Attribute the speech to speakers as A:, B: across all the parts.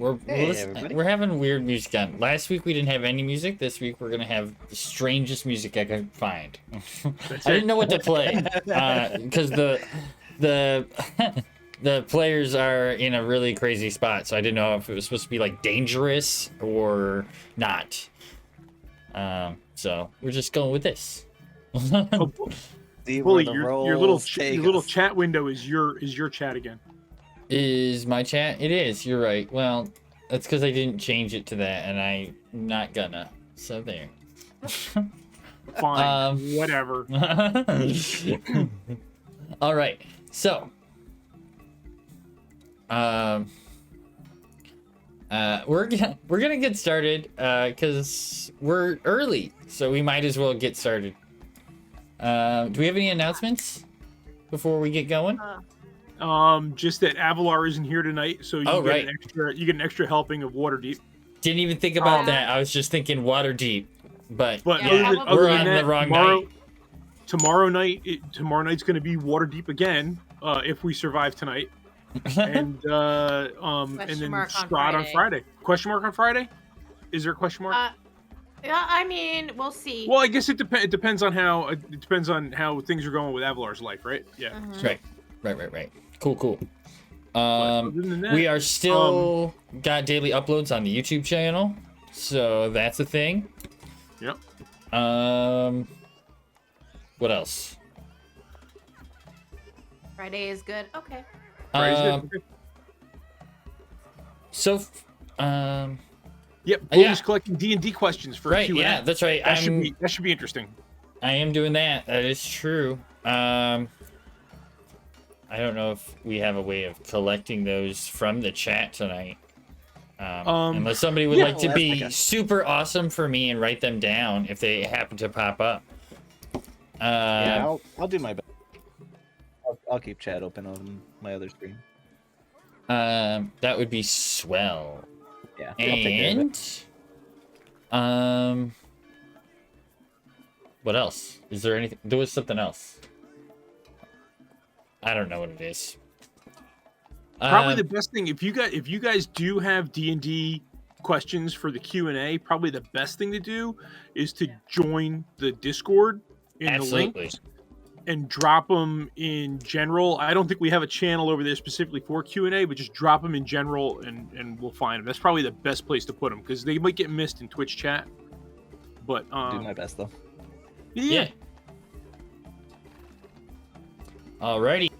A: everybody.
B: we're having weird music on. Last week we didn't have any music. This week we're gonna have the strangest music I could find. I didn't know what to play because the the players are in a really crazy spot, so I didn't know if it was supposed to be like dangerous or not. So we're just going with this.
A: See
C: Bully,
A: where the
C: your
A: rolls take
C: little
A: us.
C: chat window is your chat again.
B: Is my chat? It is. You're right. Well, that's because I didn't change it to that, and I'm not gonna. So there.
C: Fine, whatever.
B: All right. So, we're gonna get started because we're early, so we might as well get started. Do we have any announcements before we get going?
C: Just that Avalar isn't here tonight, so you get an extra helping of Waterdeep.
B: Didn't even think about that. I was just thinking Waterdeep, but
C: Yeah,
B: we're on the wrong night.
C: Tomorrow night's going to be Waterdeep again, if we survive tonight, and then Scott on Friday. Question mark on Friday? Is there a question mark?
D: Yeah, I mean, we'll see.
C: Well, I guess it depends on how things are going with Avalar's life, right? Yeah.
B: Mm-hmm. Right. Cool.
C: Other than that,
B: We are still got daily uploads on the YouTube channel, so that's a thing.
C: Yep.
B: What else?
D: Friday is good. Okay.
C: Friday's good.
B: So,
C: Yep. Bully's collecting D&D questions for
B: right.
C: Q&A.
B: Yeah, that's right.
C: That should be interesting.
B: I am doing that. That is true. I don't know if we have a way of collecting those from the chat tonight. Unless somebody would like to be super awesome for me and write them down if they happen to pop up.
A: Yeah, I'll do my best. I'll keep chat open on my other screen.
B: That would be swell.
A: Yeah.
B: And what else? Is there anything? There was something else. I don't know what it is.
C: Probably the best thing if you guys do have D&D questions for the Q&A, probably the best thing to do is to join the Discord in the link and drop them in general. I don't think we have a channel over there specifically for Q&A, but just drop them in general and we'll find them. That's probably the best place to put them because they might get missed in Twitch chat. But
A: do my best though.
C: Yeah.
B: Alrighty.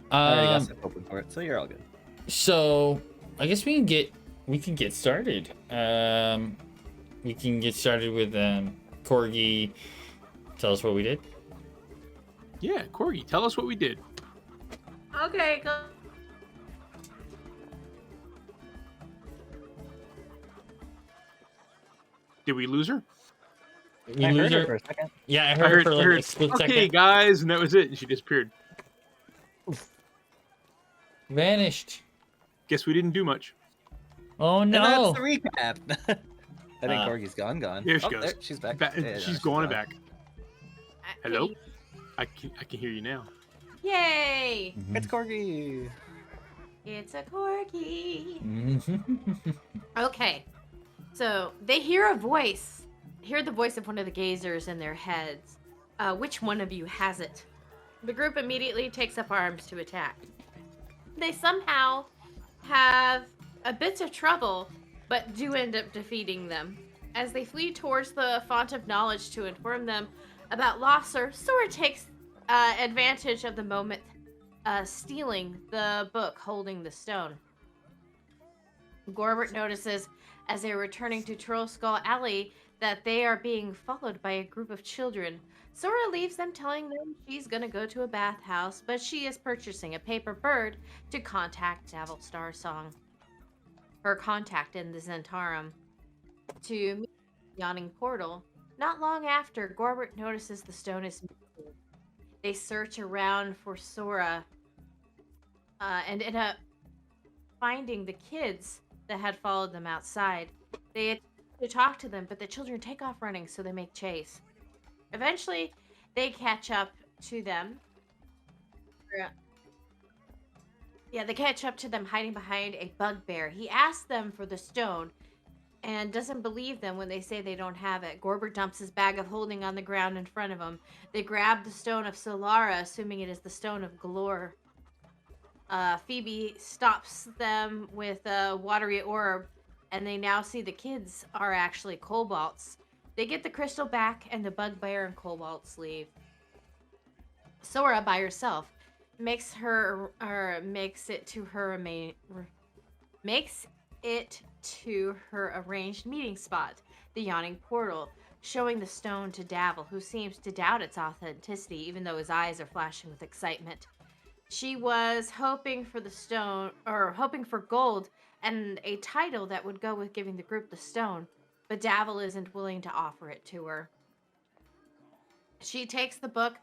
A: I already got stuff open for it, so you're all good.
B: So I guess we can get started. We can get started with Corgi. Tell us what we did.
C: Yeah, Corgi, tell us what we did.
D: Okay, go.
C: Did we lose her?
B: We
A: I
B: lose
A: heard
B: her
A: her for a second.
B: Yeah, I heard her for like a split
C: okay,
B: second.
C: guys, and that was it. And she disappeared.
B: Vanished.
C: Guess we didn't do much.
B: Oh
A: And
B: no!
A: that's the recap. I think Corgi's gone.
C: There she
A: Oh,
C: goes.
A: there, she's back.
C: She's going
A: gone.
C: back. Hello? I can hear you now.
D: Yay!
A: It's Corgi.
D: It's a corgi.
B: Mm-hmm.
D: Okay, so they hear the voice of one of the gazers in their heads. Which one of you has it? The group immediately takes up arms to attack. They somehow have a bit of trouble, but do end up defeating them. As they flee towards the font of knowledge to inform them about Losser, Sora takes advantage of the moment, stealing the book holding the stone. Gorbert notices as they're returning to Troll Skull Alley that they are being followed by a group of children. Sora leaves them, telling them she's gonna go to a bathhouse, but she is purchasing a paper bird to contact Davil Starsong, her contact in the Zentarum, to meet Yawning Portal. Not long after, Gorbert notices the stone is missing. They search around for Sora and end up finding the kids that had followed them outside. They attempt to talk to them, but the children take off running, so they make chase. Eventually, they catch up to them. Yeah, they catch up to them hiding behind a bugbear. He asks them for the stone and doesn't believe them when they say they don't have it. Gorber dumps his bag of holding on the ground in front of him. They grab the stone of Solara, assuming it is the stone of Galore. Phoebe stops them with a watery orb, and they now see the kids are actually kobolds. They get the crystal back, and the bugbear and kobolds leave. Sora, by herself, makes it to her arranged meeting spot, the Yawning Portal, showing the stone to Davil, who seems to doubt its authenticity, even though his eyes are flashing with excitement. She was hoping for the stone, or hoping for gold and a title that would go with giving the group the stone, but Davil isn't willing to offer it to her. She takes the book,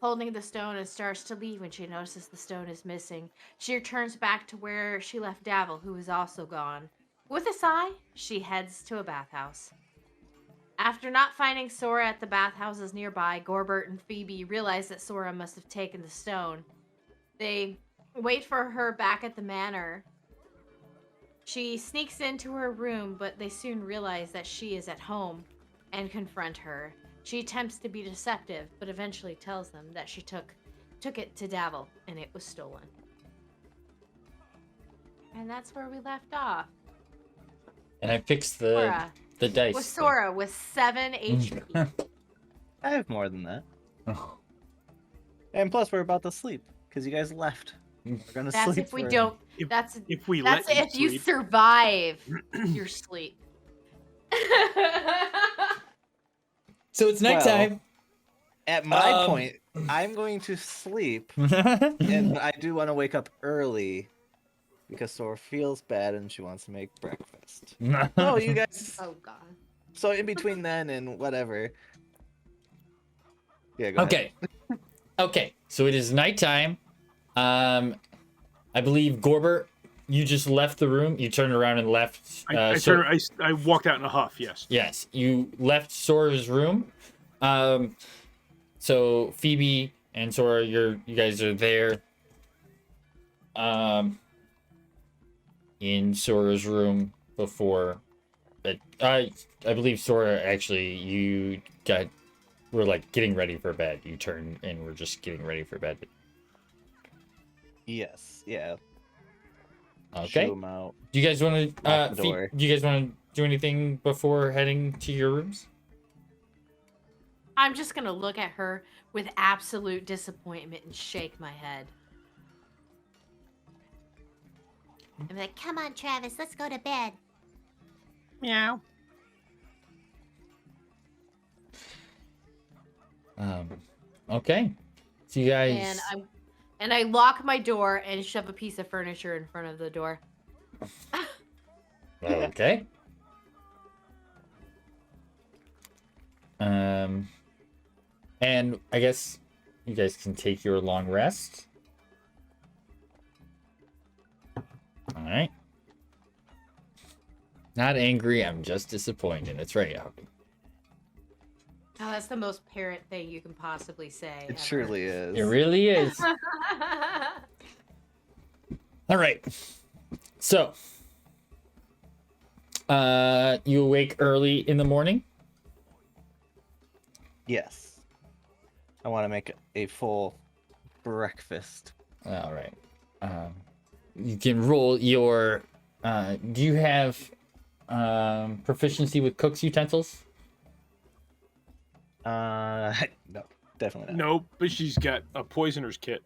D: holding the stone, and starts to leave when she notices the stone is missing. She returns back to where she left Davil, who is also gone. With a sigh, she heads to a bathhouse. After not finding Sora at the bathhouses nearby, Gorbert and Phoebe realize that Sora must have taken the stone. They wait for her back at the manor. She sneaks into her room, but they soon realize that she is at home and confront her. She attempts to be deceptive, but eventually tells them that she took it to Davil and it was stolen. And that's where we left off.
B: And I fixed the dice.
D: With Sora with 7 HP.
A: I have more than that.
B: Oh.
A: And plus, we're about to sleep because you guys left. We're gonna
D: That's
A: sleep.
D: if we don't. That's
C: If we
D: that's
C: let
D: if you
C: sleep.
D: survive your sleep.
B: So it's nighttime.
A: At my point, I'm going to sleep, and I do want to wake up early because Sora feels bad and she wants to make breakfast. Oh, you guys.
D: Oh god.
A: So in between then and whatever. Yeah. Go
B: Okay. Okay. So it is nighttime. I believe Gorbert, you just left the room. You turned around and left.
C: I walked out in a huff. Yes.
B: Yes, you left Sora's room. So Phoebe and Sora, you guys are there. In Sora's room before, but I believe Sora actually we're like getting ready for bed. You turn and we're just getting ready for bed.
A: Yes. Yeah.
B: Okay.
A: Shoo 'em out.
B: Do you guys want to?
A: Lock the door.
B: Do you guys want to do anything before heading to your rooms?
D: I'm just gonna look at her with absolute disappointment and shake my head.
E: I'm like, come on, Travis, let's go to bed.
C: Meow.
B: Okay. So you guys.
D: And I lock my door and shove a piece of furniture in front of the door.
B: Okay. And I guess you guys can take your long rest. All right. Not angry, I'm just disappointed. That's right, Albie.
D: Oh, that's the most parent thing you can possibly say.
A: It
D: ever.
A: surely is.
B: It really is. All right. So, you awake early in the morning?
A: Yes. I want to make a full breakfast.
B: All right. You can roll your. Do you have proficiency with cook's utensils?
A: No, definitely not.
C: Nope, but she's got a poisoner's kit.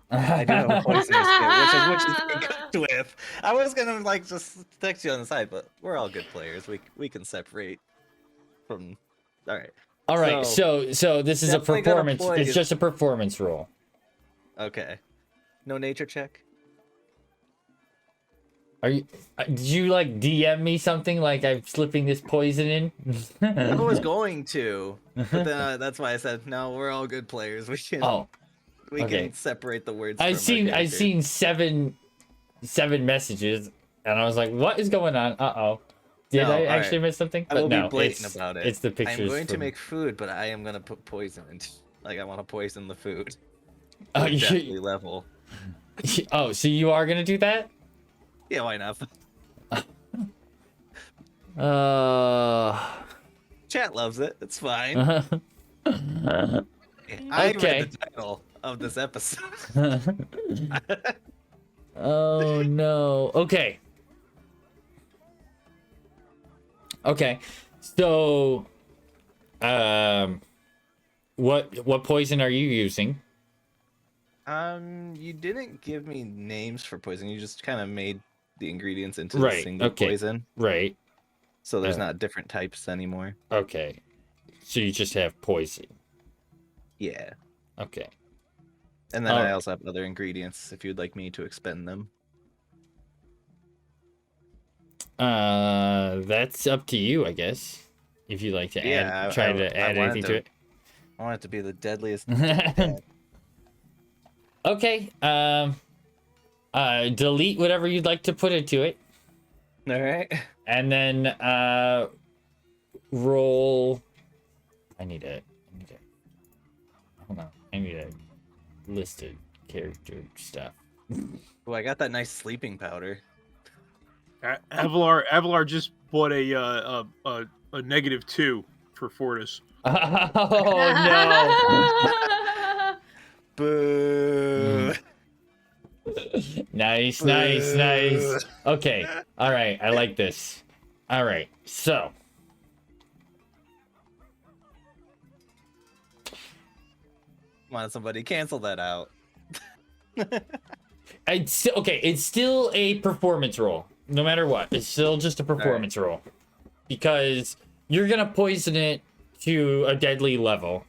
A: I do have a poisonous kit, which is cooked with. I was gonna like just text you on the side, but we're all good players. We can separate from. All right.
B: All right. So this is a
A: definitely gotta
B: performance.
A: play
B: It's
A: it.
B: just a performance roll.
A: Okay. No nature check.
B: Are you? Did you like DM me something like I'm slipping this poison in?
A: I was going to, but then that's why I said no. We're all good players. We can.
B: Oh,
A: we
B: okay.
A: can separate the words.
B: I've
A: from our
B: seen
A: character.
B: seven messages, and I was like, "What is going on? Did
A: No,
B: I
A: all
B: actually
A: right.
B: miss something?"
A: I
B: But
A: will
B: no,
A: be blatant
B: it's,
A: about it.
B: It's the pictures.
A: I'm going to
B: from-
A: make food, but I am gonna put poison in. Like I want to poison the food.
B: Oh,
A: To a
B: you
A: deathly level.
B: Oh, so you are gonna do that?
A: Yeah, why not? Chat loves it. It's fine. I
B: Okay.
A: read the title of this episode.
B: Oh no. Okay. Okay. So, what poison are you using?
A: You didn't give me names for poison. You just kind of made the ingredients into
B: Right,
A: a single
B: okay.
A: poison.
B: Right.
A: So there's not different types anymore.
B: Okay. So you just have poison.
A: Yeah.
B: Okay.
A: And then I also have other ingredients if you'd like me to expend them.
B: That's up to you, I guess. If you like to add, try to add anything to it.
A: I want it to be the deadliest.
B: Okay. Delete whatever you'd like to put into it.
A: All right.
B: And then roll. I need a hold on. I need a listed character stuff.
A: Oh, I got that nice sleeping powder.
C: Avalar just bought a -2 for Fortis.
B: Oh no!
A: Boo.
B: Nice, nice, nice. Okay. All right. I like this. All right. So.
A: Come on, somebody cancel that out.
B: It's still a performance roll. No matter what. It's still just a performance roll. Because you're going to poison it to a deadly level.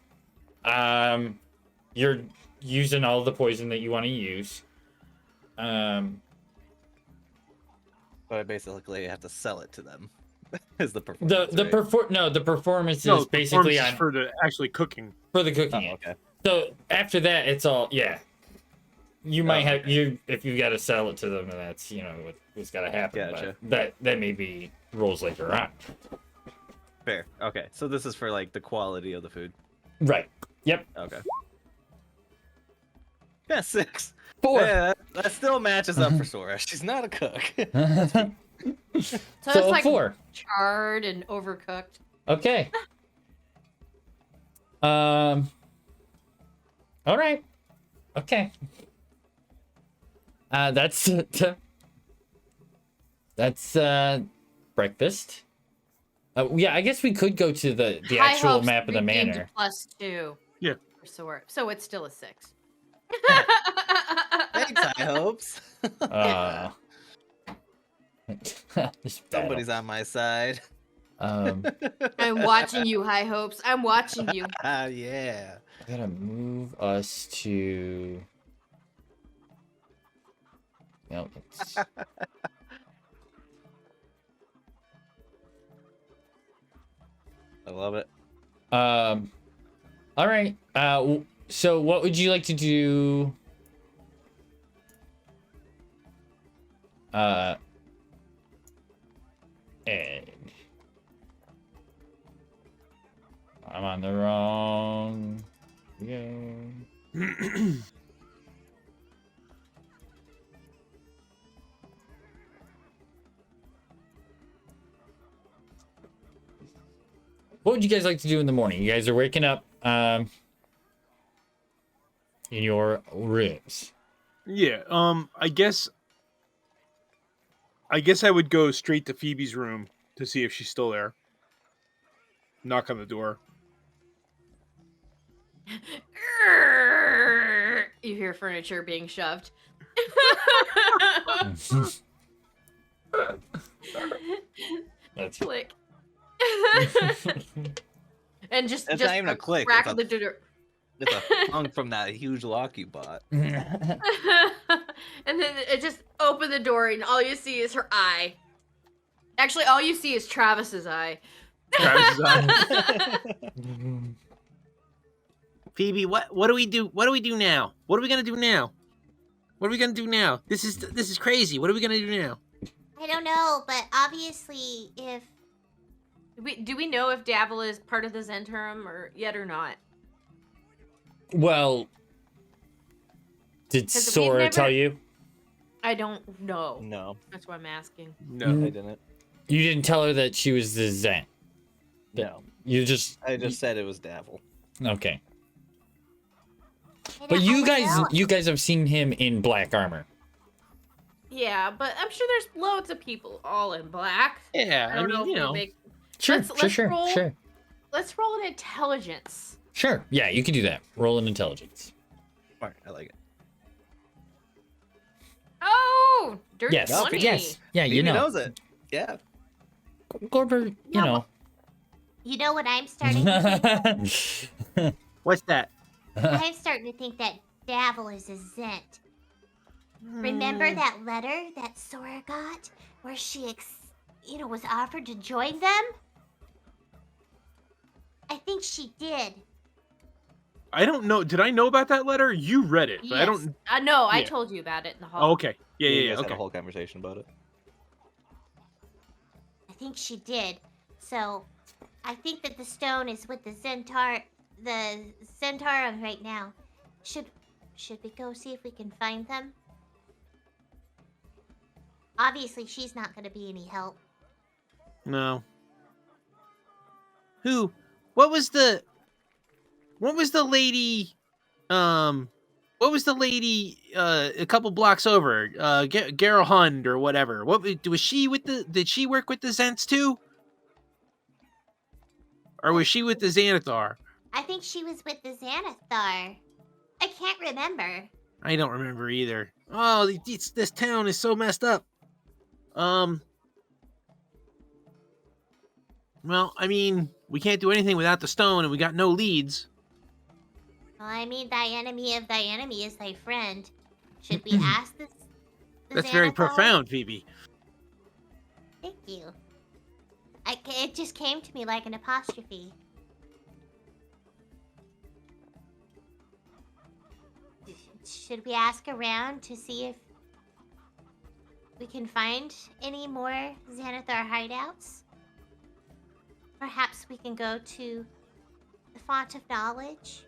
B: You're using all the poison that you want to use.
A: But I basically have to sell it to them. Is the performance?
B: The performance is basically on
C: for the actually cooking.
B: For the cooking.
A: Oh, okay.
B: So after that, it's all You might have if you got to sell it to them, and that's what's got to happen.
A: Gotcha.
B: But that may be rules later on.
A: Fair. Okay. So this is for like the quality of the food.
B: Right. Yep.
A: Okay. Yeah, 6.
B: 4.
A: Yeah, that still matches up for Sora. She's not a cook.
D: So it's like
B: 4.
D: charred and overcooked.
B: Okay. All right. Okay. That's breakfast. Yeah, I guess we could go to the
D: High
B: actual
D: hopes
B: map of the
D: redeemed
B: manor.
D: +2.
C: Yeah.
D: For Sora. So it's still a 6.
A: Thanks, high hopes. Somebody's on my side.
D: I'm watching you, High Hopes. I'm watching you.
A: Yeah.
B: I gotta move us to. No, it's...
A: I love it.
B: All right. So what would you like to do? And I'm on the wrong. Yeah. What would you guys like to do in the morning? You guys are waking up in your rooms.
C: Yeah. I guess I would go straight to Phoebe's room to see if she's still there. Knock on the door.
D: You hear furniture being shoved.
B: That's
D: Click. And just
A: It's not even a click.
D: crack
A: It's
D: the door.
A: It's a hunk from that huge lock you bought.
D: And then it just opened the door, and all you see is her eye. Actually, all you see is Travis's eye.
F: Phoebe, what do we do? What do we do now? What are we gonna do now? What are we gonna do now? This is crazy. What are we gonna do now?
E: I don't know, but obviously, if
D: Do we know if Davil is part of the Zentrum or not?
B: Well, Did
D: 'Cause we've
B: Sora
D: never-
B: tell you?
D: I don't know.
A: No,
D: That's what I'm asking.
C: No.
A: I didn't.
B: You didn't tell her that she was the Zen.
A: No,
B: You just
A: I just said it was Davil.
B: okay.
E: I
B: But
E: don't-
B: you
E: I
B: guys,
E: don't know.
B: you guys have seen him in black armor.
D: Yeah, but I'm sure there's loads of people all in black.
F: Yeah,
D: I
F: I
D: don't
F: mean,
D: know if
F: you
D: we
F: know.
D: make.
B: Sure,
D: Let's
B: sure,
D: roll.
B: sure.
D: Let's roll an intelligence.
B: Sure. Yeah, you can do that. Roll an intelligence.
A: Smart. I like it.
D: Oh, dirty
B: Yes.
D: 20.
B: Yes. Yeah, you
A: Phoebe
B: know.
A: knows it. Yeah.
B: Gorber, you
E: No.
B: know.
E: You know what I'm starting to think?
F: What's that?
E: I'm starting to think that Davil is a Zent. Remember that letter that Sora got, where she, was offered to join them? I think she did.
C: I don't know. Did I know about that letter? You read it, but I don't.
D: No, I
C: Yeah.
D: told you about it in the
C: Oh,
D: hall.
C: okay. Yeah,
A: You
C: yeah,
A: guys had
C: okay.
A: a whole conversation about it.
E: I think she did. So, I think that the stone is with the Centaur right now. Should we go see if we can find them? Obviously, she's not going to be any help.
F: No. Who? What was the lady? What was the lady? A couple blocks over. Garrow Hund or whatever. What was she with the? Did she work with the Zents too? Or was she with the Xanathar?
E: I think she was with the Xanathar. I can't remember.
F: I don't remember either. Oh, this town is so messed up. Well, I mean, we can't do anything without the stone, and we got no leads.
E: Well, I mean, thy enemy of thy enemy is thy friend. Should we ask this? The
F: That's very
E: Xanathar?
F: profound, Phoebe.
E: Thank you. It just came to me like an apostrophe. Should we ask around to see if we can find any more Xanathar hideouts? Perhaps we can go to the Font of Knowledge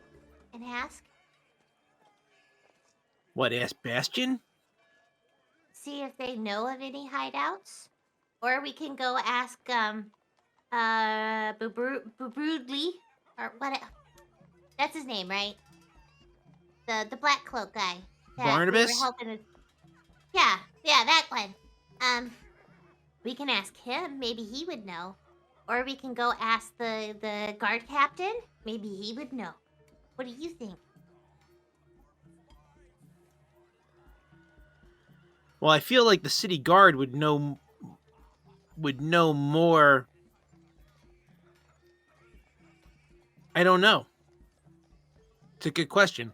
E: and ask.
F: What, ask Bastion?
E: See if they know of any hideouts. Or we can go ask, Broodly, or what, that's his name, right? The black cloak guy. that we were
F: Barnabas?
E: helping to- Yeah, that one. We can ask him, maybe he would know. Or we can go ask the guard captain, maybe he would know. What do you think?
F: Well, I feel like the city guard would know more. I don't know. It's a good question.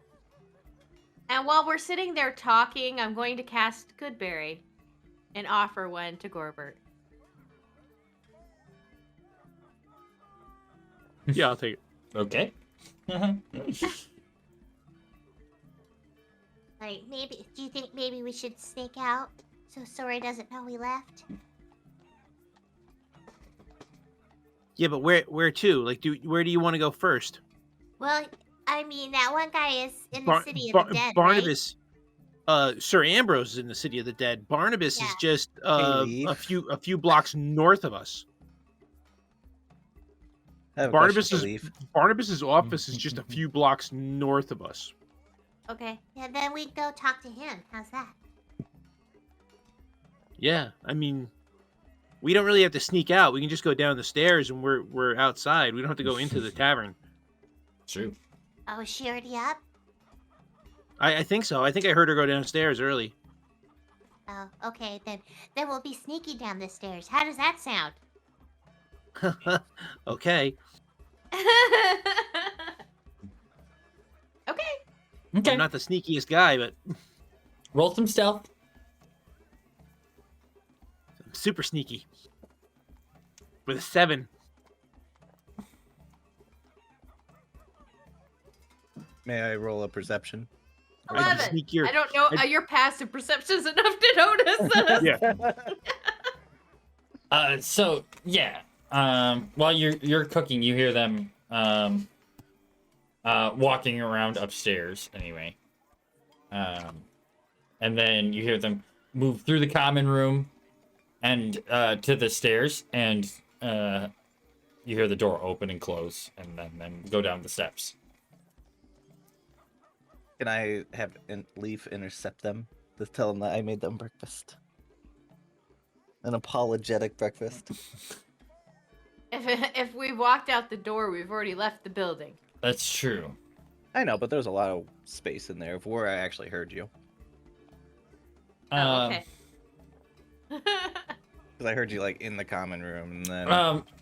D: And while we're sitting there talking, I'm going to cast Goodberry and offer one to Gorbert.
C: Yeah, I'll take it.
B: Okay.
E: Like, maybe, do you think maybe we should sneak out so Sora doesn't know we left?
F: Yeah, but where to? Like, where do you want to go first?
E: Well, I mean, that one guy is in the city of the dead,
F: Barnabas. Sir Ambrose is in the city of the dead. Barnabas is
E: Yeah.
F: just
A: Leaf.
F: a few blocks north of us.
A: I have a question for
C: Barnabas's
A: Leaf.
C: Barnabas's office is just a few blocks north of us.
D: Okay.
E: Yeah, then we go talk to him. How's that?
F: Yeah, I mean, we don't really have to sneak out. We can just go down the stairs and we're outside. We don't have to go into the tavern.
B: True.
E: Oh, is she already up?
F: I think so. I think I heard her go downstairs early.
E: Oh, okay, then we'll be sneaky down the stairs. How does that sound?
F: Okay.
D: Okay.
B: Okay.
F: I'm not the sneakiest guy, but
B: Roll some stealth.
F: I'm super sneaky. With a 7.
A: May I roll a perception?
F: I can
D: 11.
F: sneak your-
D: I don't know. Your passive perception's enough to notice this.
C: Yeah.
B: So yeah. While you're cooking, you hear them walking around upstairs. Anyway. And then you hear them move through the common room and to the stairs, and you hear the door open and close, and then go down the steps.
A: Can I have Leaf intercept them to tell them that I made them breakfast? An apologetic breakfast.
D: If we walked out the door, we've already left the building.
B: That's true.
A: I know, but there's a lot of space in there of where I actually heard you.
D: Oh, okay.
A: Because I heard you like in the common room, and then.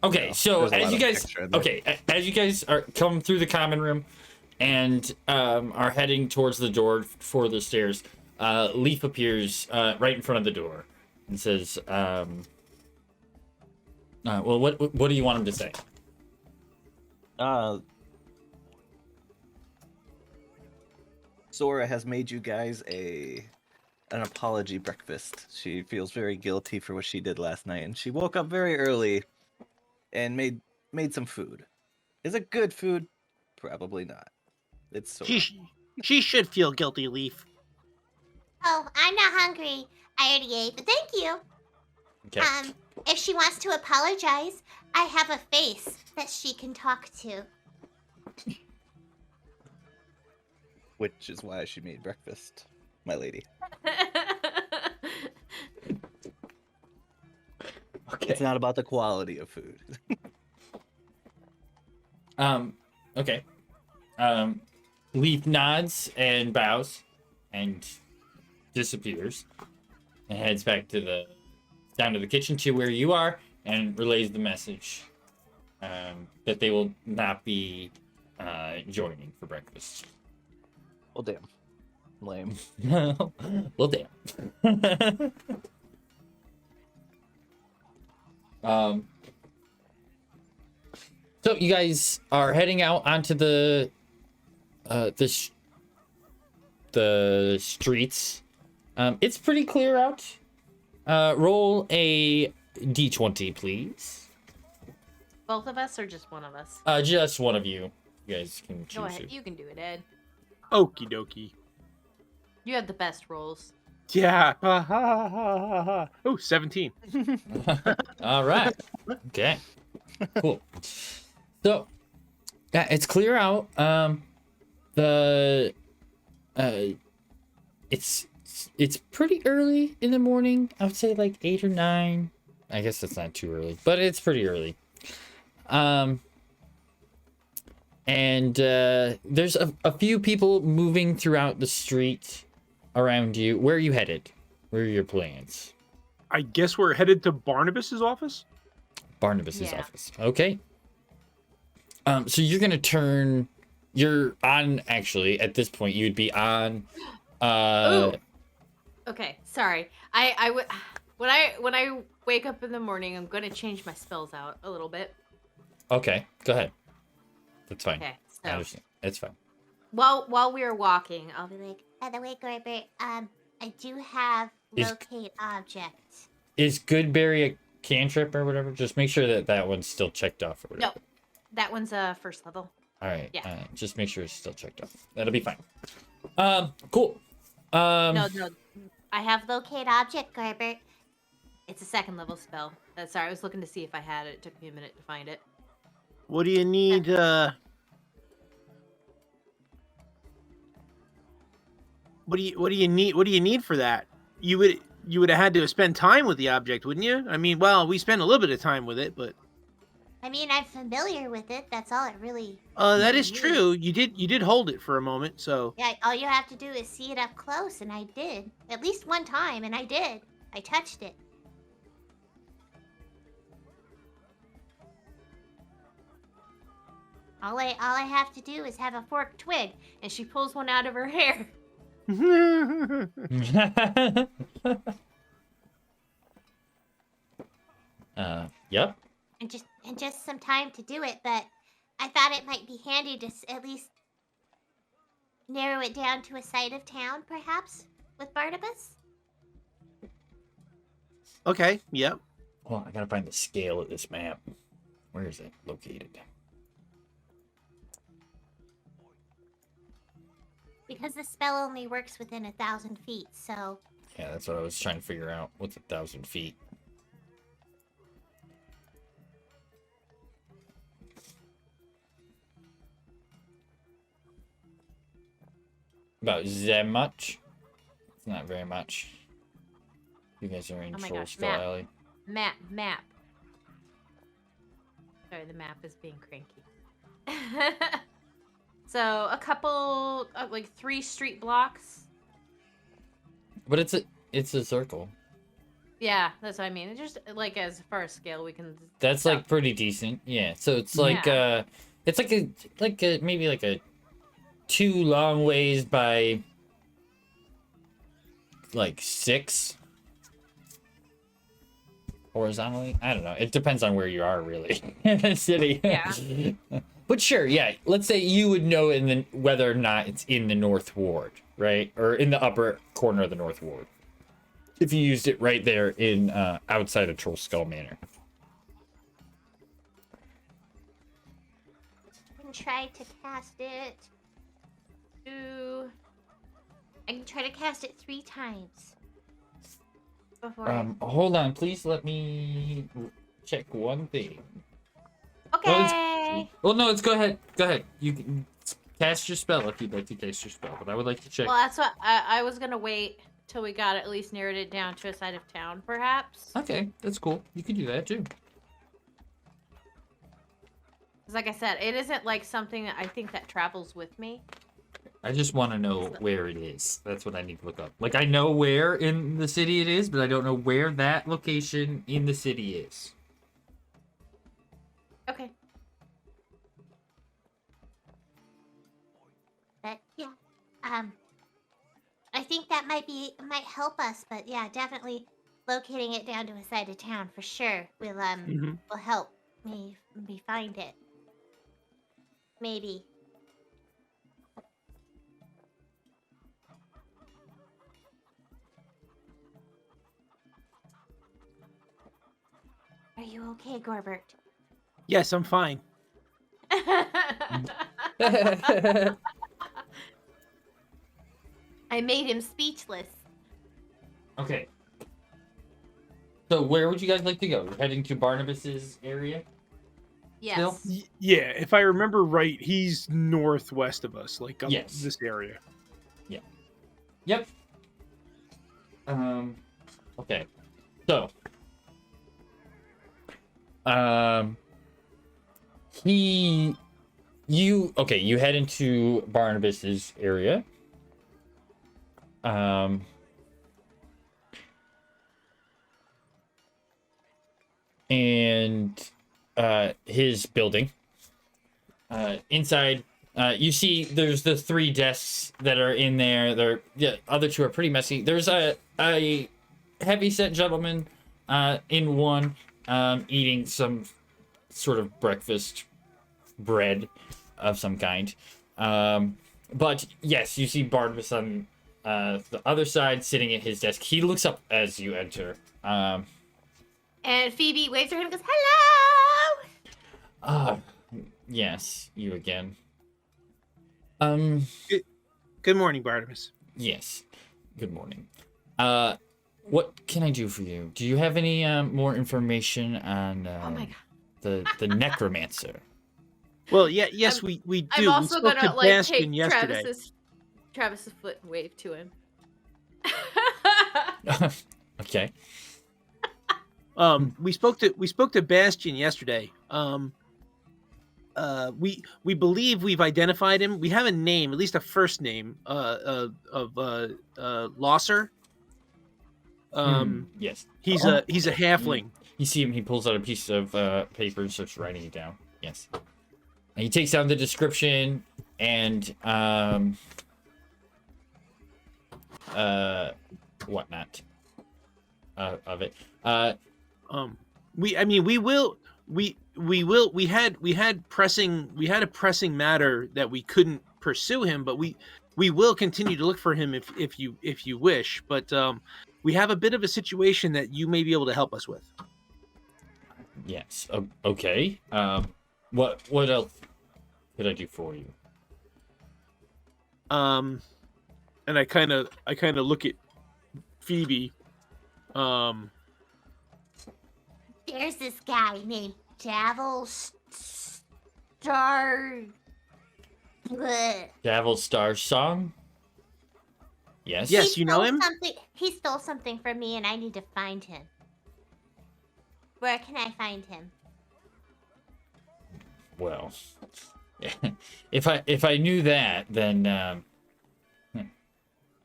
B: Okay,
A: you know,
B: so
A: there's a
B: as
A: lot
B: you
A: of
B: guys,
A: extra in there.
B: okay, as you guys are come through the common room, and are heading towards the door for the stairs, Leaf appears right in front of the door and says, "Well, what do you want him to say?"
A: Sora has made you guys an apology breakfast. She feels very guilty for what she did last night, and she woke up very early and made some food. Is it good food? Probably not. It's Sora.
F: She should feel guilty, Leaf.
E: Oh, I'm not hungry. I already ate, but thank you.
B: Okay.
E: If she wants to apologize, I have a face that she can talk to.
A: Which is why she made breakfast, my lady.
B: Okay.
A: It's not about the quality of food.
B: Okay. Leaf nods and bows and disappears and heads back down to the kitchen to where you are and relays the message that they will not be joining for breakfast.
A: Well, damn. Lame.
B: Well, damn. So you guys are heading out onto the streets. It's pretty clear out. Roll a d20, please.
D: Both of us or just one of us?
B: Just one of you. You guys can choose.
D: Go ahead.
B: who.
D: You can do it, Ed.
C: Okie dokie.
D: You have the best rolls.
C: Yeah. Oh, 17.
B: All right. Okay. Cool. So, yeah, it's clear out. It's pretty early in the morning. I would say like 8 or 9. I guess that's not too early, but it's pretty early. And there's a few people moving throughout the street around you. Where are you headed? Where are your plans?
C: I guess we're headed to Barnabas's office.
B: Barnabas's
D: Yeah.
B: office. Okay. So you're gonna turn. You're on. Actually, at this point, you'd be on.
D: Ooh. Okay, sorry. When I wake up in the morning, I'm gonna change my spells out a little bit.
B: Okay. Go ahead. That's fine.
D: Okay,
B: I
D: so
B: understand. It's fine.
D: while we are walking, I'll
E: I'll be like, by the way, Gorbert, I do have
B: Is-
E: locate object.
B: Is Goodberry a cantrip or whatever? Just make sure that one's still checked off or whatever.
D: No, that one's first level.
B: All right.
D: Yeah.
B: Just make sure it's still checked off. That'll be fine. Cool.
D: No,
E: I have locate object, Gorbert.
D: it's a second level spell. Sorry, I was looking to see if I had it. It took me a minute to find it.
F: What do you need? What do you need? What do you need for that? You would have had to spend time with the object, wouldn't you? I mean, well, we spent a little bit of time with it, but
E: I mean, I'm familiar with it. That's all it really.
F: that is
E: needs.
F: true. You did hold it for a moment, so
E: Yeah, all you have to do is see it up close, and I did. At least one time, and I did. I touched it.
D: All I have to do is have a forked twig, and she pulls one out of her hair.
B: Yep.
E: And just some time to do it, but I thought it might be handy to at least narrow it down to a side of town, perhaps, with Barnabas.
F: okay, yep.
B: Well, I gotta find the scale of this map. Where is it located?
E: Because the spell only works within 1,000 feet, so...
B: Yeah, that's what I was trying to figure out. What's 1,000 feet? About that much? It's not very much. You guys are in
D: Oh my
B: Troll
D: gosh,
B: Skull
D: map.
B: Alley.
D: Map. Sorry, the map is being cranky. So a couple, like 3 street blocks.
B: But it's a circle.
D: Yeah, that's what I mean. It's just like as far as scale, we can.
B: That's
D: tell.
B: like pretty decent. Yeah. So it's like
D: Yeah.
B: it's like a maybe like a 2 long ways by like 6 horizontally. I don't know. It depends on where you are, really, in the city.
D: Yeah.
B: But sure, yeah. Let's say you would know whether or not it's in the North Ward, right, or in the upper corner of the North Ward, if you used it right there in outside of Troll Skull Manor.
E: I can try to cast it. I can try to cast it 3 times. Before
B: Hold on, please. Let me check one thing.
E: Okay.
B: Well, no, let's go ahead. Go ahead. You can cast your spell if you'd like to cast your spell, but I would like to check.
D: Well, that's what I was gonna wait till we got at least narrowed it down to a side of town, perhaps.
B: Okay, that's cool. You can do that too.
D: 'Cause like I said, it isn't like something that I think that travels with me.
B: I just want to know where it is. That's what I need to look up. Like, I know where in the city it is, but I don't know where that location in the city is.
D: Okay.
E: But yeah, I think that might help us. But yeah, definitely locating it down to a side of town for sure will help me find it. Maybe. Are you okay, Gorbert?
F: Yes, I'm fine.
E: I made him speechless.
B: Okay. So where would you guys like to go? We're heading to Barnabas's area?
D: Yes.
B: Still?
C: Yeah, if I remember right, he's northwest of us, like up
B: Yes.
C: this area.
B: Yep. Okay. So. You head into Barnabas's area. And his building. Inside, you see there's the 3 desks that are in there. The other 2 are pretty messy. There's a heavy-set gentleman in one eating some sort of breakfast bread of some kind. But yes, you see Barnabas on the other side sitting at his desk. He looks up as you enter.
D: And Phoebe waves her hand and goes, "Hello!"
B: Yes, you again.
F: Good morning, Barnabas.
B: Yes. Good morning. What can I do for you? Do you have any more information on
D: Oh my god.
B: the necromancer?
F: Well, yes, we do.
D: I'm
F: We
D: also
F: spoke
D: gonna
F: to
D: like
F: Bastion
D: take
F: yesterday.
D: Travis's foot and wave to him.
B: Okay.
F: We spoke to Bastion yesterday. We believe we've identified him. We have a name, at least a first name, of Losser.
B: Yes.
F: He's a halfling.
B: You see him. He pulls out a piece of paper and starts writing it down. Yes. And he takes down the description and whatnot of it.
F: We had a pressing matter that we couldn't pursue him, but we will continue to look for him if you wish. But we have a bit of a situation that you may be able to help us with.
B: Yes. Okay. What else could I do for you?
C: and I kind of look at Phoebe.
E: There's this guy named Davil Star. Bleh.
B: Davil Star Song? Yes.
F: Yes,
E: He
F: you know
E: stole
F: him?
E: He stole something from me, and I need to find him. Where can I find him?
B: Well, if I knew that, then I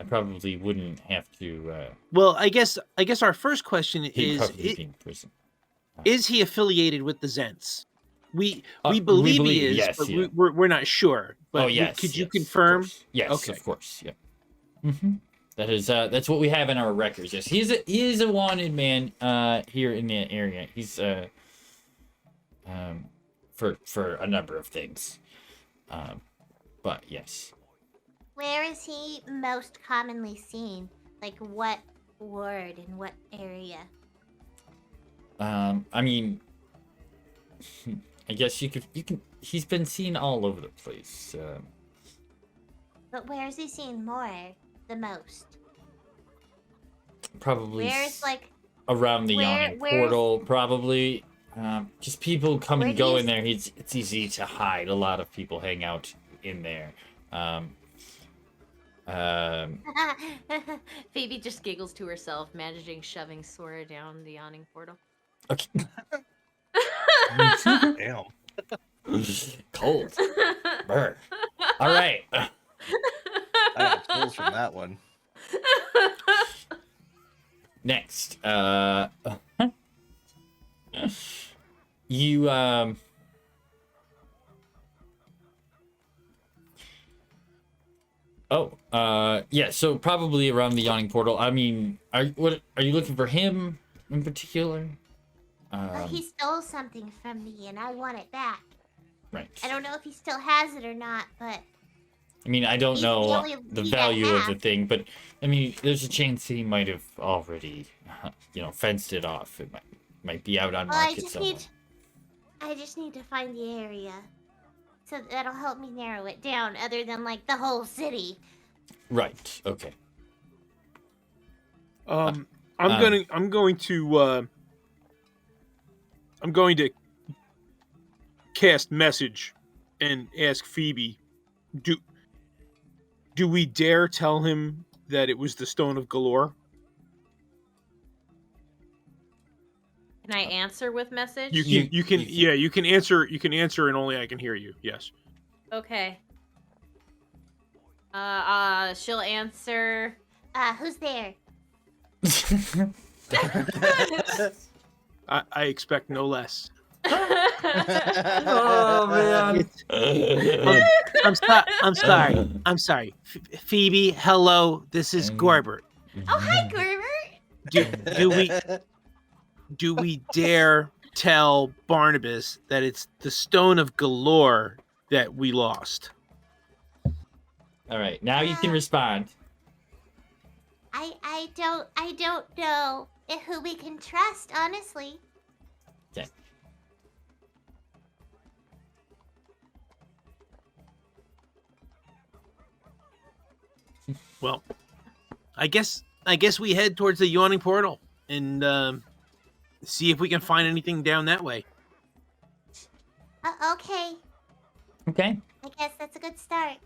B: probably wouldn't have to.
F: Well, I guess our first question
B: He'd
F: is:
B: probably be in prison.
F: Is he affiliated with the Zents? We
B: We
F: believe he
B: believe,
F: is,
B: yes,
F: but
B: yeah.
F: we're not sure. But
B: Oh yes.
F: could you
B: yes,
F: confirm?
B: Of course. Yes,
F: Okay.
B: of course. Yeah. That is that's what we have in our records. Yes, he is a wanted man here in the area. He's for a number of things. But yes.
E: Where is he most commonly seen? Like what ward and what area?
B: I mean, I guess you can. He's been seen all over the place.
E: But where is he seen the most?
B: Probably
E: Where's like
B: around the Yawning Portal. Probably. Just people come and go in there. It's easy to hide. A lot of people hang out in there.
D: Phoebe just giggles to herself, managing shoving Sora down the Yawning Portal.
B: Okay.
A: Damn.
B: Cold. Brr. All right.
A: I got tools from that one.
B: Next, you yeah. So probably around the Yawning Portal. I mean, are you looking for him in particular?
E: He stole something from me, and I want it back.
B: Right.
E: I don't know if he still has it or not, but
B: I mean, I don't
E: He's the
B: know
E: only
B: the
E: lead I
B: value of
E: have.
B: the thing, but I mean, there's a chance he might have already, fenced it off. It might be out on
E: well,
B: market somewhere.
E: I just need to find the area, so that'll help me narrow it down. Other than like the whole city.
B: Right. Okay.
C: I'm going to cast message and ask Phoebe, do we dare tell him that it was the Stone of Galore?
D: Can I answer with message?
C: You can answer and only I can hear you. Yes.
D: Okay. She'll answer.
E: Who's there?
C: I expect no less.
B: Oh man.
F: I'm sorry. Phoebe, hello. This is Gorbert.
E: Oh, hi, Gerber.
F: Do we dare tell Barnabas that it's the Stone of Galore that we lost?
B: All right. Now you can respond.
E: I don't know who we can trust, honestly.
B: Okay.
F: Well, I guess we head towards the Yawning Portal and see if we can find anything down that way.
E: Okay.
B: Okay.
E: I guess that's a good start.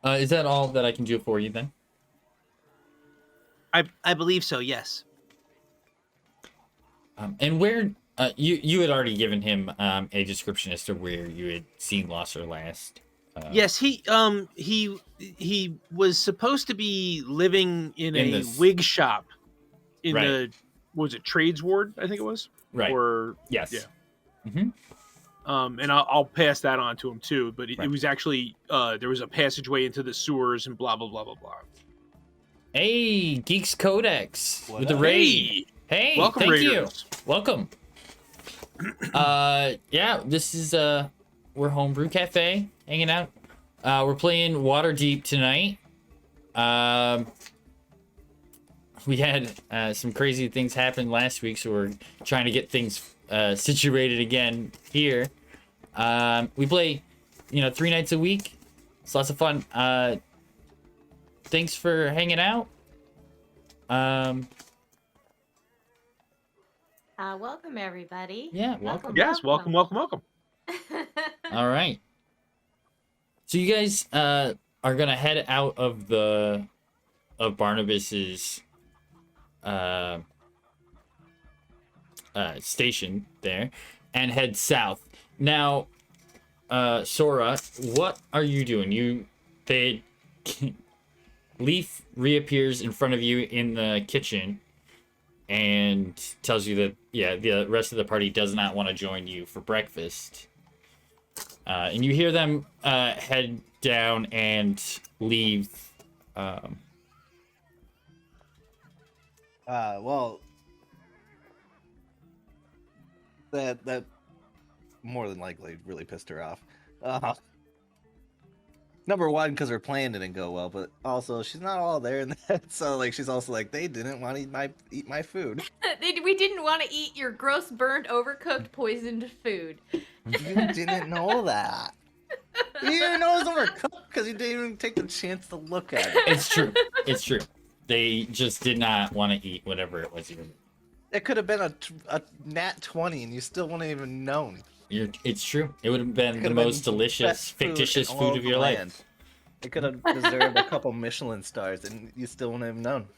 B: Is that all that I can do for you then?
F: I believe so. Yes.
B: And where you had already given him a description as to where you had seen Losser last.
F: Yes, he was supposed to be living in a
B: this-
F: wig shop in
B: Right.
F: the what was it, Trades Ward, I think it was.
B: Right.
F: Or
B: Yes.
F: yeah.
B: Mm-hmm.
F: And I'll pass that on to him too. But it
B: Right.
F: was actually there was a passageway into the sewers and blah blah blah blah blah.
B: Hey, Geeks Codex
A: What
B: with the
A: up?
B: raid. Hey,
F: Welcome,
B: thank
F: Raiders.
B: you. Welcome. Yeah, this is we're Homebrew Cafe hanging out. We're playing Waterdeep tonight. We had some crazy things happen last week, so we're trying to get things situated again here. We play, 3 nights a week. It's lots of fun. Thanks for hanging out.
D: Welcome everybody.
B: Yeah, welcome.
C: Yes, welcome.
B: All right. So you guys are gonna head out of Barnabas's station there and head south. Now, Sora, what are you doing? Leaf reappears in front of you in the kitchen and tells you that, yeah, the rest of the party does not want to join you for breakfast. And you hear them head down and leave.
A: Well, that more than likely really pissed her off. Number one, because her plan didn't go well, but also she's not all there in that. So like, she's also like, they didn't want to eat my food.
D: We didn't want to eat your gross, burnt, overcooked, poisoned food.
A: You didn't know that. You didn't know it was overcooked because you didn't even take the chance to look at it.
B: It's true. It's true. They just did not want to eat whatever it was.
A: It could have been a nat 20 and you still wouldn't even known.
B: It's true. It would have been the most delicious, fictitious food of your life.
A: It could have deserved a couple Michelin stars and you still wouldn't have known.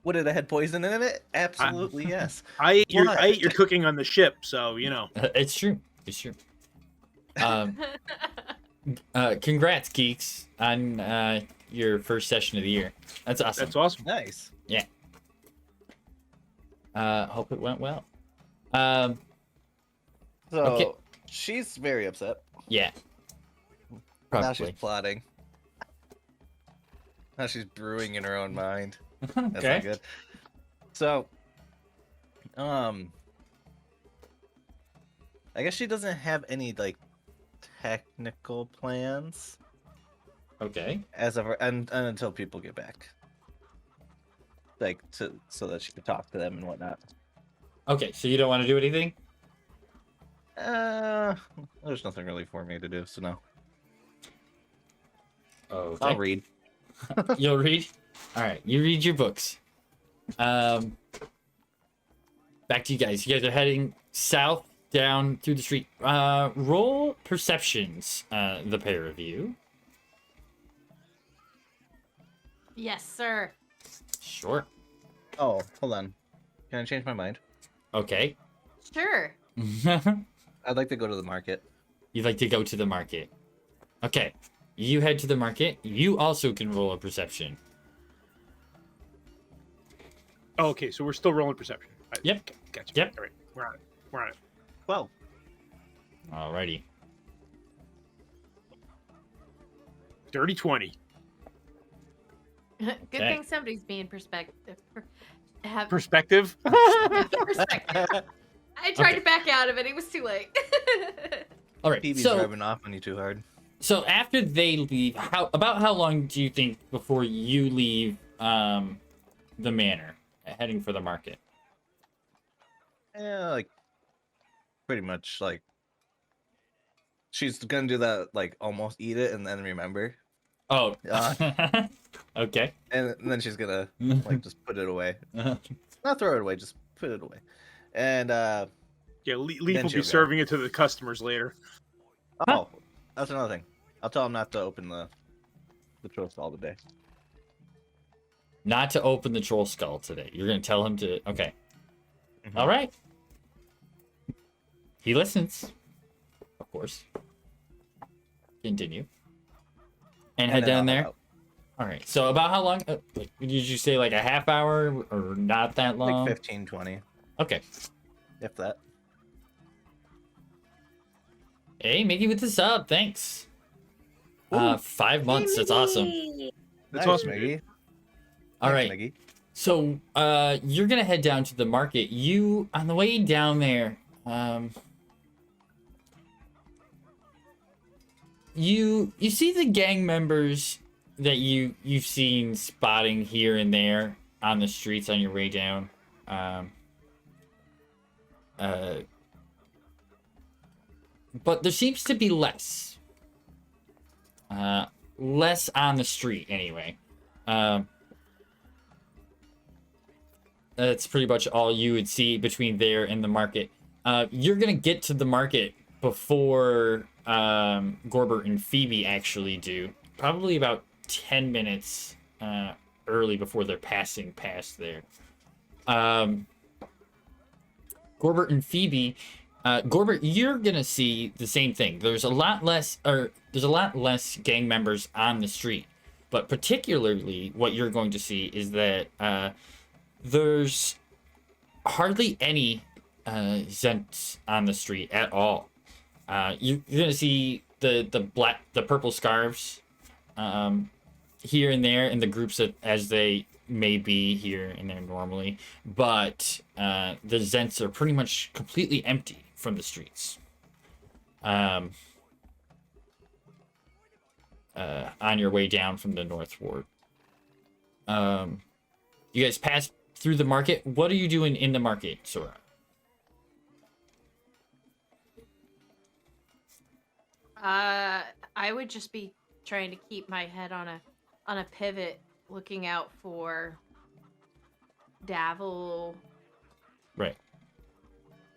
A: Would it have had poison in it? Absolutely, yes.
F: I ate your cooking on the ship, so you know.
B: It's true. It's true. Congrats, geeks, on your first session of the year. That's awesome.
F: That's awesome.
A: Nice.
B: Yeah. Hope it went well.
A: So
B: Okay.
A: she's very upset.
B: Yeah.
A: Now she's
B: Probably.
A: plotting. Now she's brewing in her own mind. That's
B: Okay.
A: not good. So, I guess she doesn't have any like technical plans
B: Okay.
A: as of and until people get back, like so that she can talk to them and whatnot.
B: Okay. So you don't want to do anything?
A: There's nothing really for me to do, so no.
B: Okay.
A: I'll read.
B: You'll read? Alright, you read your books. Back to you guys. You guys are heading south down through the street. Roll perceptions, the pair of you.
D: Yes, sir.
B: Sure.
A: Oh, hold on. Can I change my mind?
B: Okay.
D: Sure.
A: I'd like to go to the market.
B: You'd like to go to the market. Okay. You head to the market. You also can roll a perception.
F: Oh, okay, so we're still rolling perception.
B: Yep.
F: Okay, gotcha.
B: Yep.
F: All right, we're on it. We're on it.
A: Well,
B: Alrighty.
F: Dirty 20.
D: Good
B: Okay.
D: thing somebody's being perspective.
F: Perspective.
D: Perspective. I tried
B: Okay.
D: to back out of it. It was too late.
B: Alright,
A: PB's
B: so
A: rubbing off on you too hard.
B: after they leave, about how long do you think before you leave the manor, heading for the market?
A: Yeah, like pretty much like she's gonna do that, like almost eat it and then remember,
B: Oh. Okay.
A: and then she's gonna like just put it away, not throw it away, just put it away, and
F: Yeah, Leaf
A: Then
F: will be
A: she'll go.
F: serving it to the customers later.
A: oh, that's another thing. I'll tell him not to open the troll stall today.
B: Not to open the troll skull today. You're gonna tell him to. Okay.
A: Mhm.
B: All right. He listens. Of course. Continue. And head
A: then
B: down
A: I'll head
B: there.
A: out.
B: All right. So about how long? Did you say like a half hour or not that long?
A: Like 15, 20,
B: Okay.
A: if that.
B: Hey, Mickey with the sub. Thanks. 5 months. That's awesome.
F: That's
A: Nice,
F: awesome,
A: Miggy.
F: dude.
B: All
A: Thanks,
B: right.
A: Miggy.
B: So, you're gonna head down to the market. You, on the way down there, you see the gang members that you've seen spotting here and there on the streets on your way down. But there seems to be less Less on the street, anyway. That's pretty much all you would see between there and the market. You're gonna get to the market before Gorbert and Phoebe actually do. Probably about 10 minutes early before they're passing past there. Gorbert and Phoebe, Gorbert, you're gonna see the same thing. There's a lot less gang members on the street, but particularly what you're going to see is that there's hardly any Zents on the street at all. You're gonna see the purple scarves here and there in the groups as they may be here and there normally, but the Zents are pretty much completely empty from the streets. On your way down from the North Ward. You guys pass through the market. What are you doing in the market, Sora?
D: I would just be trying to keep my head on a pivot, looking out for Davil.
B: Right.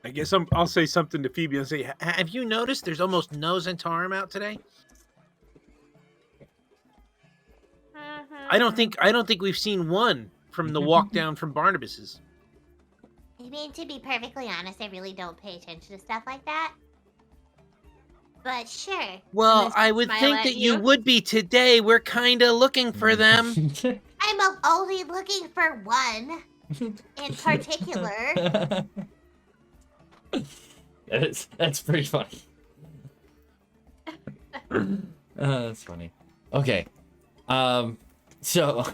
F: I guess I'll say something to Phoebe and say, have you noticed there's almost no Zentarum out today? I don't think we've seen one from the walk down from Barnabas's.
E: I mean, to be perfectly honest, I really don't pay attention to stuff like that. But sure.
F: Well, I would think that you would be today. We're kind of looking for them.
E: I'm only looking for one in particular.
B: That's pretty funny. That's funny. Okay. So,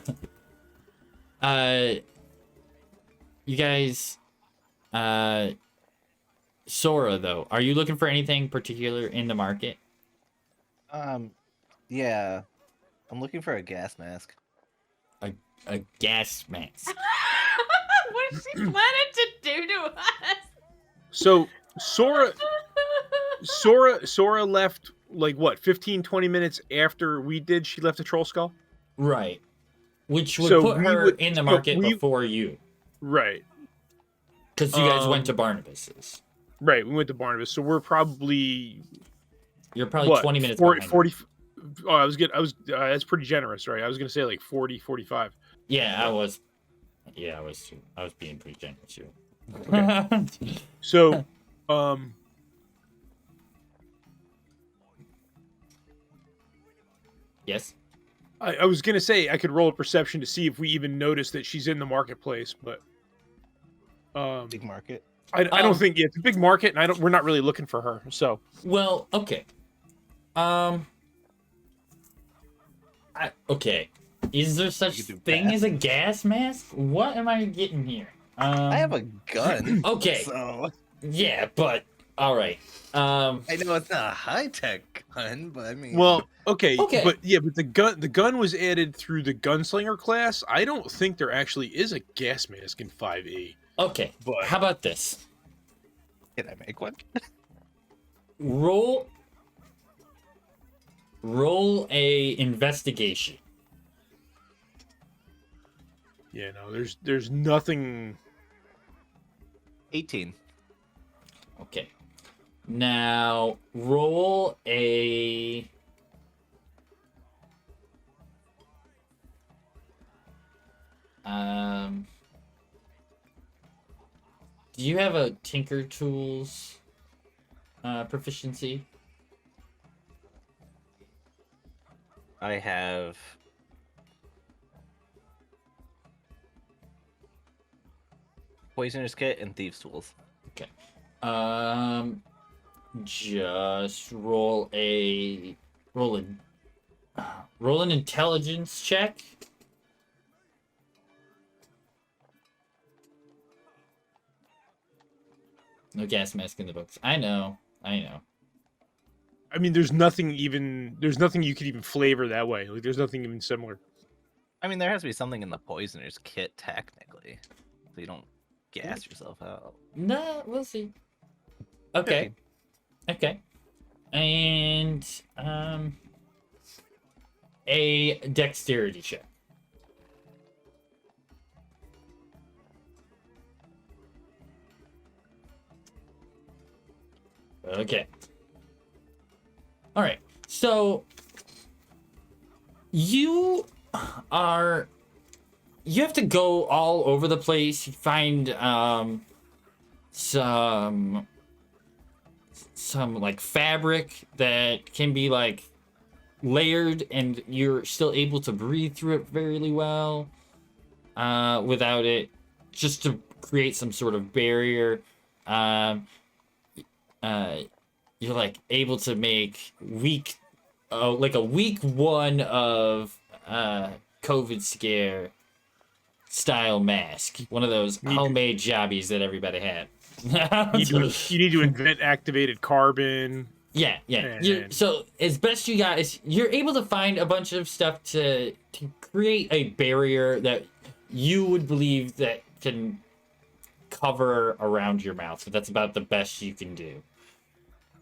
B: you guys, Sora, though, are you looking for anything particular in the market?
A: Yeah. I'm looking for a gas mask.
B: A gas mask.
D: What is she planning to do to us?
F: So, Sora left, like, what, 15, 20 minutes after we did? She left the Troll Skull?
B: Right. Which would put her in the market before you.
F: Right.
B: Because you guys went to Barnabas's.
F: Right, we went to Barnabas, so we're probably...
B: You're probably 20 minutes
F: 40. Oh, that's pretty generous, right? I was going to say like 40, 45.
B: Yeah, I was being pretty generous too.
F: Okay. So,
B: yes.
F: I was gonna say I could roll a perception to see if we even notice that she's in the marketplace, but
A: Big market.
F: I don't think it's a big market, and we're not really looking for her. So,
B: well, okay. Okay. Is there such thing as a gas mask? What am I getting here?
A: I have a gun.
B: Okay.
A: So
B: yeah, but all right.
A: I know it's not a high-tech gun, but I mean.
F: well, okay, but the gun was added through the gunslinger class. I don't think there actually is a gas mask in 5e.
B: Okay.
F: But
B: how about this?
A: Can I make one?
B: Roll a investigation.
F: Yeah, no, there's nothing.
A: 18.
B: Okay. Now roll a do you have a Tinker Tools proficiency?
A: I have Poisoner's Kit and Thieves Tools.
B: Okay. Just roll an intelligence check. No gas mask in the books. I know.
F: I mean, there's nothing you could even flavor that way. Like, there's nothing even similar.
A: I mean, there has to be something in the Poisoner's Kit, technically, so you don't gas yourself out.
B: No, we'll see. Okay. Okay. And a dexterity check. Okay. All right. So you have to go all over the place. You find some like fabric that can be like layered, and you're still able to breathe through it fairly well without it, just to create some sort of barrier. You're like able to make week one of COVID scare style mask, one of those homemade jobbies that everybody had.
C: You need to invent activated carbon.
B: Yeah. So as best you got is you're able to find a bunch of stuff to create a barrier that you would believe that can cover around your mouth. So that's about the best you can do.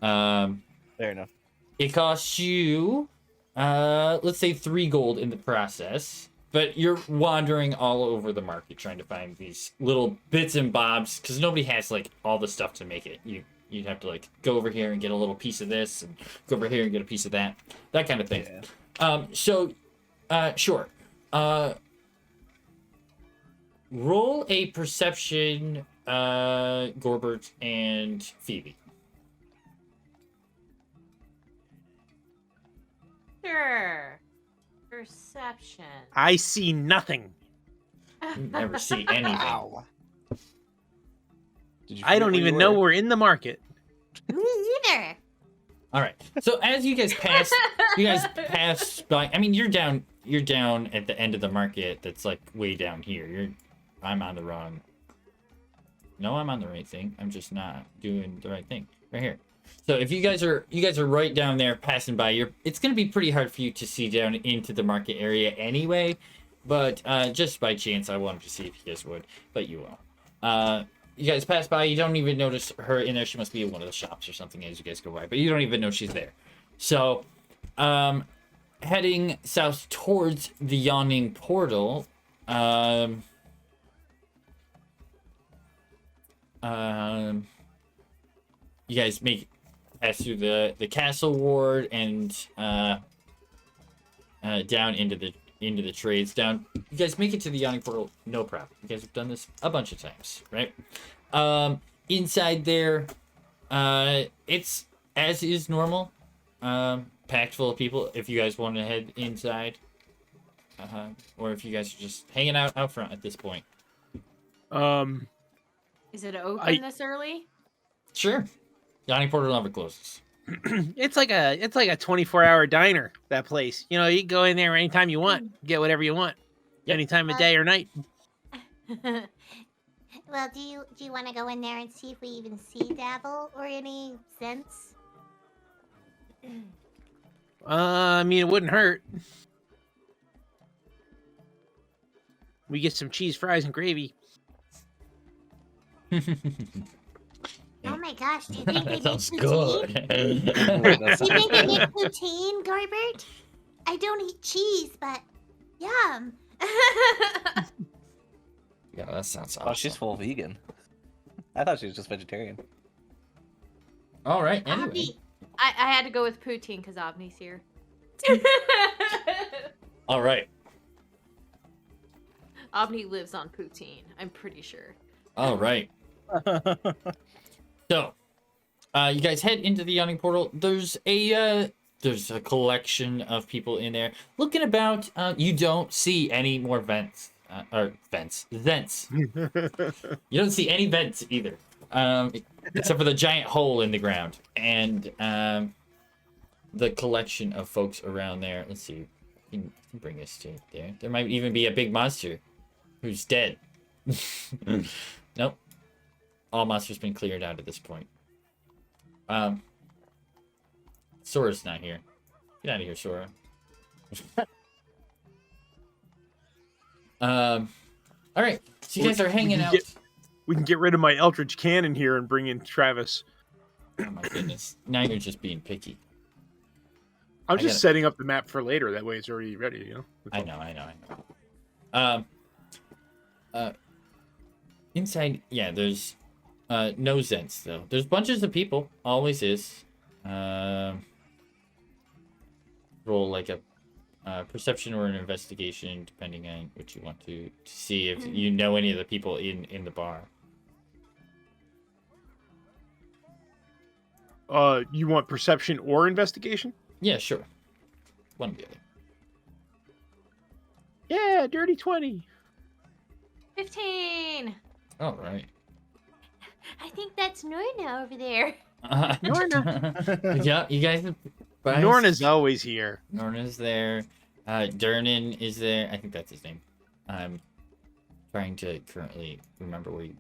A: Fair enough.
B: It costs you, let's say 3 gold in the process, but you're wandering all over the market trying to find these little bits and bobs because nobody has like all the stuff to make it. You'd have to like go over here and get a little piece of this, and go over here and get a piece of that kind of thing. Yeah. Sure. Roll a perception, Gorbert and Phoebe.
D: Sure. Perception.
F: I see nothing.
B: You never see anything.
A: Wow.
F: I don't even know we're in the market.
E: Me either.
B: All right. So as you guys pass by. I mean, you're down at the end of the market. That's like way down here. I'm on the wrong. No, I'm on the right thing. I'm just not doing the right thing. Right here. So if you guys are right down there passing by, it's gonna be pretty hard for you to see down into the market area anyway. But just by chance, I wanted to see if you guys would, but you will. You guys pass by, you don't even notice her in there. She must be in one of the shops or something as you guys go by, but you don't even know she's there. So, heading south towards the Yawning Portal, you guys pass through the castle ward and down into the trades. Down, you guys make it to the Yawning Portal, no problem. You guys have done this a bunch of times, right? Inside there, it's as is normal, packed full of people. If you guys want to head inside, or if you guys are just hanging out front at this point.
D: Is it open this early?
B: Sure. Yawning Portal never closes.
F: It's like a 24-hour diner, that place. You know, you can go in there anytime you want, get whatever you want, any time of day or night.
E: Well, do you want to go in there and see if we even see Dabble or any sense?
F: I mean, it wouldn't hurt. We get some cheese fries and gravy.
E: Oh my gosh, do you think they
B: That
E: make
B: sounds
E: poutine?
B: good.
E: Do you think they make poutine, Gorbert? I don't eat cheese, but yum.
B: Yeah, that sounds awesome.
A: Oh, she's full vegan. I thought she was just vegetarian.
B: All right. Anyway.
D: Avni. I had to go with poutine because Avni's here.
B: All right.
D: Avni lives on poutine. I'm pretty sure.
B: All right. So, you guys head into the Yawning Portal. There's a collection of people in there looking about. You don't see any more vents. Vents. You don't see any vents either, except for the giant hole in the ground and the collection of folks around there. Let's see, you can bring us to there. There might even be a big monster who's dead. Nope, all monsters been cleared out at this point. Sora's not here. Get out of here, Sora. All right. So you guys are hanging out.
C: We can get rid of my Eldritch Cannon here and bring in Travis.
B: Oh my goodness. Now you're just being picky.
C: I'm just setting up the map for later. That way, it's already ready. You know.
B: I know. Inside, yeah, there's no Zents though. There's bunches of people, always is. Roll like a perception or an investigation, depending on what you want to see if you know any of the people in the bar.
C: You want perception or investigation?
B: Yeah, sure. One or the other.
C: Yeah, dirty 20.
D: 15.
B: All right.
E: I think that's Norna over there.
C: Norna.
B: Yeah, you guys.
C: Norna's always here.
B: Norna's there. Durnan is there. I think that's his name. I'm trying to currently remember where you.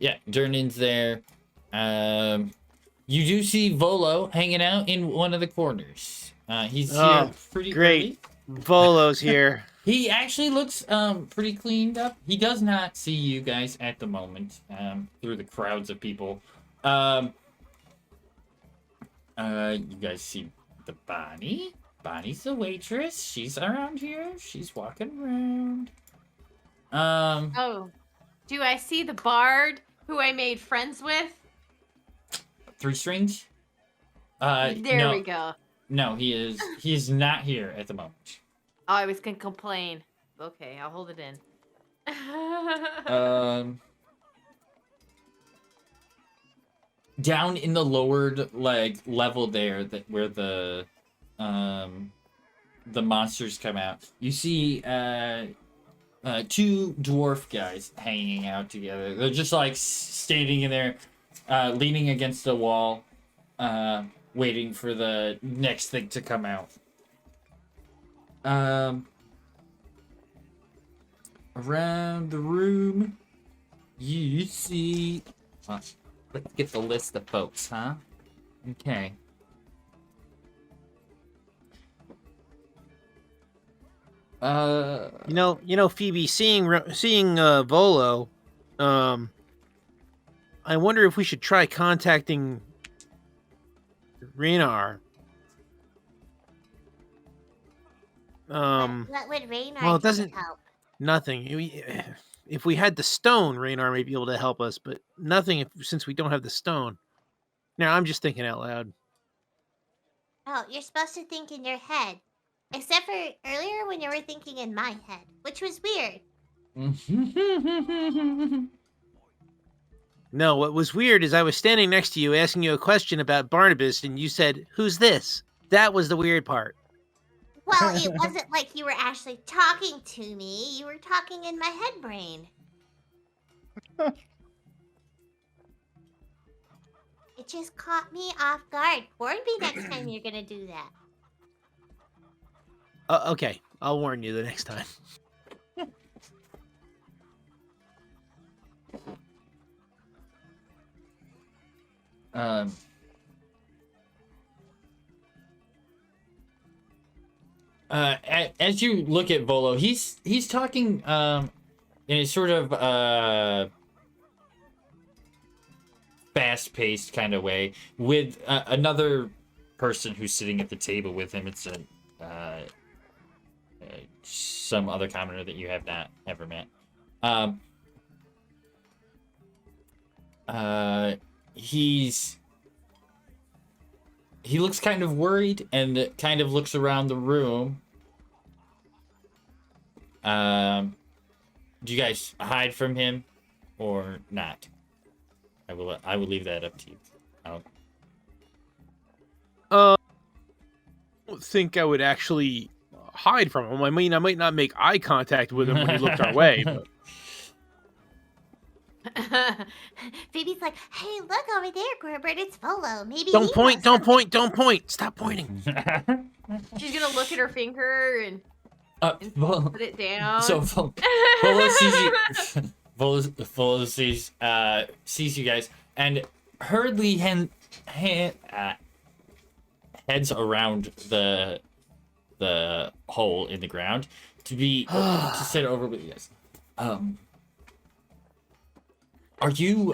B: Yeah, Durnan's there. You do see Volo hanging out in one of the corners. He's here pretty
F: great.
B: early.
F: Volo's here.
B: He actually looks pretty cleaned up. He does not see you guys at the moment through the crowds of people. You guys see the Bonnie. Bonnie's the waitress. She's around here. She's walking around.
D: Oh, do I see the bard who I made friends with?
B: 3 strings.
D: There we go.
B: No, he is not here at the moment.
D: Oh, I was gonna complain. Okay, I'll hold it in.
B: Down in the lowered level there, where the monsters come out, you see 2 dwarf guys hanging out together. They're just like standing in there, leaning against a wall, waiting for the next thing to come out. Around the room, you see. Let's get the list of folks, huh? Okay.
F: You know, Phoebe, seeing Volo, I wonder if we should try contacting Raynar.
E: What would Raynar
F: well, it doesn't
E: help?
F: Nothing. If we had the stone, Raynar may be able to help us, but nothing since we don't have the stone. Now, I'm just thinking out loud.
E: Oh, you're supposed to think in your head. Except for earlier when you were thinking in my head, which was weird.
F: No, what was weird is I was standing next to you asking you a question about Barnabas, and you said, "Who's this?" That was the weird part.
E: Well, it wasn't like you were actually talking to me. You were talking in my head brain. It just caught me off guard. Warn me next time you're gonna do that.
F: Okay, I'll warn you the next time.
B: As you look at Volo, he's talking in a sort of fast-paced kind of way with another person who's sitting at the table with him. It's some other commoner that you have not ever met. He looks kind of worried and kind of looks around the room. Do you guys hide from him or not? I will leave that up to you.
F: I don't think I would actually hide from him. I mean, I might not make eye contact with him when he looked our way. But...
E: Phoebe's like, "Hey, look over there, Corbett. It's Volo. Maybe
F: don't point. Stop pointing."
D: She's gonna look at her finger and put it down.
B: So Volo sees you. Volo sees you guys and hurriedly heads around the hole in the ground to sit over with you guys. Are you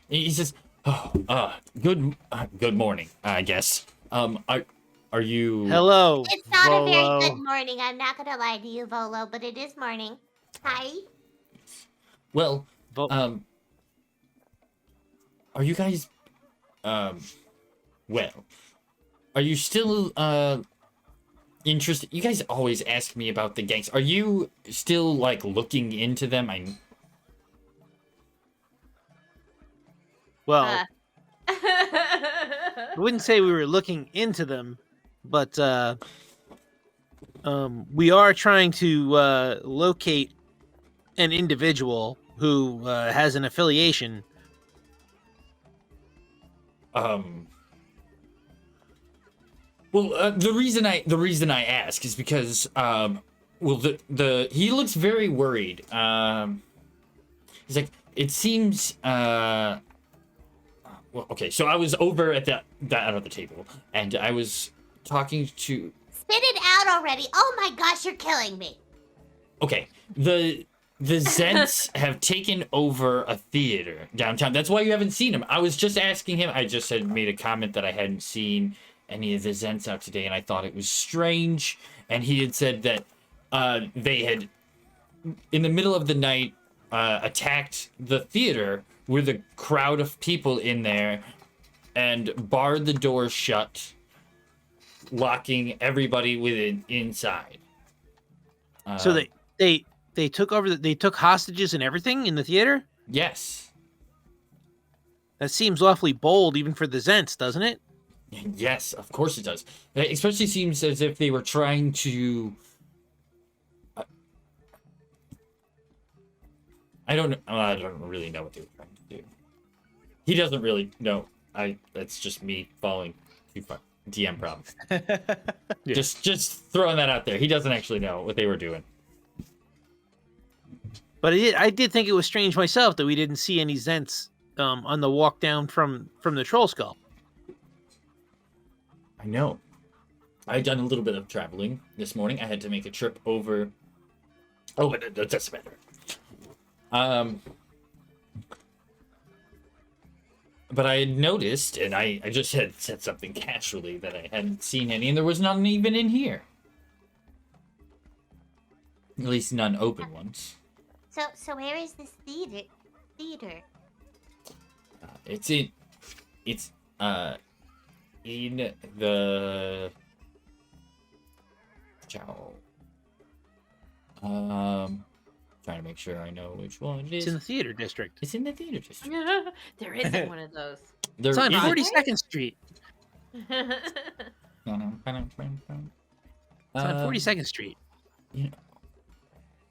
B: he says, oh, good morning, I guess. Are you
F: Hello,
E: It's not a very
F: Volo.
E: good morning. I'm not gonna lie to you, Volo, but it is morning. Hi.
B: well,
F: Vo-
B: are you guys well, are you still interested? You guys always ask me about the gangs. Are you still like looking into them?
F: well, I wouldn't say we were looking into them, but we are trying to locate an individual who has an affiliation.
B: Well, the reason I ask is because well, he looks very worried. He's like, it seems well, okay, so I was over at that other table, and I was talking to.
E: Spit it out already. Oh my gosh, you're killing me.
B: Okay, the Zents have taken over a theater downtown. That's why you haven't seen him. I was just asking him. I just had made a comment that I hadn't seen any of the Zents out today, and I thought it was strange. And he had said that they had, in the middle of the night, attacked the theater with a crowd of people in there and barred the door shut, locking everybody within inside.
F: So they took over. They took hostages and everything in the theater.
B: Yes.
F: That seems awfully bold, even for the Zents, doesn't it?
B: Yes, of course it does. It especially seems as if they were trying to. I don't really know what they were trying to do. He doesn't really know. That's just me following too far. DM problems.
C: Yeah.
B: Just throwing that out there. He doesn't actually know what they were doing.
F: But I did think it was strange myself that we didn't see any Zents on the walk down from the Troll Skull.
B: I know. I had done a little bit of traveling this morning. I had to make a trip over. Oh, but that doesn't matter. But I had noticed, and I just had said something casually that I hadn't seen any, and there was none even in here. At least none open ones.
E: So where is this theater?
B: It's in the trying to make sure I know which one it is.
F: It's in the theater district.
B: It's in the theater district.
D: There isn't one of those.
B: There
F: It's on
B: is-
F: 42nd Street.
B: It's
F: It's on 42nd Street.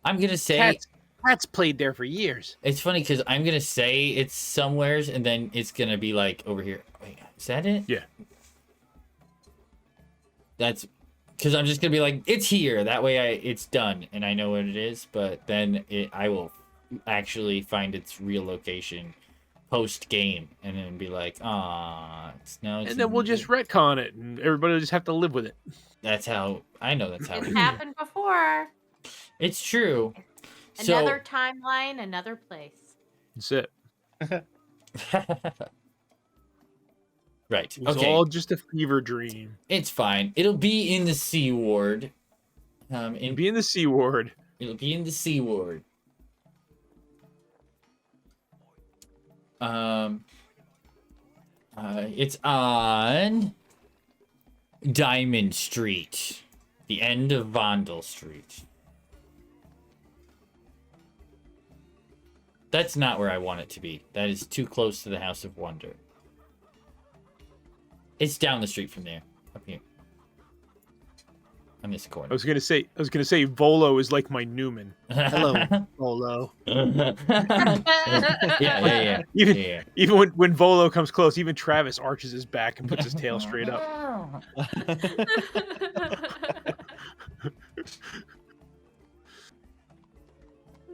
B: I'm gonna say
F: Pat's played there for years.
B: it's funny because I'm gonna say it's somewheres, and then it's gonna be like over here. Wait, is that it?
C: Yeah.
B: That's because I'm just gonna be like, it's here. That way, it's done, and I know what it is. But then I will actually find its real location post game, and then be like, it's now.
F: And then we'll just retcon it, and everybody will just have to live with it.
B: That's how I know. That's how
D: It's happened before.
B: it's true.
D: Another timeline, another place.
C: That's it.
B: Right.
C: It was
B: Okay.
C: all just a fever dream.
B: It's fine. It'll be in the C ward.
C: Be in the C ward.
B: It'll be in the C ward. It's on Diamond Street, the end of Vondel Street. That's not where I want it to be. That is too close to the House of Wonder. It's down the street from there. Up here. On this corner.
C: I was gonna say Volo is like my Newman.
F: Hello, Volo.
B: Yeah.
C: Even when Volo comes close, even Travis arches his back and puts his tail straight up.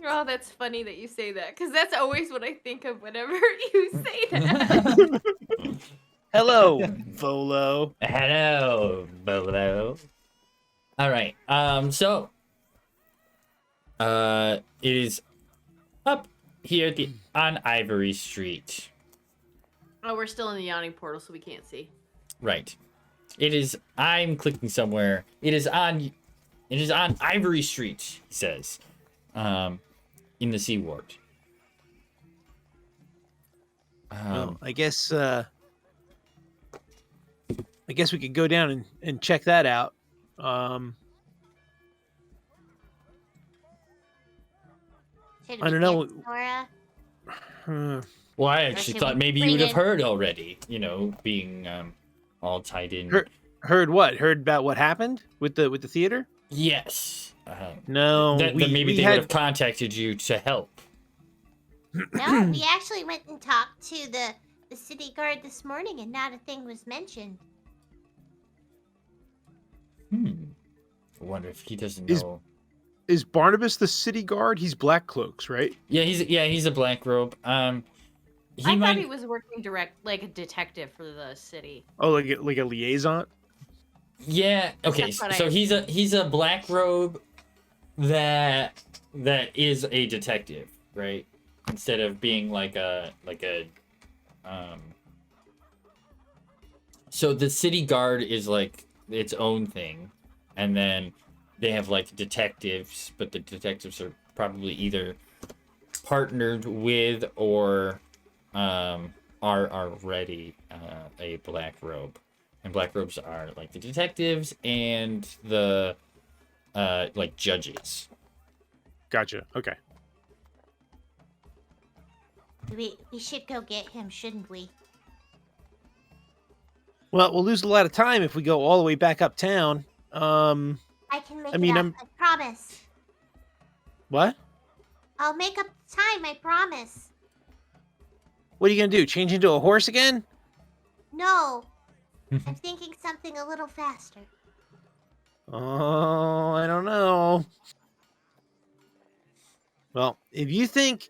D: Oh, that's funny that you say that, because that's always what I think of whenever you say that.
F: Hello, Volo.
B: Hello, Bolo. All right. So, it is up here on Ivory Street.
D: Oh, we're still in the Yawning Portal, so we can't see.
B: Right. It is. I'm clicking somewhere. It is on Ivory Street. He says, in the Sea Ward.
F: Well, I guess we could go down and check that out.
E: Should
F: I
E: we
F: don't know.
E: get Sora?
B: Well, I actually
E: should
B: thought
E: we
B: maybe
E: bring
B: you would have
E: in-
B: heard already. You know, being all tied in.
F: Heard what? Heard about what happened with the theater?
B: Yes.
F: No,
B: That maybe
F: we
B: they
F: had
B: would have contacted you to help.
E: No, we actually went and talked to the city guard this morning, and not a thing was mentioned.
B: I wonder if he doesn't
F: Is-
B: know.
F: Is Barnabas the city guard? He's Black Cloaks, right?
B: Yeah, he's a black robe. He
D: I
B: might.
D: thought he was working like a detective for the city.
F: Oh, like a liaison.
B: Yeah. Okay.
D: That's what
B: So
D: I-
B: he's a black robe that is a detective, right? Instead of being like a. So the city guard is like its own thing, and then they have like detectives, but the detectives are probably either partnered with or are already a black robe. And black robes are like the detectives and the like judges.
F: Gotcha. Okay.
E: We should go get him, shouldn't we?
F: Well, we'll lose a lot of time if we go all the way back uptown.
E: I can make
F: I mean,
E: it up. I promise.
F: What?
E: I'll make up the time. I promise.
F: What are you gonna do? Change into a horse again?
E: No, I'm thinking something a little faster.
F: Oh, I don't know. Well, if you think,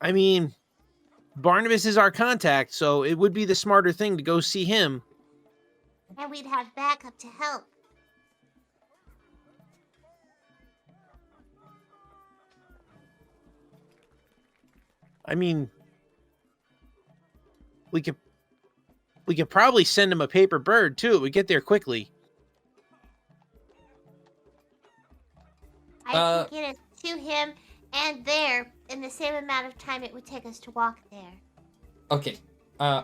F: I mean, Barnabas is our contact, so it would be the smarter thing to go see him.
E: And we'd have backup to help.
F: I mean, we could probably send him a paper bird too. We get there quickly.
E: I can get us to him and there in the same amount of time it would take us to walk there.
B: Okay.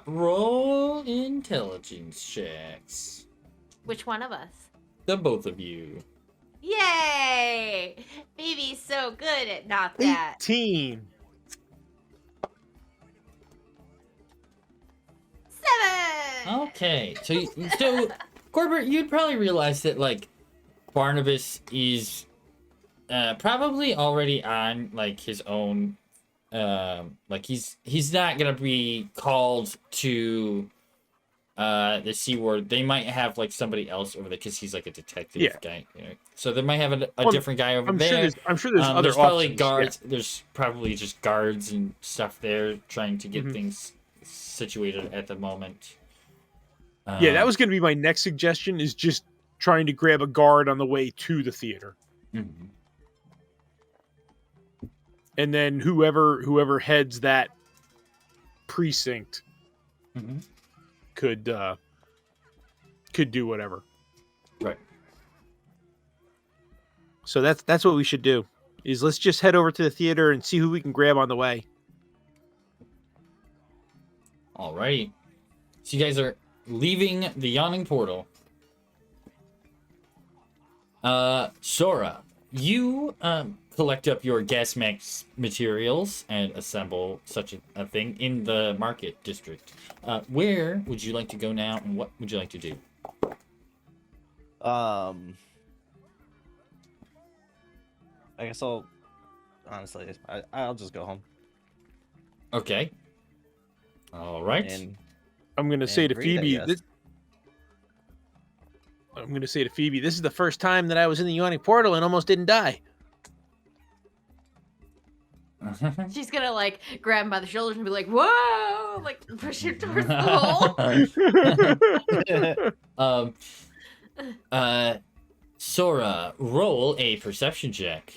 B: Roll intelligence checks.
D: Which one of us?
B: The both of you.
D: Yay! Phoebe's so good at not that.
F: 18.
D: 7!
B: Okay. So Corbett, you'd probably realize that like Barnabas is probably already on like his own like he's not gonna be called to the C word. They might have like somebody else over there because he's like a detective guy, you know? So they might have a different guy over there.
F: I'm sure there's other
B: there's probably
F: options,
B: guards. There's probably just guards and stuff there trying to get things situated at the moment.
F: Yeah, that was going to be my next suggestion, is just trying to grab a guard on the way to the theater.
B: Mhm.
F: And then whoever heads that precinct
B: Mhm.
F: could do whatever.
B: Right.
F: So that's what we should do. Is let's just head over to the theater and see who we can grab on the way.
B: Alrighty. So you guys are leaving the Yawning Portal. Sora, you collect up your gas max materials and assemble such a thing in the market district. Where would you like to go now, and what would you like to do?
A: I guess honestly, I'll just go home.
B: Okay. All right.
A: And
F: I'm going to say to
A: breathe, I
F: Phoebe,
A: guess.
F: this is the first time that I was in the Yawning Portal and almost didn't die.
D: She's gonna like grab him by the shoulders and be like, "Whoa!" Like push him towards the hole.
B: Sora, roll a perception check.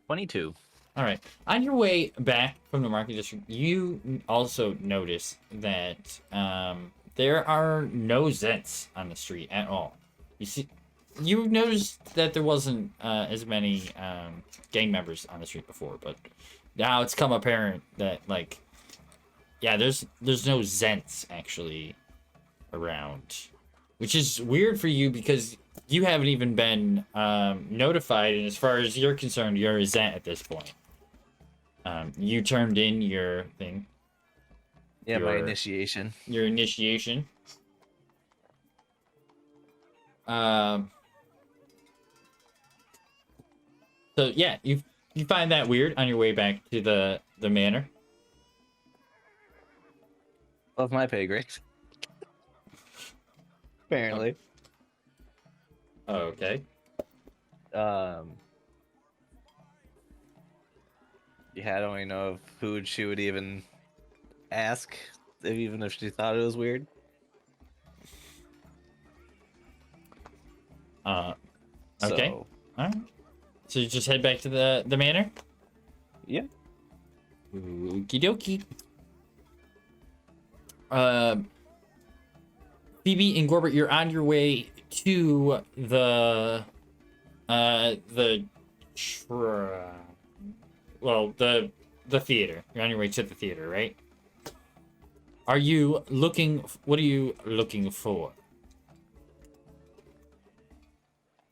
A: 22.
B: All right. On your way back from the market district, you also notice that there are no Zents on the street at all. You noticed that there wasn't as many gang members on the street before, but now it's come apparent that there's no Zents actually around, which is weird for you because you haven't even been notified, and as far as you're concerned, you're a Zent at this point. You turned in your thing.
A: Yeah, my initiation.
B: Your initiation. So yeah, you find that weird on your way back to the manor.
A: Love my pay grade. Apparently.
B: Okay.
A: Yeah, I don't even know if food she would even ask, even if she thought it was weird.
B: Okay.
A: So,
B: All right. So you just head back to the manor?
A: yeah.
B: Okie dokie. Phoebe and Gorbert, you're on your way to the theater. You're on your way to the theater, right? What are you looking for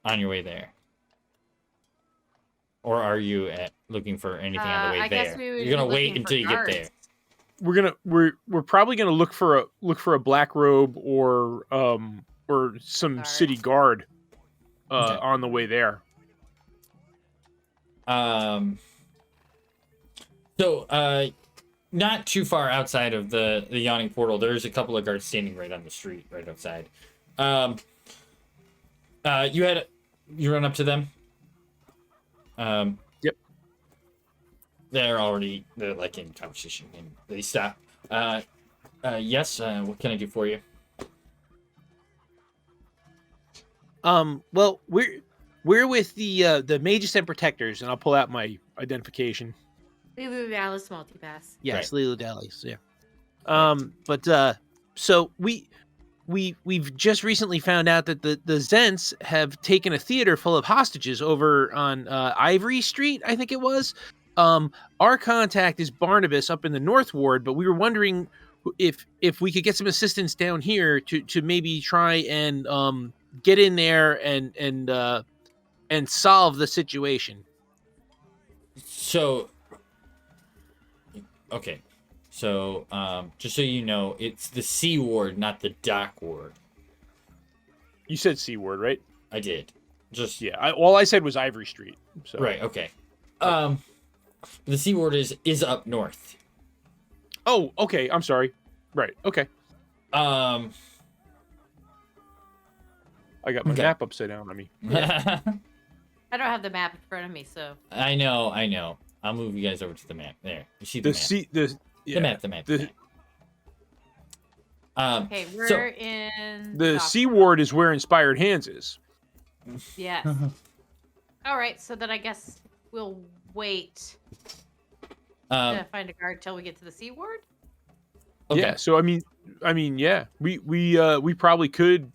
B: on your way there? Or are you looking for anything on the way
D: I
B: there?
D: guess we would
B: You're gonna
D: be
B: wait
D: looking
B: until
D: for
B: you
D: guards.
B: get there.
C: We're probably gonna look for a black robe or some
D: Guard.
C: city guard
B: Okay.
C: on the way there.
B: So not too far outside of the Yawning Portal, there's a couple of guards standing right on the street, right outside. You run up to them.
C: Yep.
B: They're like in conversation and they stop. Yes, what can I do for you?
F: Well, we're with the Mages and Protectors, and I'll pull out my identification.
D: Lulu Alice multipass.
F: Yes,
B: Right.
F: Lilo Dallies, yeah. But so we've just recently found out that the Zents have taken a theater full of hostages over on Ivory Street, I think it was. Our contact is Barnabas up in the North Ward, but we were wondering if we could get some assistance down here to maybe try and get in there and solve the situation.
B: So, okay. So, just so you know, it's the C ward, not the dock ward.
C: You said C word, right?
B: I did. Just
C: Yeah. All I said was Ivory Street. So.
B: right. Okay. The C ward is up north.
C: Oh, okay. I'm sorry. Right. Okay.
B: Um.
C: I got my
B: Okay.
C: map upside down on me.
D: I don't have the map in front of me, so
B: I know. I'll move you guys over to the map. There. You see the map.
C: Yeah,
B: The map. The map.
D: okay, we're
B: So-
D: in
C: The
D: Dock
C: C
D: Ward.
C: ward is where Inspired Hands is.
D: Yes. All right, so then I guess we'll wait to find a guard till we get to the C ward.
B: Okay.
C: Yeah. So I mean, yeah. We probably could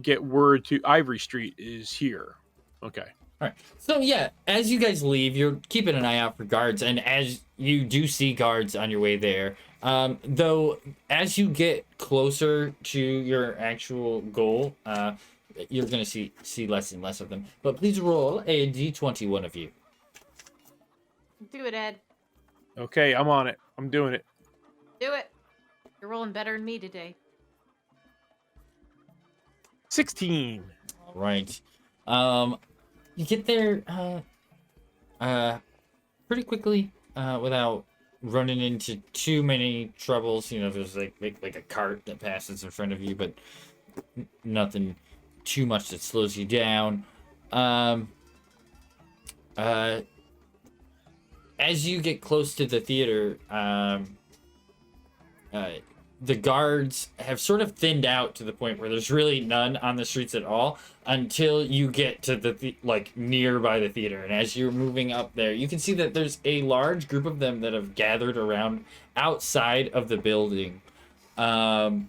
C: get word to Ivory Street is here. Okay.
B: All right. So yeah, as you guys leave, you're keeping an eye out for guards, and as you do see guards on your way there, though, as you get closer to your actual goal, you're gonna see less and less of them. But please roll a d20, one of you.
D: Do it, Ed.
C: Okay. I'm on it. I'm doing it.
D: Do it. You're rolling better than me today.
C: 16.
B: All right. You get there pretty quickly without running into too many troubles. You know, there's like a cart that passes in front of you, but nothing too much that slows you down. As you get close to the theater, the guards have sort of thinned out to the point where there's really none on the streets at all until you get to the like nearby the theater. And as you're moving up there, you can see that there's a large group of them that have gathered around outside of the building, trying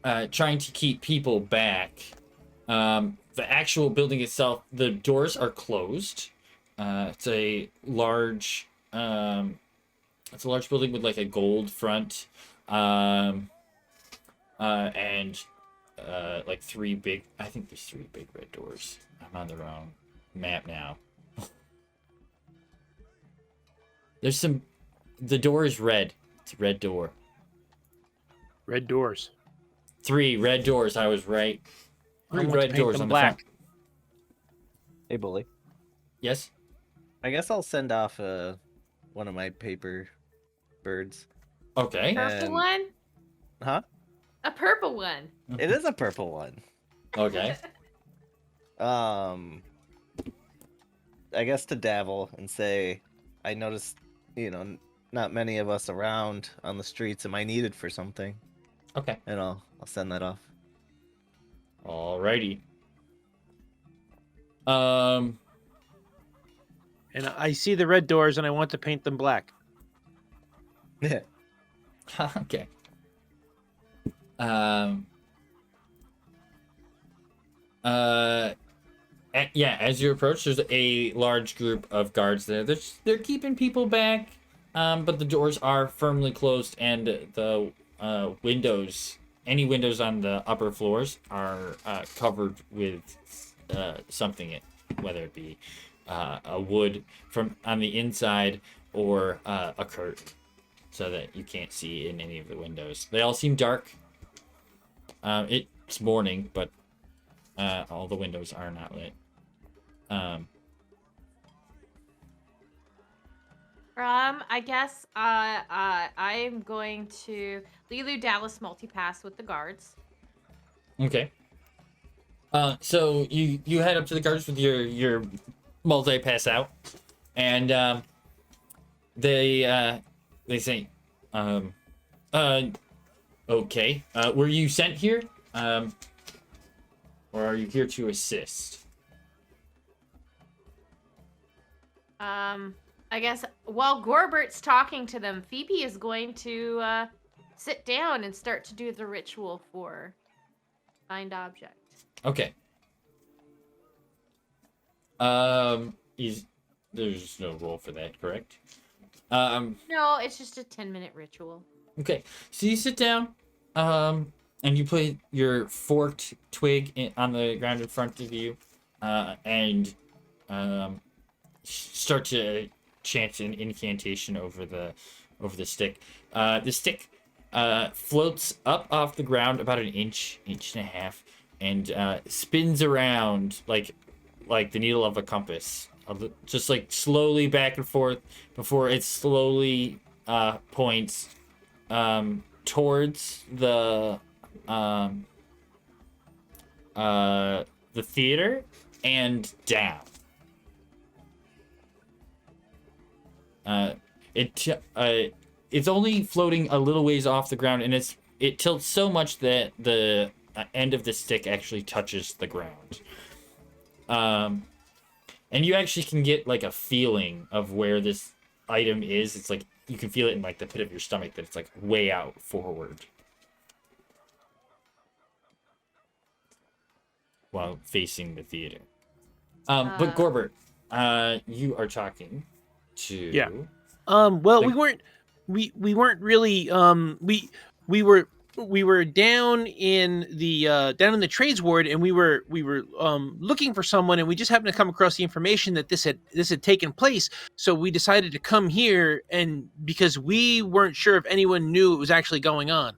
B: to keep people back. The actual building itself, the doors are closed. It's a large building with like a gold front, and like three big. I think there's three big red doors. I'm on the wrong map now. There's some. The door is red. It's a red door.
F: Red doors.
B: 3 red doors. I was right.
F: I
B: 3
F: want to
B: red
F: paint
B: doors
F: them
B: on
F: black.
B: the front.
A: Hey, bully.
B: Yes.
A: I guess I'll send off one of my paper birds.
B: Okay.
D: Purple
A: And-
D: one?
A: Huh?
D: A purple one.
A: It is a purple one.
B: Okay.
A: I guess to Davil and say, I noticed, not many of us around on the streets. Am I needed for something?
B: Okay.
A: And I'll send that off.
B: Alrighty.
F: And I see the red doors, and I want to paint them black.
A: Yeah.
B: Okay. Yeah, as you approach, there's a large group of guards there. They're keeping people back, but the doors are firmly closed, and the windows, any windows on the upper floors, are covered with something, whether it be a wood from on the inside or a curtain, so that you can't see in any of the windows. They all seem dark. It's morning, but all the windows are not lit.
D: I guess I'm going to Lilu Dallas multipass with the guards.
B: Okay. So you head up to the guards with your multi-pass out, and they say, okay, were you sent here, or are you here to assist?
D: I guess while Gorbert's talking to them, Phoebe is going to sit down and start to do the ritual for find object.
B: Okay. There's no roll for that, correct?
D: No, it's just a 10-minute ritual.
B: Okay, so you sit down, and you put your forked twig on the ground in front of you, and start to chant an incantation over the stick. The stick floats up off the ground about an inch and a half, and spins around like the needle of a compass, just like slowly back and forth before it slowly points towards the theater and down. It's only floating a little ways off the ground, and it tilts so much that the end of the stick actually touches the ground. And you actually can get like a feeling of where this item is. It's like you can feel it in like the pit of your stomach that it's like way out forward while facing the theater. But Gorbert, you are talking to...
F: Yeah. Well,
B: Like-
F: we weren't really we were down in the trades ward, and we were looking for someone, and we just happened to come across the information that this had taken place. So we decided to come here, and because we weren't sure if anyone knew it was actually going on.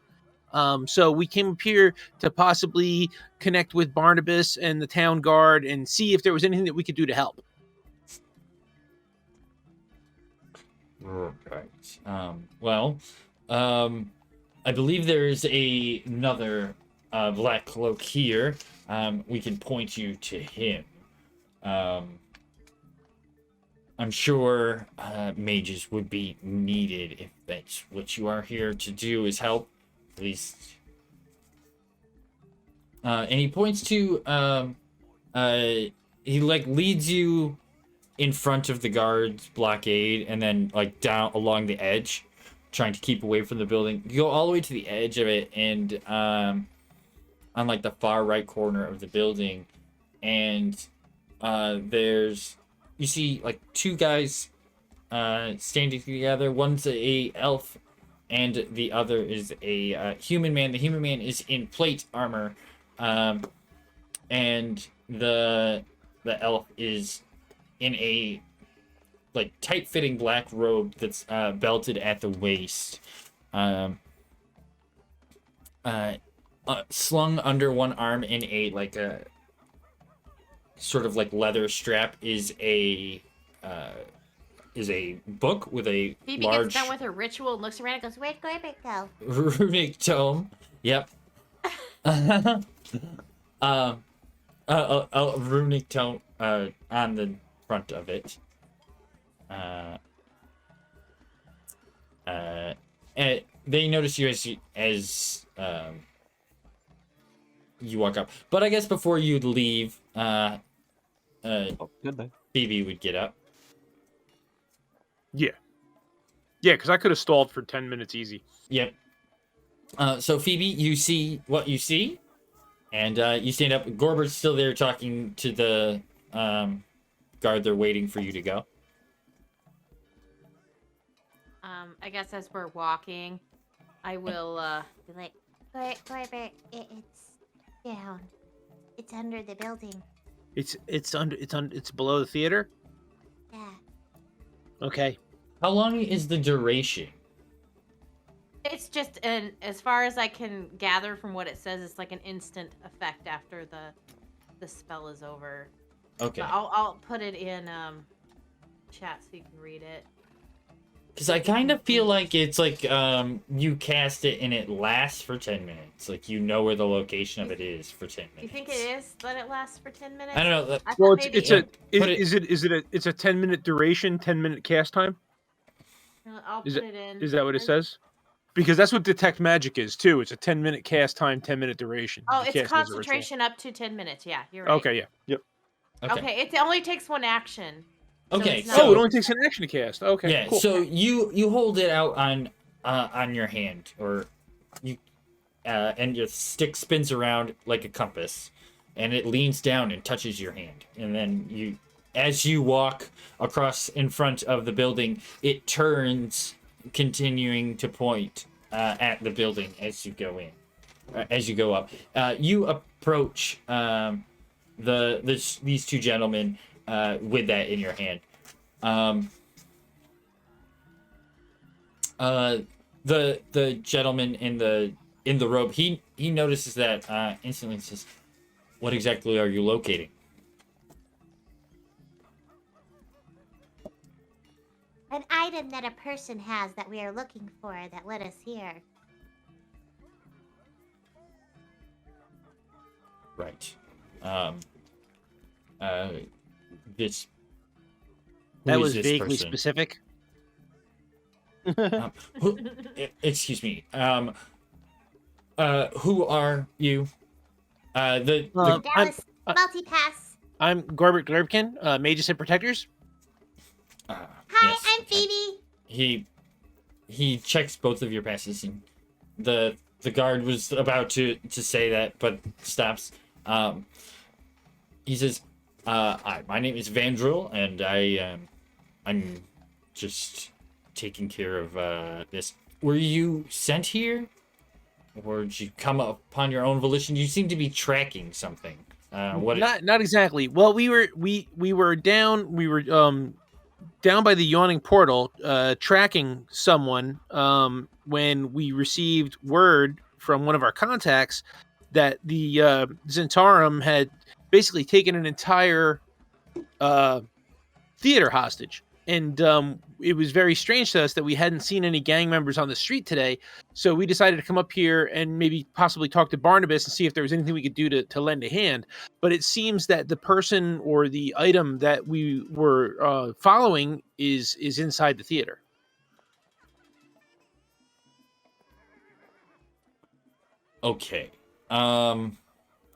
F: So we came up here to possibly connect with Barnabas and the town guard and see if there was anything that we could do to help.
B: Right. I believe there's another black cloak here. We can point you to him. I'm sure mages would be needed if that's what you are here to do is help. At least. And he points to he like leads you in front of the guards blockade and then like down along the edge, trying to keep away from the building. You go all the way to the edge of it, and on like the far right corner of the building, and you see like two guys standing together. One's a elf and the other is a human man. The human man is in plate armor, and the elf is in a like tight-fitting black robe that's belted at the waist. Slung under one arm in a like a sort of like leather strap is a book with a
D: Phoebe
B: large
D: gets done with her ritual and looks around and goes,
E: Where'd Gorbit go?
B: runic tome. Yep. A runic tome on the front of it. And they notice you as you walk up. But I guess before you leave,
A: Goodbye.
B: Phoebe would get up.
C: Yeah, because I could have stalled for 10 minutes easy.
B: Yep. So Phoebe, you see what you see, and you stand up. Gorbert's still there talking to the guard. They're waiting for you to go.
D: I guess as we're walking, I will
E: Be like, Gorbit, it's down. It's under the building.
F: It's below the theater.
E: Yeah.
F: Okay.
B: How long is the duration?
D: It's just as far as I can gather from what it says, it's like an instant effect after the spell is over.
B: Okay.
D: But I'll put it in chat so you can read it.
B: Because I kind of feel like it's like you cast it and it lasts for 10 minutes. Like you know where the location of it is for 10 minutes.
D: You think it is that it lasts for 10 minutes?
B: I don't know.
C: Well,
D: maybe
C: it's a 10-minute duration, 10-minute cast time.
D: I'll put it in.
C: Is that what it says? Because that's what detect magic is too. It's a 10-minute cast time, 10-minute duration.
D: Oh,
C: You
D: it's
C: cast it as a ritual.
D: concentration up to 10 minutes. Yeah, you're right.
C: Okay, yeah, yep.
D: Okay, it only takes one action. So
B: Okay,
D: it's
B: so-
D: not-
C: Oh, it only takes an action to cast. Okay,
B: Yeah,
C: cool.
B: so you hold it out on your hand, or you and your stick spins around like a compass, and it leans down and touches your hand, and then as you walk across in front of the building, it turns, continuing to point at the building as you go in, as you go up. You approach these two gentlemen with that in your hand. The gentleman in the robe, he notices that instantly and says, "What exactly are you locating?"
E: An item that a person has that we are looking for that led us here.
B: Right. This.
F: That
B: who is
F: was
B: this
F: vaguely
B: person?
F: specific.
B: Excuse me. Who are you? The
E: Dallas, multipass.
F: I'm Gorbert Glerbkin, Mages and Protectors.
E: Hi,
B: yes.
E: I'm Phoebe.
B: He checks both of your passes, and the guard was about to say that, but stops. He says, "Hi, my name is Vandril, and I'm just taking care of this. Were you sent here, or did you come upon your own volition? You seem to be tracking something. What?
F: Not exactly. Well, we were down. We were down by the Yawning Portal, tracking someone. When we received word from one of our contacts that the Zentarum had basically taken an entire theater hostage. and it was very strange to us that we hadn't seen any gang members on the street today. So we decided to come up here and maybe possibly talk to Barnabas and see if there was anything we could do to lend a hand. But it seems that the person or the item that we were following is inside the theater.
B: Okay.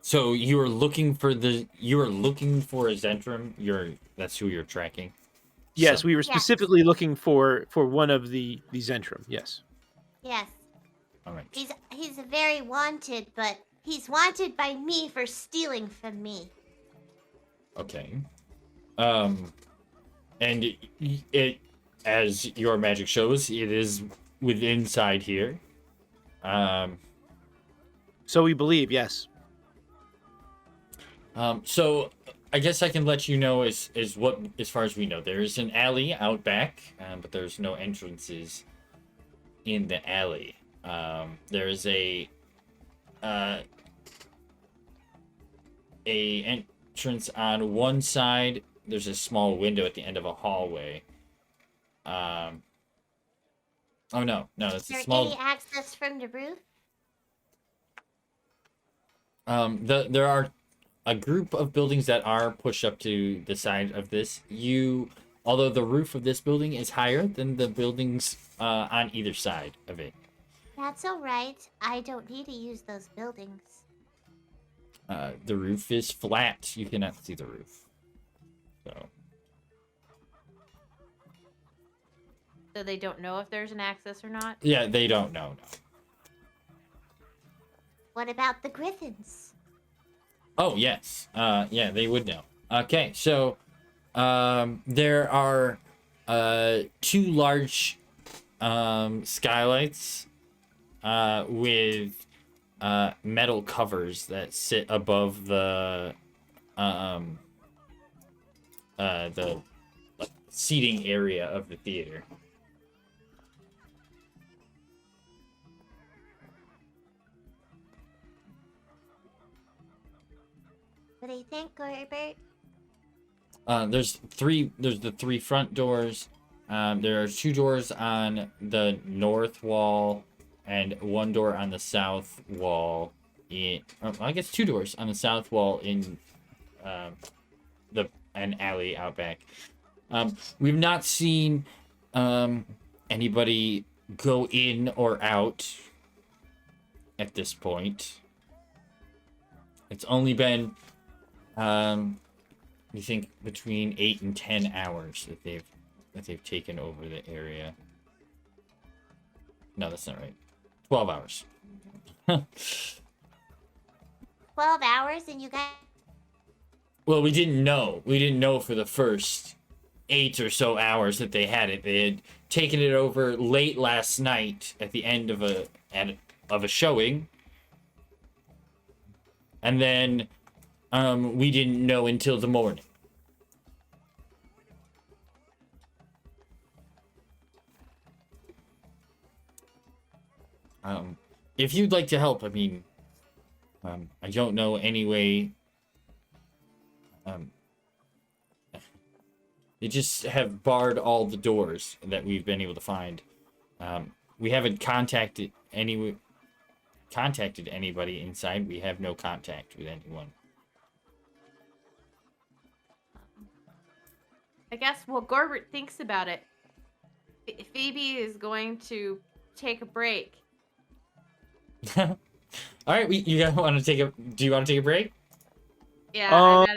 B: So you are looking for a Zentrum. That's who you're tracking.
F: Yes,
B: So-
F: we were specifically looking for one of the Zentrum. Yes.
E: Yes.
B: All right.
E: He's very wanted, but he's wanted by me for stealing from me.
B: Okay. And it, as your magic shows, it is within inside here.
F: So we believe, yes.
B: So I guess I can let you know as far as we know, there is an alley out back, but there's no entrances in the alley. There is a entrance on one side. There's a small window at the end of a hallway. Oh no, it's
E: Is there
B: a small.
E: any access from the roof?
B: There are a group of buildings that are pushed up to the side of this. Although the roof of this building is higher than the buildings on either side of it.
E: That's all right. I don't need to use those buildings.
B: The roof is flat. You cannot see the roof.
D: So they don't know if there's an access or not?
B: Yeah, they don't know. No.
E: What about the griffins?
B: Oh, yes. Yeah, they would know. Okay, so there are two large skylights with metal covers that sit above the seating area of the theater.
E: What do you think, Corbett?
B: There's the three front doors. There are two doors on the north wall and one door on the south wall. I guess two doors on the south wall in an alley out back. We've not seen anybody go in or out at this point. It's only been you think between 8 and 10 hours that they've taken over the area. No, that's not right. 12 hours.
E: 12 hours and you guys...
B: Well, we didn't know. We didn't know for the first 8 or so hours that they had it. They had taken it over late last night at the end of a showing. And then we didn't know until the morning. If you'd like to help, I mean, I don't know any way. They just have barred all the doors that we've been able to find. We haven't contacted anybody inside. We have no contact with anyone.
D: I guess while Gorbert thinks about it, Phoebe is going to take a break.
B: All right, you guys want to take a? Do you want to take a break?
D: Yeah,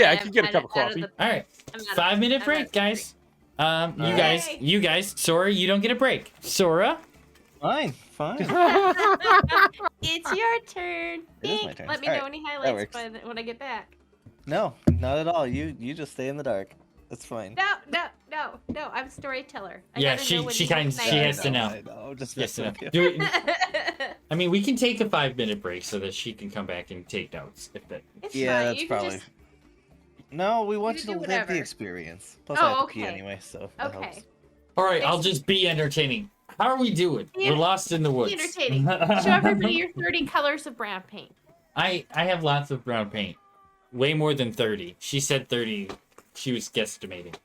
F: I could get a cup of coffee.
B: All right, 5-minute break, guys. You guys. Sora, you don't get a break. Sora.
A: Fine.
D: It's your turn.
A: It is my turn.
D: Let me
A: All
D: know
A: right,
D: any
A: that
D: highlights
A: works.
D: when I get back.
A: No, not at all. You just stay in the dark. It's fine.
D: No. I'm a storyteller.
B: Yeah, she has to know.
A: I know. Just
B: Yes,
A: messing with you.
B: do it. I mean, we can take a 5-minute break so that she can come back and take notes. If that.
D: It's
A: Yeah,
D: fine.
A: that's
D: You can
A: probably.
D: just-
A: No, we want
D: You
A: you
D: can
A: to
D: do
A: live
D: whatever.
A: the experience. Plus, I have to pee
D: okay.
A: anyway, so that
D: Okay.
A: helps.
B: All right, I'll just be entertaining. How are we doing?
D: Yeah,
B: We're lost in the woods.
D: Be entertaining. Show everybody your 30 colors of brown paint.
B: I have lots of brown paint. Way more than 30. She said 30. She was guesstimating.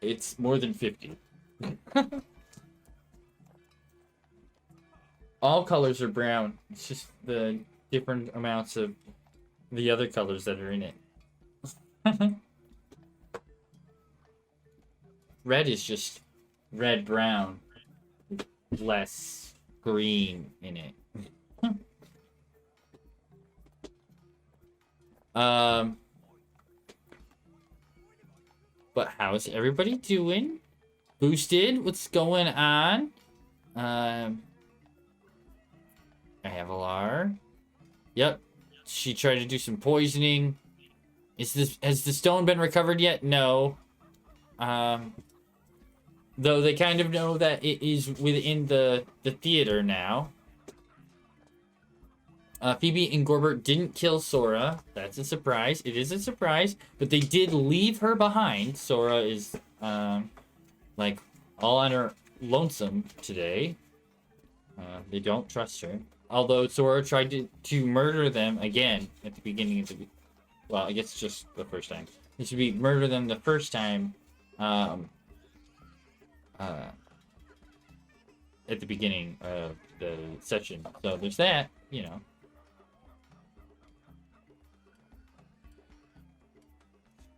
B: It's more than 50. All colors are brown. It's just the different amounts of the other colors that are in it. Red is just red-brown. Less green in it. But how's everybody doing? Boosted? What's going on? Avalar. Yep. She tried to do some poisoning. Has the stone been recovered yet? No. Though they kind of know that it is within the theater now. Phoebe and Gorbert didn't kill Sora. That's a surprise. It is a surprise, but they did leave her behind. Sora is like all on her lonesome today. They don't trust her. Although Sora tried to murder them again at the beginning of the... Well, I guess just the first time. This would be murder them the first time at the beginning of the session. So there's that, you know.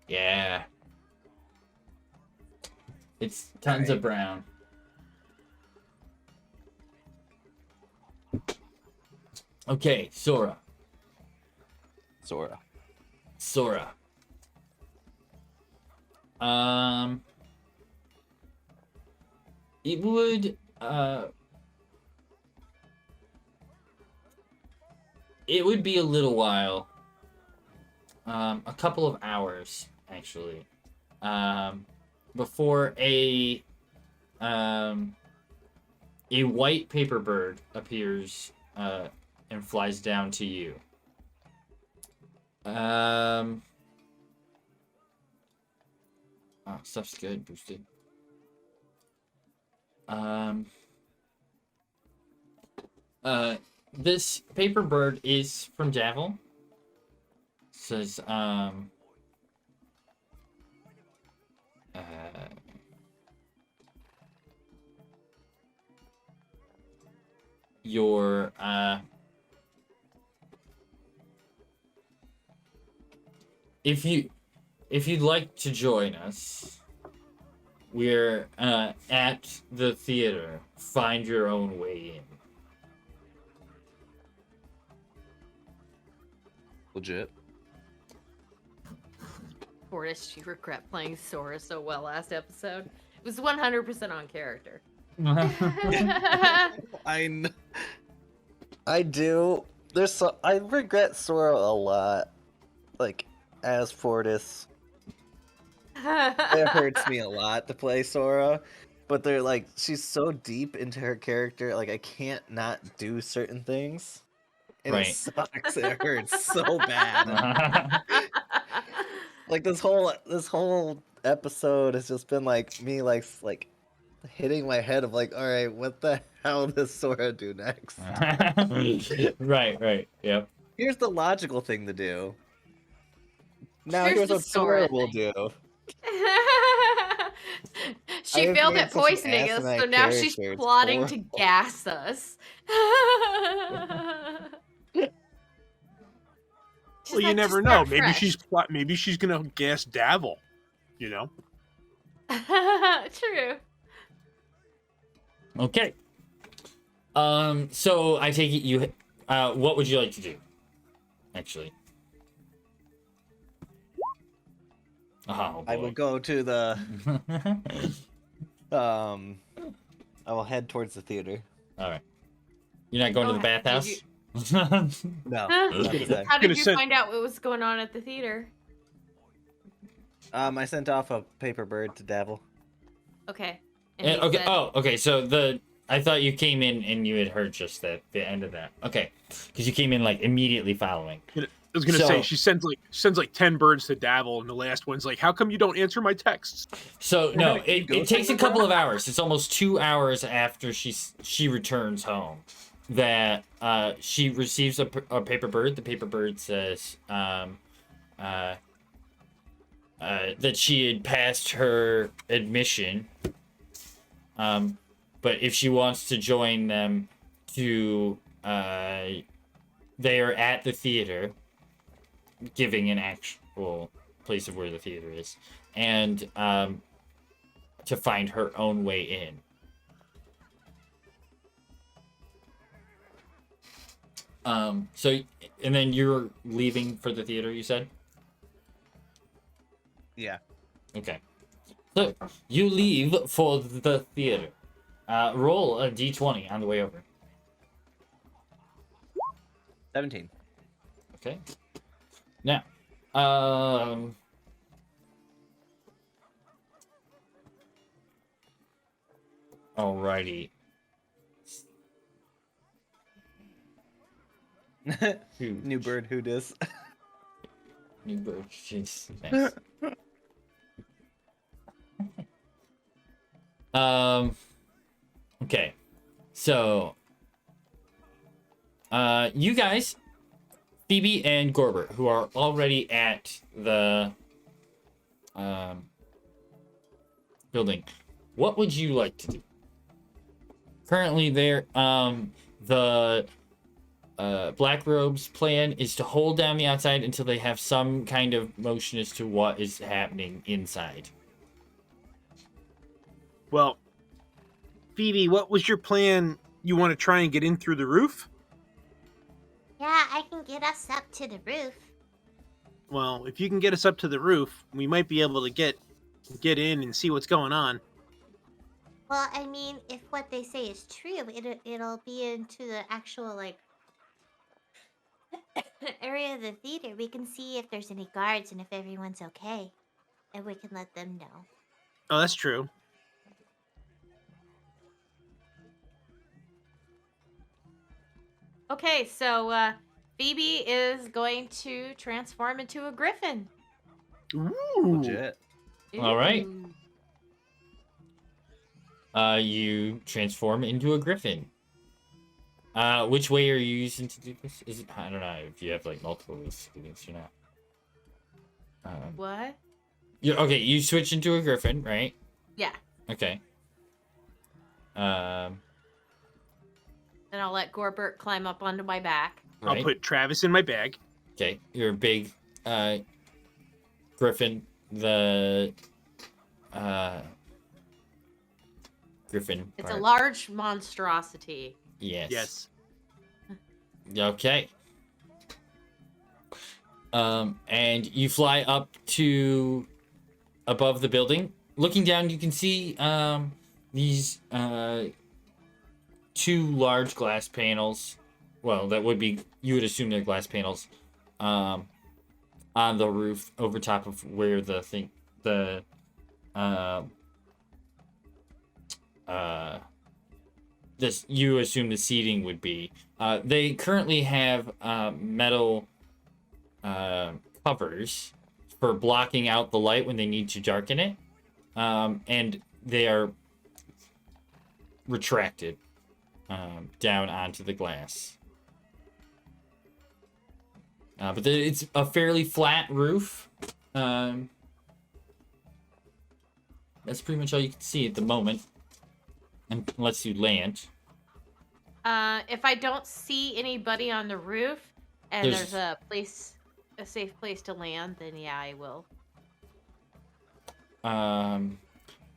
B: Yeah. It's tons of brown. Okay, Sora. It would be a little while. A couple of hours actually. Before a white paper bird appears and flies down to you. Oh, stuff's good, boosted. This paper bird is from Davil. Says, your, if you'd like to join us, we're at the theater. Find your own way in.
A: Legit.
D: Fortis, you regret playing Sora so well last episode. It was 100% on character.
A: I do. I regret Sora a lot. Like, as Fortis. It hurts me a lot to play Sora. But they're like, she's so deep into her character, like I can't not do certain things. And
B: Right.
A: it sucks. It hurts so bad. Like this whole episode has just been like me like hitting my head of like, all right, what the hell does Sora do next?
B: Right, yep.
A: Here's the logical thing to do. Now
D: Here's
A: here's
D: the
A: what Sora
D: Sora
A: will
D: thing.
A: do.
D: She
A: have
D: failed
A: made
D: at
A: such an
D: poisoning us,
A: asinine
D: so now she's
A: character, it's
D: plotting to
A: horrible.
D: gas us. She's
C: Well, you
D: like,
C: never
D: "Just
C: know.
D: start
C: Maybe she's gonna gas Davil. You know.
D: fresh." True.
B: Okay. So I take it you. What would you like to do? Actually. Oh,
A: I will
B: boy.
A: go to the I will head towards the theater.
B: All right. You're not going to the
D: Oh,
B: bathhouse?
D: did
A: No.
D: Huh?
A: not today.
D: How did
C: Gonna
D: you
C: send-
D: find out what was going on at the theater?
A: I sent off a paper bird to Davil.
D: Okay. And
B: Yeah,
D: he
B: okay.
D: said-
B: Oh, okay. So I thought you came in and you had heard just the end of that. Okay, because you came in like immediately following.
C: I was gonna
B: So-
C: say she sends like 10 birds to Davil, and the last one's like, "How come you don't answer my texts?"
B: So no,
A: Can you go
B: it takes a
A: somewhere?
B: couple of hours. It's almost 2 hours after she returns home that she receives a paper bird. The paper bird says, that she had passed her admission. But if she wants to join them to, they are at the theater, giving an actual place of where the theater is, and to find her own way in. So, and then you're leaving for the theater, you said?
A: Yeah.
B: Okay. So, you leave for the theater. Roll a d20 on the way over.
A: 17.
B: Okay. Now, alrighty.
A: New bird, who dis?
B: New bird, jeez. Nice. Okay. So, you guys, Phoebe and Gorbert, who are already at the building, what would you like to do? Currently, there, the Black Robe's plan is to hold down the outside until they have some kind of motion as to what is happening inside.
F: Well, Phoebe, what was your plan? You want to try and get in through the roof?
E: Yeah, I can get us up to the roof.
F: Well, if you can get us up to the roof, we might be able to get in and see what's going on.
E: Well, I mean, if what they say is true, it'll be into the actual, like, area of the theater. We can see if there's any guards and if everyone's okay. And we can let them know.
F: Oh, that's true.
D: Okay, so Phoebe is going to transform into a griffin.
F: Ooh.
A: Legit.
B: All right.
D: Ooh.
B: You transform into a griffin. Which way are you using to do this? Is it, I don't know if you have like multiple ways to do this or not.
D: What?
B: Okay, you switch into a griffin, right?
D: Yeah.
B: Okay.
D: Then I'll let Gorbert climb up onto my back.
B: Right.
F: I'll put Travis in my bag.
B: Okay, you're a big griffin. The griffin.
D: It's
B: part.
D: a large monstrosity.
B: Yes.
F: Yes.
B: Okay. And you fly up to above the building. Looking down, you can see these two large glass panels. Well, that would be, you would assume they're glass panels on the roof over top of where the thing, this, you assume the seating would be. They currently have metal covers for blocking out the light when they need to darken it, and they are retracted down onto the glass. But it's a fairly flat roof. That's pretty much all you can see at the moment, unless you land.
D: If I don't see anybody on the roof and
B: There's-
D: there's a safe place to land, then yeah, I will.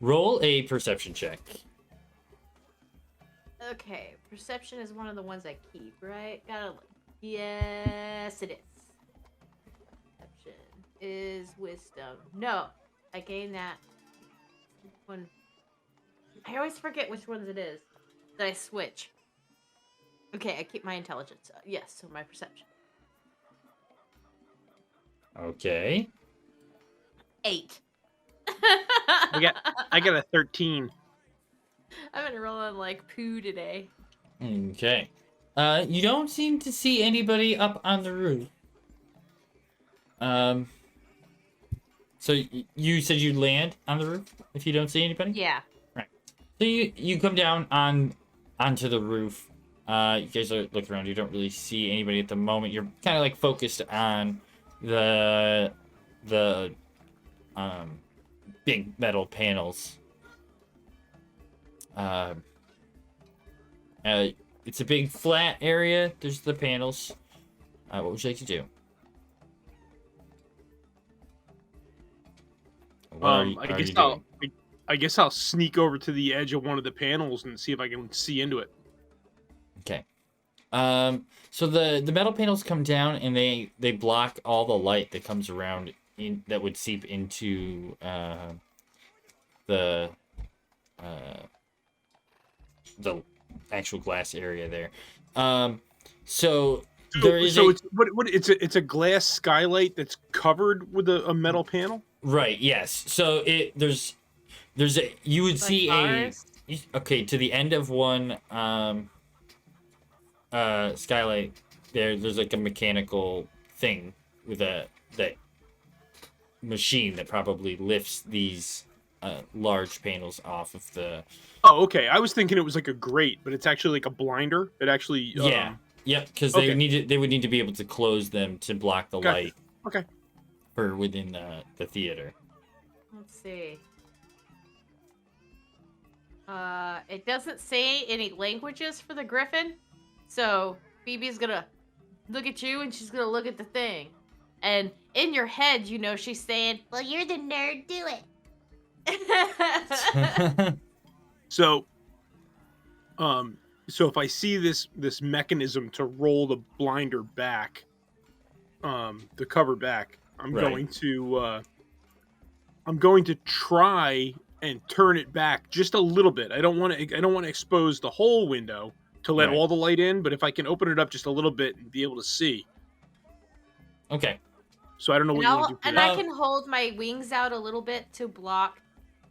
B: Roll a perception check.
D: Okay, perception is one of the ones I keep, right? Gotta look. Yes, it is. Perception is wisdom. No, I gained that one. I always forget which ones it is that I switch. Okay, I keep my intelligence. Yes, so my perception.
B: Okay.
D: 8.
F: I got a 13.
D: I've been rolling like poo today.
B: Okay. You don't seem to see anybody up on the roof. So you said you land on the roof if you don't see anybody?
D: Yeah.
B: Right. So you come down onto the roof. You guys are looking around. You don't really see anybody at the moment. You're kind of like focused on the big metal panels. It's a big flat area. There's the panels. What would you like to do?
C: I guess I'll sneak over to the edge of one of the panels and see if I can see into it.
B: Okay. So the metal panels come down and they block all the light that comes around that would seep into the actual glass area there. So there is
C: it's a glass skylight that's covered with a metal panel.
B: Right. Yes. So there's you would see
D: bars?
B: to the end of one skylight there's like a mechanical thing with that machine that probably lifts these large panels off of the.
C: Oh, okay. I was thinking it was like a grate, but it's actually like a blinder. It actually.
B: Yeah. Yep. Because they would need to be able to close them to block the light.
C: Okay.
B: For within the theater.
D: Let's see. It doesn't say any languages for the griffin, so Phoebe's gonna look at you and she's gonna look at the thing, and in your head, you know she's saying,
E: Well, you're the nerd. Do it.
C: So if I see this mechanism to roll the blinder back, the cover back, I'm going to try and turn it back just a little bit. I don't want to expose the whole window to let all the light in, but if I can open it up just a little bit and be able to see.
B: Okay.
C: So I don't know what you want to do.
D: And I can hold my wings out a little bit to block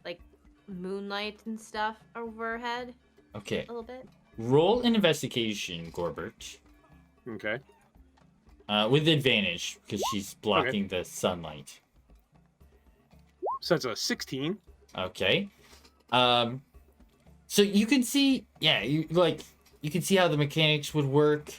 D: like moonlight and stuff overhead.
B: Okay.
D: A little bit.
B: Roll an investigation, Gorbert.
C: Okay.
B: With advantage, because she's blocking the sunlight.
C: So that's a 16.
B: Okay. So you can see, you can see how the mechanics would work.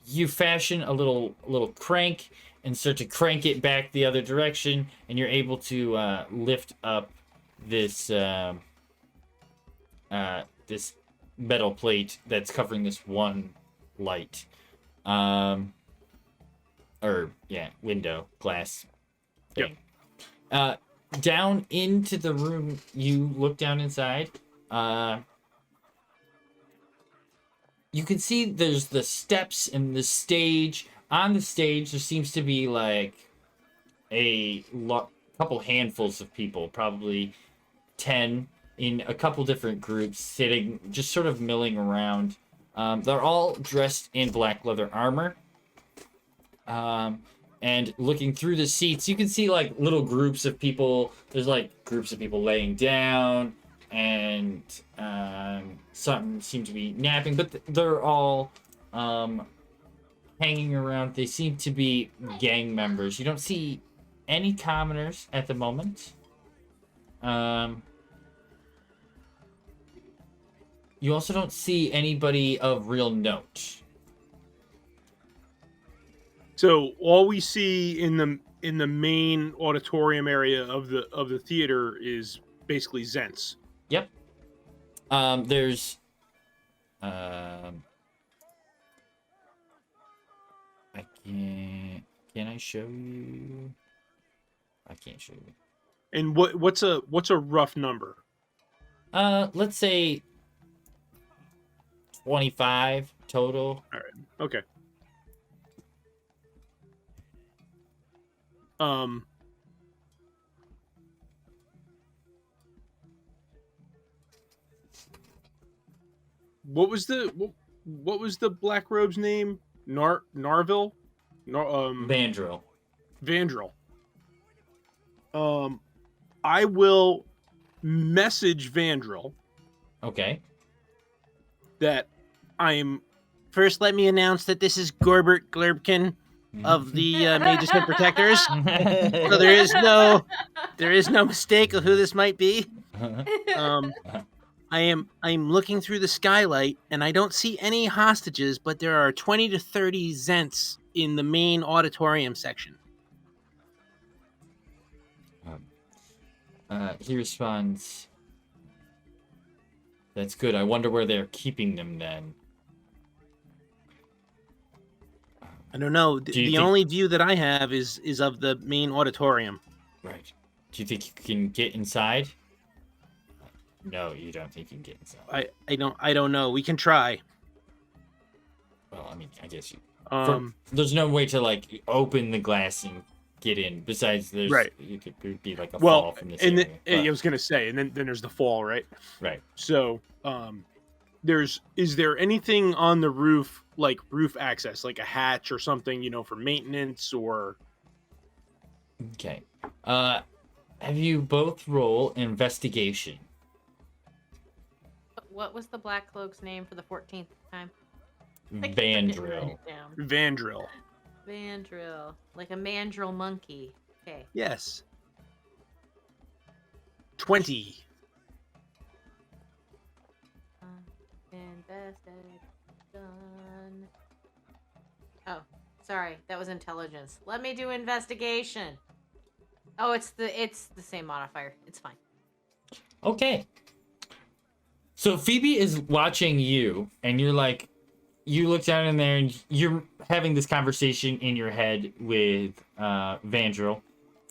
B: You fashion a little crank and start to crank it back the other direction, and you're able to lift up this this metal plate that's covering this one light, window glass thing.
C: Yep.
B: Down into the room, you look down inside. You can see there's the steps and the stage. On the stage, there seems to be like a couple handfuls of people, probably 10 in a couple different groups, sitting, just sort of milling around. They're all dressed in black leather armor. And looking through the seats, you can see like little groups of people. There's like groups of people laying down, and some seem to be napping, but they're all hanging around. They seem to be gang members. You don't see any commoners at the moment. You also don't see anybody of real note.
C: So all we see in the main auditorium area of the theater is basically Zents.
B: Yep. There's I can't. Can I show you? I can't show you.
C: And what's a rough number?
B: Let's say 25 total.
C: All right. Okay. What was the black robe's name? Narville?
B: Vandril.
C: Vandril. I will message Vandril
B: Okay.
C: that I'm.
F: First, let me announce that this is Gorbert Glurbkin of the Mages and Protectors. So there is no mistake of who this might be. I'm looking through the skylight and I don't see any hostages, but there are 20 to 30 Zents in the main auditorium section.
B: He responds, "That's good. I wonder where they're keeping them then."
F: I don't know.
B: Do you
F: The
B: think-
F: only view that I have is of the main auditorium.
B: Right. Do you think you can get inside? No, you don't think you can get inside.
F: I don't know. We can try.
B: Well, I mean, I guess you.
F: There's
B: no way to like open the glass and get in. Besides, there's
C: Right.
B: You could be like a
C: Well,
B: fall from this
C: and
B: area.
C: I was gonna say, and then there's the fall, right?
B: Right.
C: So, is there anything on the roof, like roof access, like a hatch or something, for maintenance or?
B: Okay. Have you both roll investigation?
D: What was the Black Cloak's name for the 14th time? I keep forgetting to write
B: Vandrill.
D: it down.
C: Vandrill.
D: Vandrill. Like a mandrill monkey. Okay.
F: yes.
C: 20.
D: Invested. Done. Oh, sorry. That was intelligence. Let me do investigation. Oh, it's the same modifier. It's fine.
B: Okay. So Phoebe is watching you, and you're like, you look down in there, and you're having this conversation in your head with Vandrill,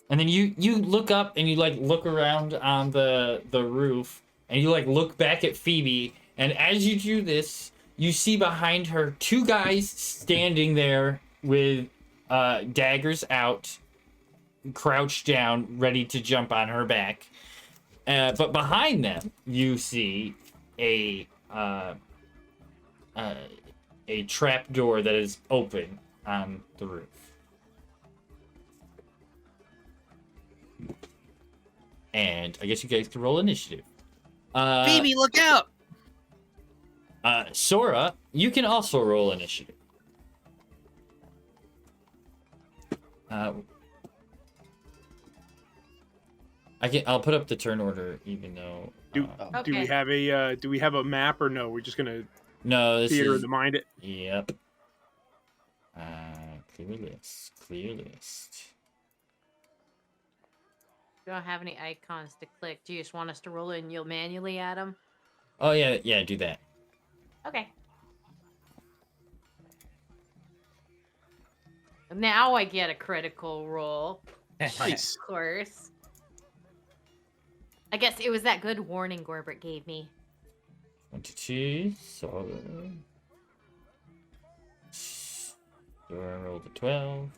B: and then you look up and you like look around on the roof, and you like look back at Phoebe, and as you do this, you see behind her 2 guys standing there with daggers out, crouched down, ready to jump on her back. But behind them, you see a trap door that is open on the roof. And I guess you guys can roll initiative.
F: Phoebe, look out!
B: Sora, you can also roll initiative. I'll put up the turn order, even though.
C: Do we
D: Okay.
C: have a map or no? We're just gonna
B: No, this
C: theater
B: is.
C: of the mind it.
B: Yep. Clear list. Clear list.
D: You don't have any icons to click. Do you just want us to roll it and you'll manually add them?
B: Oh yeah, do that.
D: Okay. Now I get a critical roll.
C: Nice.
D: Of course. I guess it was that good warning Gorbert gave me.
B: 22. So. Sora rolled a 12.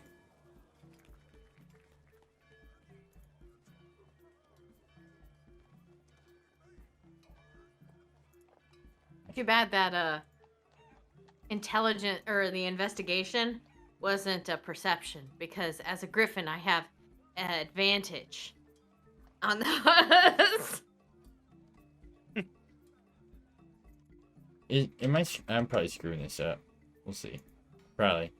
D: Too bad that intelligent or the investigation wasn't a perception, because as a griffin I have an advantage on those.
B: I'm probably screwing this up. We'll see. Probably.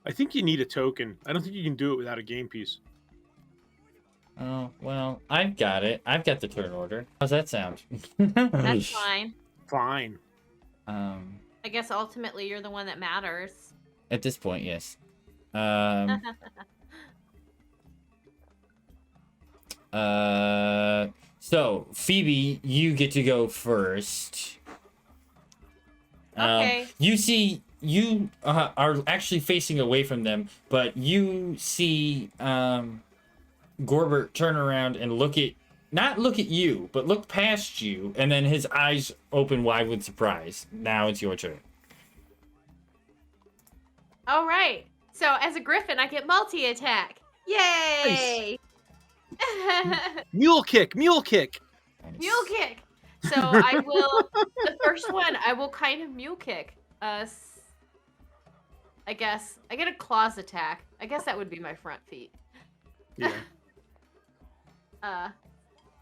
C: I think you need a token. I don't think you can do it without a game piece.
B: Oh, well, I've got it. I've got the turn order. How's that sound?
D: That's fine.
C: Fine.
D: I guess ultimately you're the one that matters.
B: At this point, yes. So Phoebe, you get to go first.
D: Okay.
B: You see, you are actually facing away from them, but you see Gorbert turn around and not look at you, but look past you, and then his eyes open wide with surprise. Now it's your turn.
D: All right. So as a griffin, I get multi-attack. Yay!
F: Mule kick, mule kick.
D: Mule kick. So I will. The first one, I will kind of mule kick. I guess I get a claws attack. I guess that would be my front feet.
C: Yeah.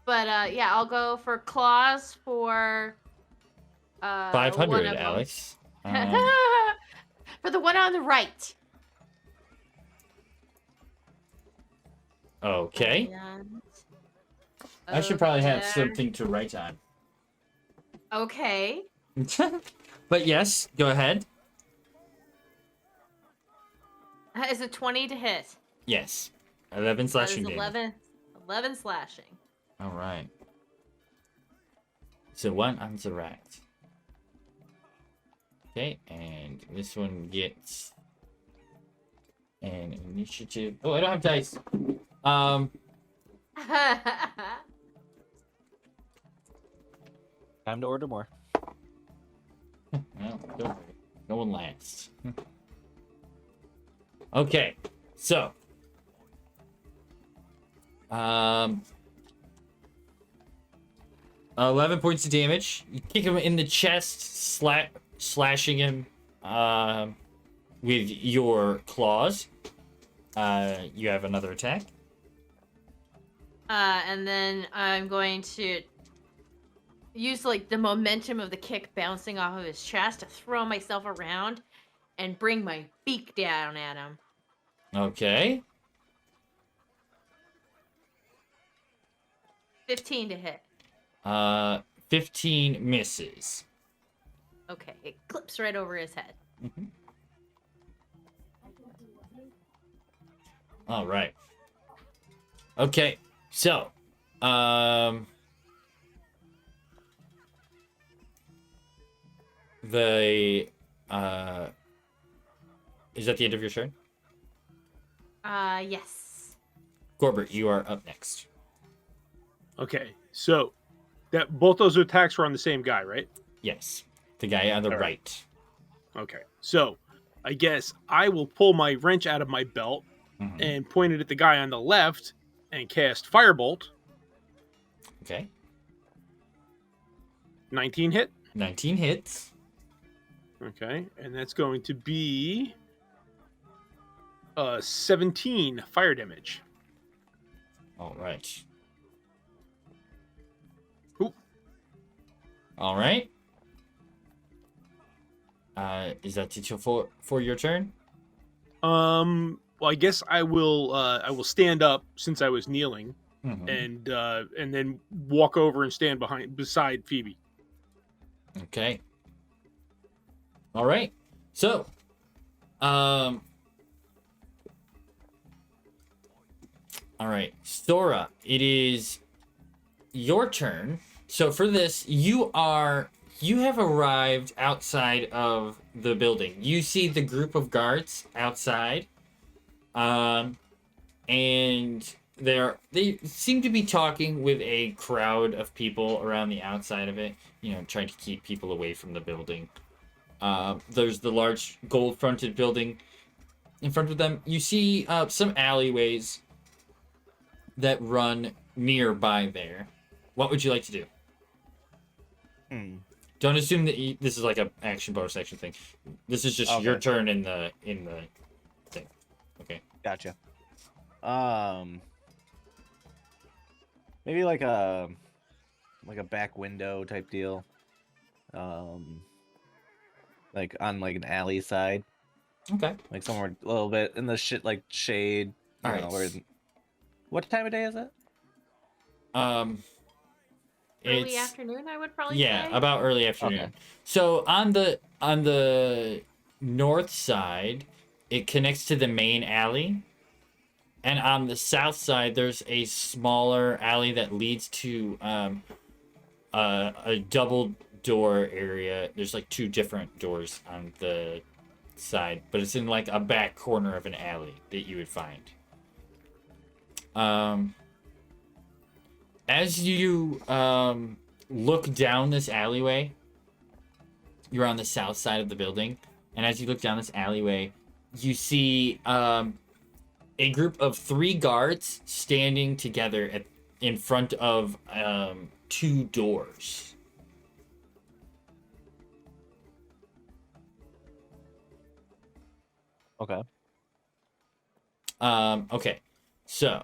D: Yeah, I'll go for claws for
B: 500,
D: one of them.
B: Alex.
D: For the one on the right.
B: Okay.
D: And
B: I should probably have
D: there.
B: something to write on.
D: Okay.
B: But yes, go ahead.
D: Is it 20 to hit?
B: Yes. 11
D: That
B: slashing
D: is
B: damage.
D: 11 slashing.
B: All right. So one on the right. Okay, and this one gets an initiative. Oh, I don't have dice.
A: Time to order more.
B: No, don't worry. No one lasts. Okay, so 11 points of damage. You kick him in the chest, slashing him with your claws. You have another attack.
D: And then I'm going to use like the momentum of the kick bouncing off of his chest to throw myself around and bring my beak down at him.
B: Okay.
D: 15 to hit.
B: 15 misses.
D: Okay, it clips right over his head.
B: Mm-hmm. All right. Okay, so, is that the end of your turn?
D: Yes.
B: Corbett, you are up next.
C: Okay, so that both those attacks were on the same guy, right?
B: Yes, the guy on the
C: All right.
B: right.
C: Okay, so I guess I will pull my wrench out of my belt
B: Mhm.
C: and point it at the guy on the left and cast Firebolt.
B: Okay,
C: 19 hit.
B: 19 hits.
C: Okay, and that's going to be 17 fire damage.
B: All right.
C: Oop.
B: All right. Is that it for your turn?
C: Well, I guess I will stand up since I was kneeling,
B: Mhm.
C: and then walk over and stand beside Phoebe.
B: Okay. All right. So, all right, Sora, it is your turn. So for this, you have arrived outside of the building. You see the group of guards outside, and they seem to be talking with a crowd of people around the outside of it. You know, trying to keep people away from the building. There's the large gold-fronted building in front of them. You see some alleyways that run nearby there. What would you like to do? Don't assume that this is like a action bonus action thing. This is just your turn in the thing. Okay.
A: Gotcha. Maybe like a back window type deal. Like on like an alley side.
B: Okay.
A: Like somewhere a little bit in the shade.
B: All
A: you
B: right.
A: know, what time of day is it?
D: Early afternoon, I would probably
B: yeah,
D: say.
B: about early afternoon.
A: Okay.
B: So on the north side, it connects to the main alley, and on the south side, there's a smaller alley that leads to a double door area. There's like two different doors on the side, but it's in like a back corner of an alley that you would find. As you look down this alleyway, you're on the south side of the building, and as you look down this alleyway, you see a group of 3 guards standing together in front of 2 doors.
A: Okay.
B: Okay, so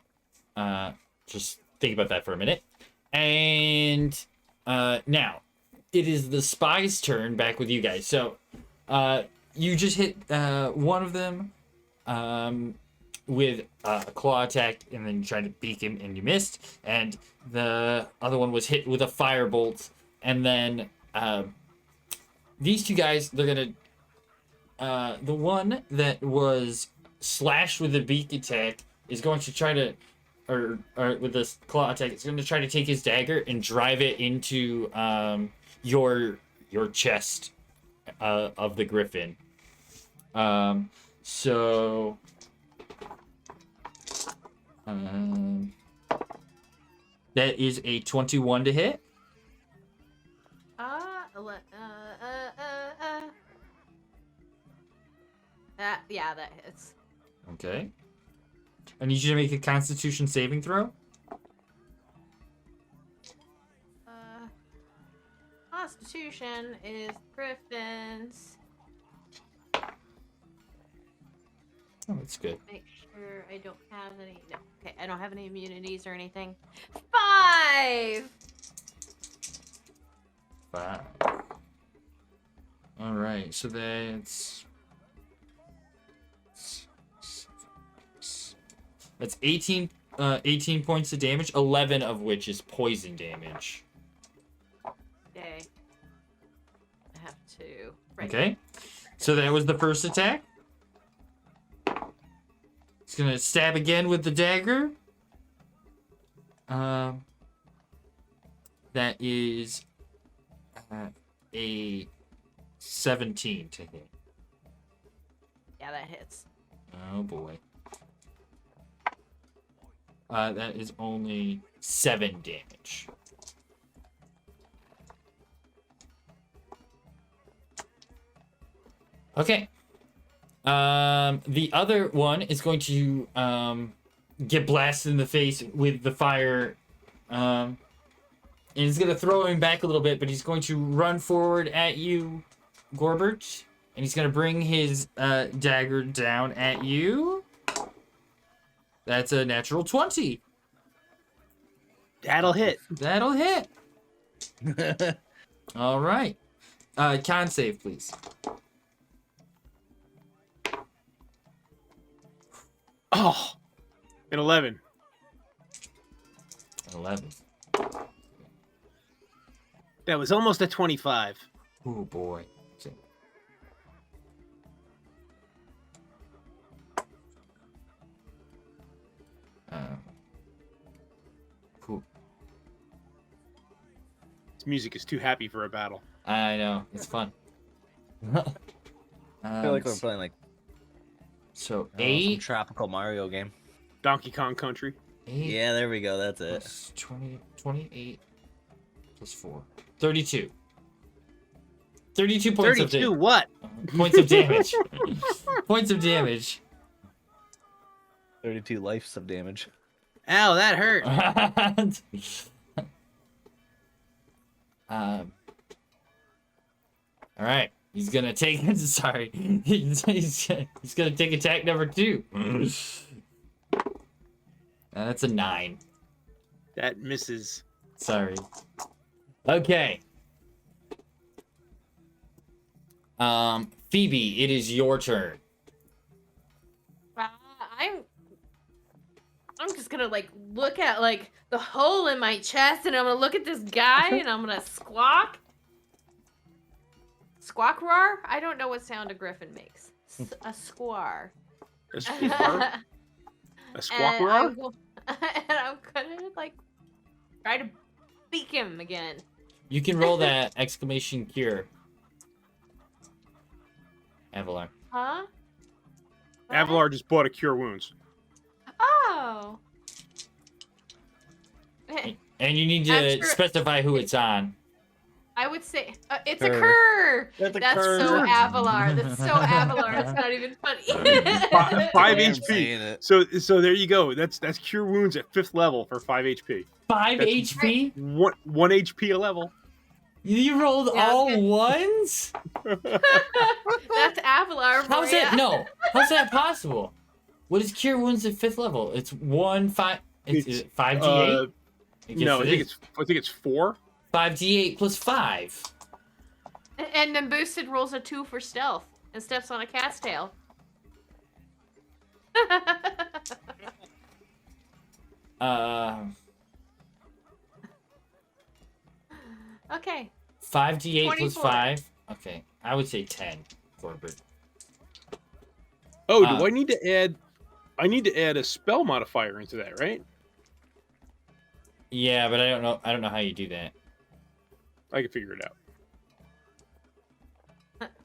B: just think about that for a minute. And now, it is the spy's turn back with you guys. So you just hit one of them with a claw attack, and then you tried to beak him, and you missed. And the other one was hit with a firebolt. And then these 2 guys, they're going to... the one that was slash with the beak attack is going to try to, or with this claw attack, it's going to try to take his dagger and drive it into your chest of the griffin. So that is a 21 to hit.
D: That hits.
B: Okay. I need you to make a Constitution saving throw.
D: Constitution is Griffin's.
B: Oh, that's good.
D: Make sure I don't have any. No, okay, I don't have any immunities or anything. 5.
B: 5. All right, so that's 18 points of damage, 11 of which is poison damage.
D: Okay. I have to. Right.
B: Okay, so that was the first attack. It's gonna stab again with the dagger. That is a 17 to hit.
D: Yeah, that hits.
B: Oh boy. That is only 7 damage. Okay. The other one is going to get blasted in the face with the fire. And it's going to throw him back a little bit, but he's going to run forward at you, Gorbert. And he's going to bring his dagger down at you. That's a natural 20.
F: That'll hit.
B: That'll hit. All right. Con save, please.
F: Oh, an 11.
B: 11.
F: That was almost a 25.
B: Oh boy. Cool.
F: This music is too happy for a battle.
B: I know, it's fun.
A: I feel like we're playing like
B: so
A: some
B: 8
A: tropical Mario game.
F: Donkey Kong Country.
B: 8
A: Yeah, there we go. That's it.
B: plus 20, 28 plus 4. 32. 32 points
F: 32
B: of
F: what?
B: points of damage. Points of damage.
A: 32 lives of damage.
F: Ow, that hurt.
B: All right. He's gonna take. Sorry, he's gonna take attack number 2. That's a 9.
F: That misses.
B: Sorry. Okay. Phoebe, it is your turn.
D: I'm just gonna like look at like the hole in my chest, and I'm gonna look at this guy, and I'm gonna squawk. Squawk roar? I don't know what sound a griffin makes. A squar.
F: A squawk? A squawk roar?
D: And I'm gonna like try to beak him again.
B: You can roll that exclamation cure. Avalar.
D: Huh? What?
C: Avalar just bought a cure wounds.
D: Oh.
B: And you need to specify who it's on.
D: I would say it's
A: Cur.
D: a cur.
A: That's a
D: That's
A: cur.
D: so Avalar. That's so Avalar. It's not even funny.
C: 5
A: I'm
C: HP.
A: saying it.
C: So there you go. That's cure wounds at 5th level for 5 HP.
B: 5
C: That's-
B: HP?
C: 1 HP a level.
B: You rolled
D: Yeah,
B: all
D: okay.
B: ones?
D: That's Avalar. for
B: How's that?
D: ya.
B: No. How's that possible? What is cure wounds at 5th level? It's 5. Is it 5d8?
C: No, I think it's 4.
B: 5d8 plus 5.
D: And then boosted rolls a 2 for stealth and steps on a cat's tail. Okay.
B: 5d8 plus
D: 24.
B: 5. Okay, I would say 10, Corbett.
C: Oh, do I need to add? I need to add a spell modifier into that, right?
B: Yeah, but I don't know. I don't know how you do that.
C: I can figure it out.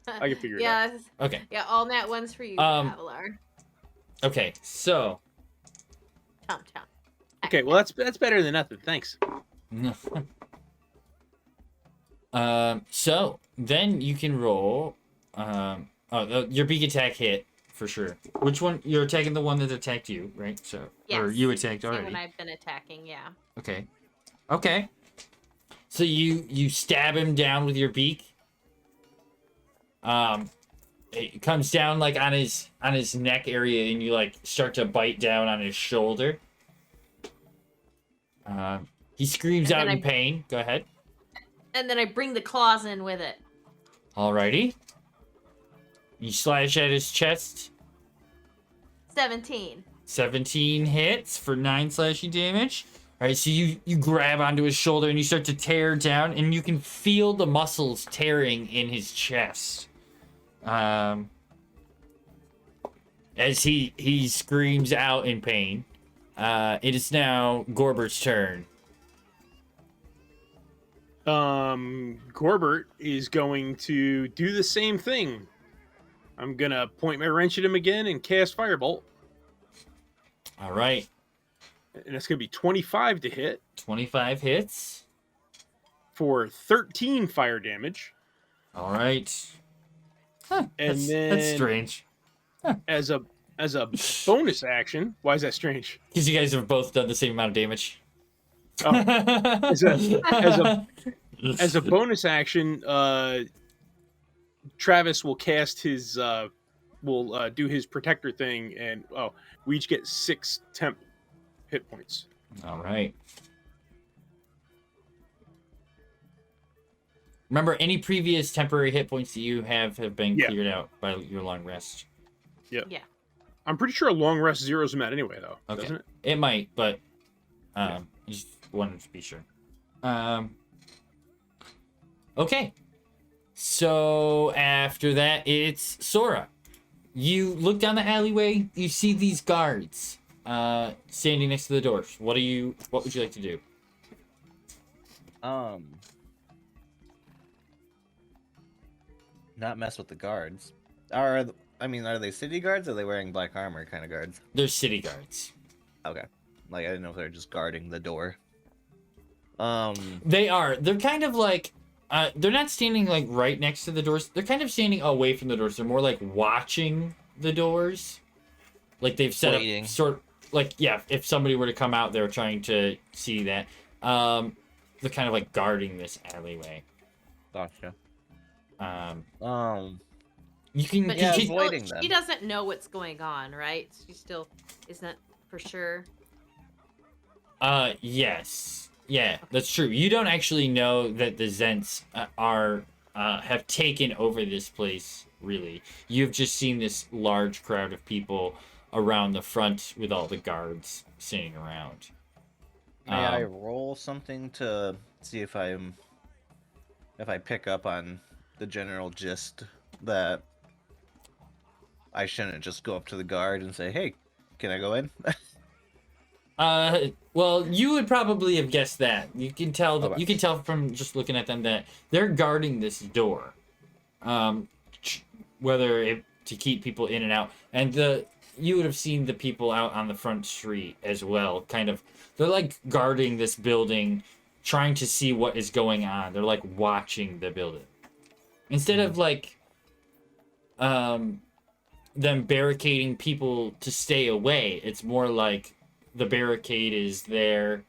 C: I can figure it
D: Yeah.
B: Okay.
D: Yeah, all nat ones for you, Avalar.
B: Okay, so.
D: Chomp chomp.
C: Okay, well that's better than nothing. Thanks.
B: So then you can roll. Your beak attack hit for sure. Which one? You're attacking the one that attacked you, right? So, or
D: Yes.
B: you attacked
D: Same
B: already.
D: one I've been attacking, yeah.
B: Okay. Okay. So you stab him down with your beak. It comes down like on his neck area, and you like start to bite down on his shoulder. He screams out in pain. Go ahead.
D: And then I bring the claws in with it.
B: Alrighty. You slash at his chest.
D: 17.
B: 17 hits for 9 slashing damage. Alright, so you grab onto his shoulder and you start to tear down, and you can feel the muscles tearing in his chest. As he screams out in pain. It is now Gorbert's turn.
C: Gorbert is going to do the same thing. I'm gonna point my wrench at him again and cast Firebolt.
B: All right.
C: And it's gonna be 25 to hit
B: 25 hits.
C: for 13 fire damage.
B: All right. Huh,
C: And
B: that's
C: then
B: strange.
C: as a bonus action, why is that strange?
B: Because you guys have both done the same amount of damage.
C: Oh, as a bonus action, Travis will cast his will do his protector thing, and we each get 6 temp hit points.
B: All right. Remember, any previous temporary hit points that you have been cleared out by your long rest.
C: Yep.
D: Yeah.
C: I'm pretty sure a long rest zeroes them out anyway, though.
B: Okay.
C: Doesn't it?
B: It might, but just wanted to be sure. Okay. So after that, it's Sora. You look down the alleyway. You see these guards standing next to the doors. What would you like to do?
A: Not mess with the guards. Are they city guards, or are they wearing black armor kind of guards?
B: They're city guards.
A: Okay. Like, I didn't know if they were just guarding the door.
B: They are. They're kind of like they're not standing like right next to the doors. They're kind of standing away from the doors. They're more like watching the doors. Like they've set
A: Waiting.
B: up sort like, yeah, if somebody were to come out, they're trying to see that. They're kind of like guarding this alleyway.
A: Gotcha.
B: You can
D: But
A: Yeah,
D: she,
A: I was waiting
D: she
A: then.
D: doesn't know what's going on, right? She still isn't for sure.
B: Yes. Yeah, that's true. You don't actually know that the Zents have taken over this place, really. You've just seen this large crowd of people around the front with all the guards standing around.
A: May I roll something to see if I pick up on the general gist that I shouldn't just go up to the guard and say, "Hey, can I go in?"
B: Well, you would probably have guessed that. You can tell
A: Okay.
B: you can tell from just looking at them that they're guarding this door. Whether to keep people in and out. And you would have seen the people out on the front street as well. Kind of, they're like guarding this building, trying to see what is going on. They're like watching the building. Instead of like them barricading people to stay away, it's more like the barricade is there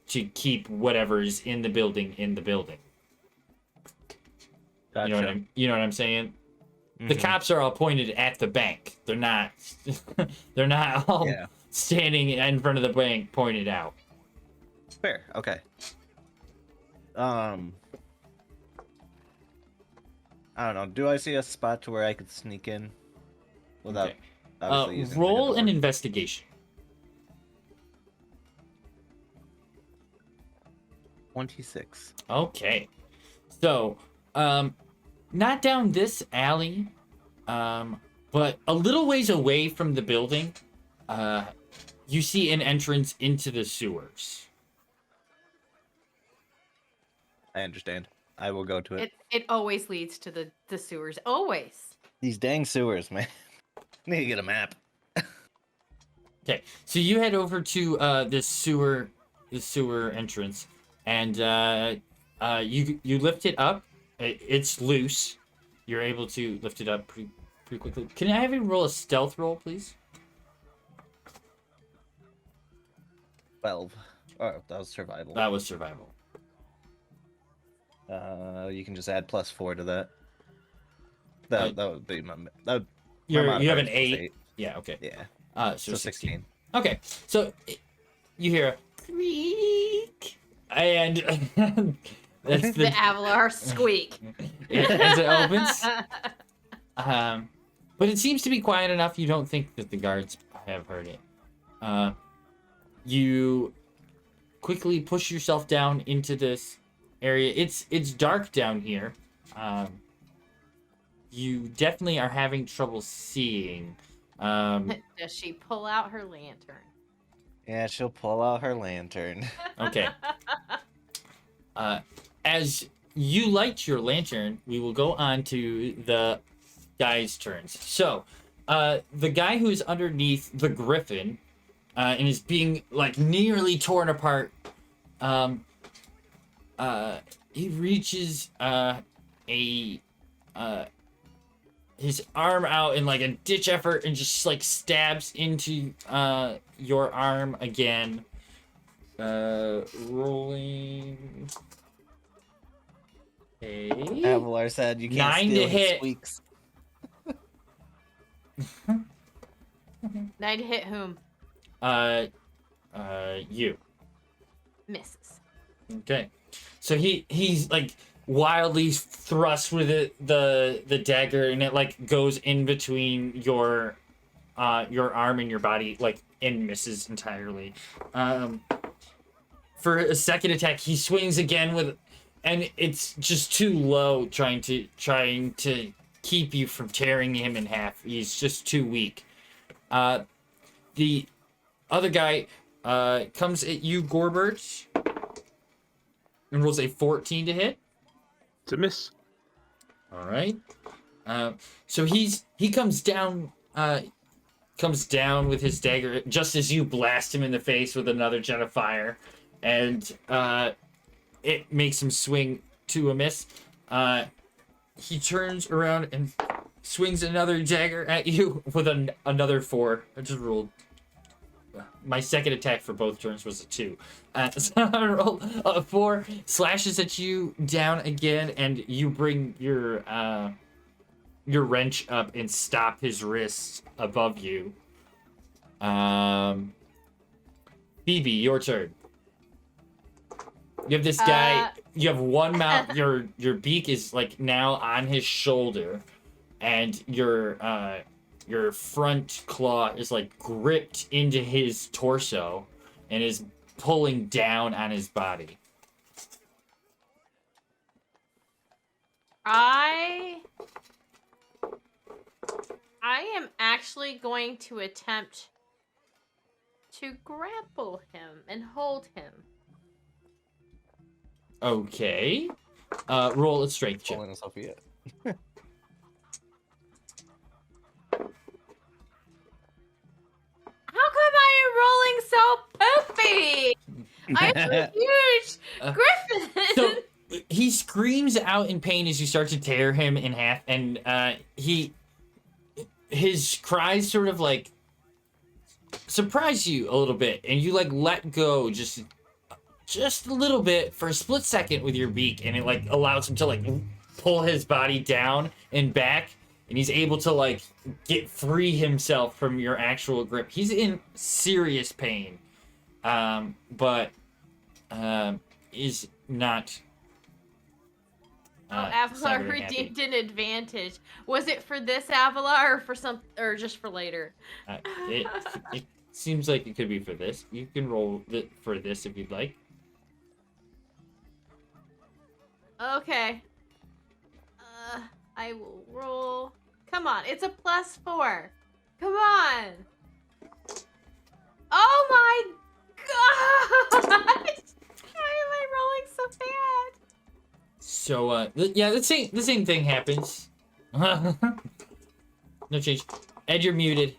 B: to keep whatever's in the building in the building.
A: Gotcha.
B: You know what I'm saying? The
A: Mhm.
B: cops are all pointed at the bank. They're not they're not all
A: Yeah.
B: standing in front of the bank pointed out.
A: Fair. Okay. I don't know. Do I see a spot to where I could sneak in without
B: Okay.
A: obviously using
B: Roll
A: my
B: an
A: door?
B: investigation.
A: 26.
B: Okay. So, not down this alley, But a little ways away from the building, you see an entrance into the sewers.
A: I understand. I will go to it.
D: It always leads to the sewers. Always.
A: These dang sewers, man. Need to get a map.
B: Okay, so you head over to this sewer entrance, and you lift it up. It's loose. You're able to lift it up pretty quickly. Can I have you roll a stealth roll, please?
A: 12. Oh, that was survival.
B: That was survival.
A: You can just add +4 to that. That would be my.
B: You have an
A: modifier is
B: 8. Yeah. Okay.
A: Yeah.
B: So
A: So
B: 16. Okay. So you hear a creak, and that's
D: The Avalar squeak.
B: as it opens. But it seems to be quiet enough. You don't think that the guards have heard it. You quickly push yourself down into this area. It's dark down here. You definitely are having trouble seeing.
D: Does she pull out her lantern?
A: Yeah, she'll pull out her lantern.
B: Okay. As you light your lantern, we will go on to the guys' turns. So, the guy who is underneath the griffin and is being like nearly torn apart, he reaches his arm out in like a ditch effort and just like stabs into your arm again. Rolling. Okay.
A: Avalar said you can't
B: 9
A: steal
B: to
A: his
B: hit.
A: squeaks.
D: 9 to hit whom?
B: You.
D: Misses.
B: Okay. So he's like wildly thrust with the dagger, and it like goes in between your arm and your body, like, and misses entirely. For a second attack, he swings again and it's just too low, trying to keep you from tearing him in half. He's just too weak. The other guy comes at you, Gorbert, and rolls a 14 to hit.
C: It's a miss.
B: All right. So he comes down with his dagger just as you blast him in the face with another jet of fire, and it makes him swing to a miss. He turns around and swings another dagger at you with another 4. I just rolled. My second attack for both turns was a 2. So I roll a 4, slashes at you down again, and you bring your wrench up and stop his wrists above you. Phoebe, your turn. You have this guy. You have one mount. Your beak is like now on his shoulder, and your front claw is like gripped into his torso and is pulling down on his body.
D: I am actually going to attempt to grapple him and hold him.
B: Okay. Roll a strength check.
A: Pulling himself yet.
D: How come I am rolling so poopy? I'm a huge griffin.
B: So he screams out in pain as you start to tear him in half, and his cries sort of like surprise you a little bit, and you like let go just a little bit for a split second with your beak, and it like allows him to like pull his body down and back, and he's able to like free himself from your actual grip. He's in serious pain, but is not.
D: Avalar redeemed an advantage. Was it for this Avalar or just for later?
B: It seems like it could be for this. You can roll for this if you'd like.
D: Okay. I will roll. Come on, it's a +4. Come on. Oh my god! Why am I rolling so bad?
B: So, yeah, the same thing happens. No change. Ed, you're muted.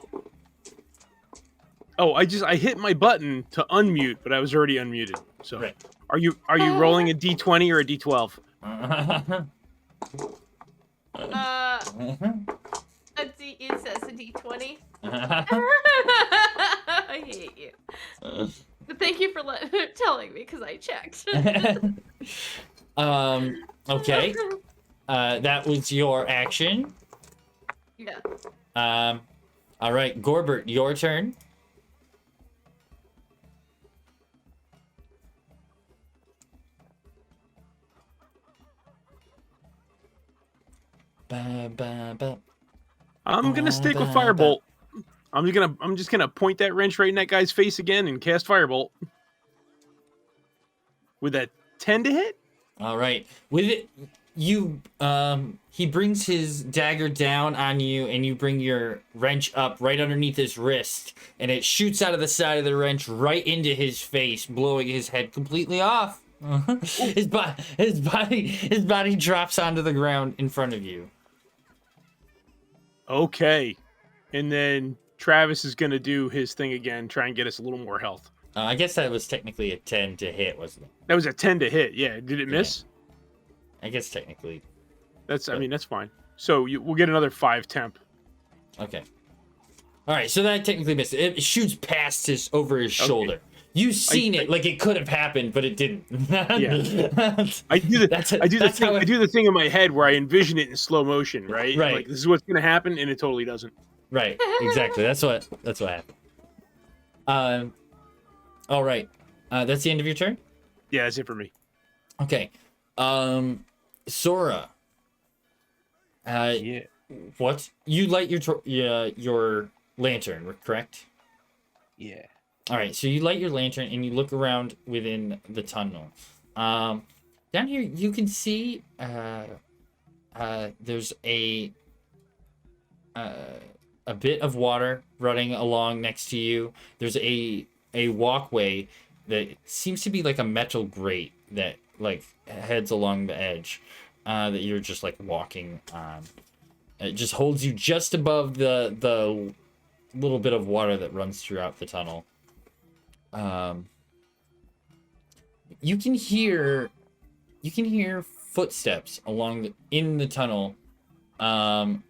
C: Oh, I hit my button to unmute, but I was already unmuted. So,
B: Right.
C: are you rolling a d20 or a d12?
D: It says a D20. I hate you. But thank you for telling me, because I checked.
B: Okay. That was your action.
D: Yeah.
B: All right, Gorbert, your turn.
C: I'm gonna stick with Firebolt. I'm just gonna point that wrench right in that guy's face again and cast Firebolt. With a 10 to hit?
B: All right. With it, he brings his dagger down on you, and you bring your wrench up right underneath his wrist, and it shoots out of the side of the wrench right into his face, blowing his head completely off. His body drops onto the ground in front of you.
C: Okay. And then Travis is gonna do his thing again, try and get us a little more health.
B: I guess that was technically a 10 to hit, wasn't it?
C: That was a 10 to hit, yeah. Did it miss?
B: I guess technically.
C: I mean, that's fine. So we'll get another 5 temp.
B: Okay. All right, so that technically missed. It shoots past over his shoulder. You seen it like it could have happened, but it didn't.
C: Yeah. I do the thing in my head where I envision it in slow motion, right?
B: Right.
C: Like this is what's gonna happen, and it totally doesn't.
B: Right. Exactly. That's what happened. All right. That's the end of your turn?
C: Yeah, that's it for me.
B: Okay. Sora.
A: Yeah.
B: What? You light your lantern, correct?
A: Yeah.
B: All right. So you light your lantern and you look around within the tunnel. Down here you can see there's a bit of water running along next to you. There's a walkway that seems to be like a metal grate that like heads along the edge that you're just like walking on. It just holds you just above the little bit of water that runs throughout the tunnel. You can hear footsteps in the tunnel down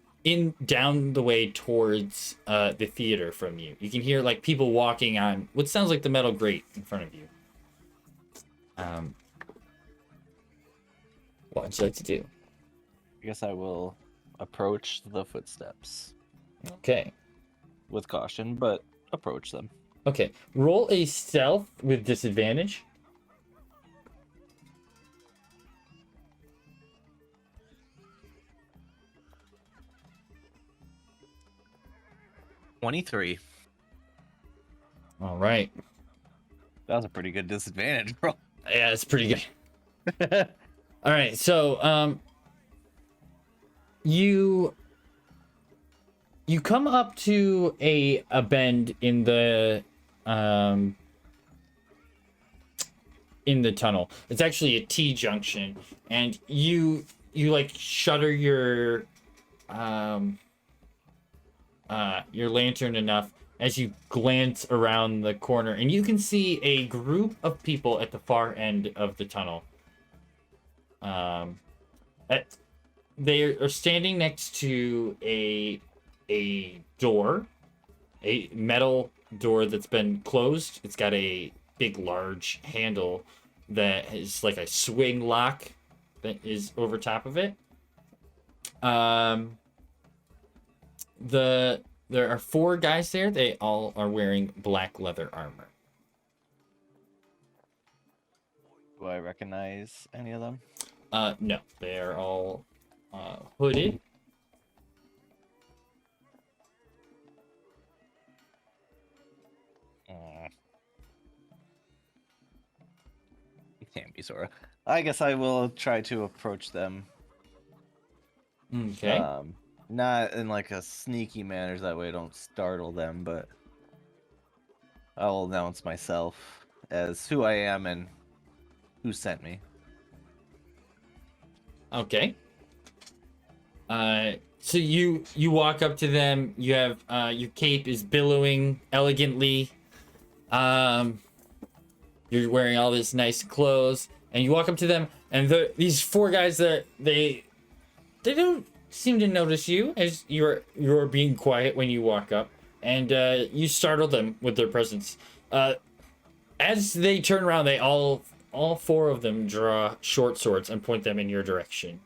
B: the way towards the theater from you. You can hear like people walking on what sounds like the metal grate in front of you. What would you like to do?
A: I guess I will approach the footsteps
B: Okay.
A: with caution, but approach them.
B: Okay. Roll a stealth with disadvantage.
A: $23.
B: All right.
A: That was a pretty good disadvantage, bro.
B: Yeah, it's pretty good. All right, so you come up to a bend in the tunnel. It's actually a T junction, and you like shutter your lantern enough as you glance around the corner, and you can see a group of people at the far end of the tunnel. They are standing next to a door, a metal door that's been closed. It's got a big, large handle that is like a swing lock that is over top of it. There are 4 guys there. They all are wearing black leather armor.
A: Do I recognize any of them?
B: No, they are all hooded.
A: It can't be Sora. I guess I will try to approach them.
B: Okay.
A: Not in like a sneaky manner, so that way I don't startle them, but I'll announce myself as who I am and who sent me.
B: Okay. So you walk up to them. You have your cape is billowing elegantly. You're wearing all this nice clothes, and you walk up to them, and these four guys that they don't seem to notice you as you're being quiet when you walk up, and you startle them with their presence. As they turn around, they all four of them draw short swords and point them in your direction.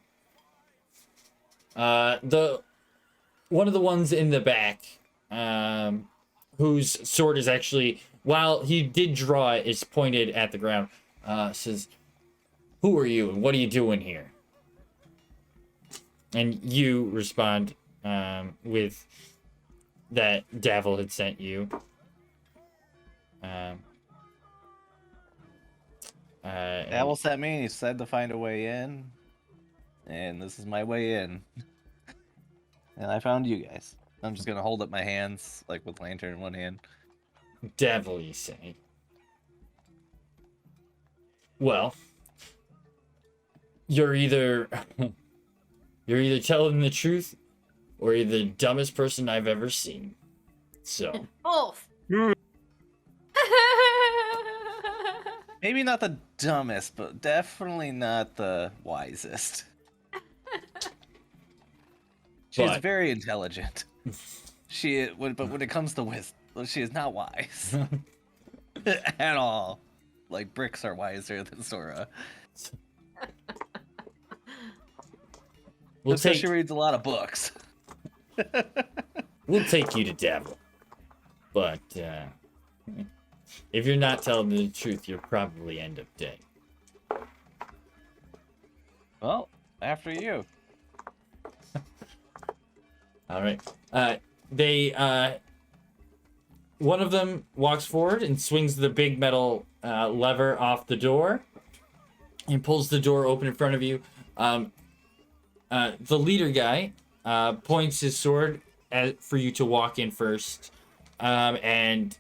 B: The one of the ones in the back, whose sword is actually, while he did draw it, is pointed at the ground, says, "Who are you and what are you doing here?" And you respond with that Davil had sent you.
A: Davil sent me and he said to find a way in. And this is my way in. And I found you guys. I'm just gonna hold up my hands, like with lantern in one hand.
B: Davil, you say? Well, you're either telling the truth, or you're the dumbest person I've ever seen. So
D: Both.
A: Maybe not the dumbest, but definitely not the wisest. She's
B: But-
A: very intelligent. But when it comes to wisdom, she is not wise at all. Like bricks are wiser than Sora.
B: we'll
A: She
B: take
A: reads a lot of books.
B: we'll take you to Davil. But if you're not telling the truth, you'll probably end up dead.
A: Well, after you.
B: All right. One of them walks forward and swings the big metal lever off the door and pulls the door open in front of you. The leader guy points his sword for you to walk in first, and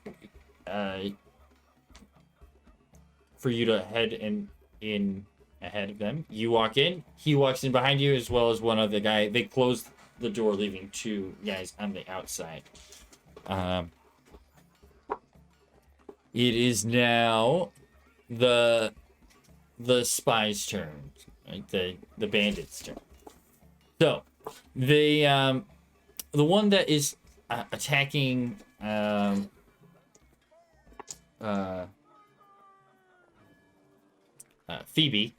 B: for you to head in ahead of them. You walk in. He walks in behind you, as well as one other guy. They close the door, leaving two guys on the outside. It is now the spy's turn, right? The bandit's turn. So the one that is attacking Phoebe,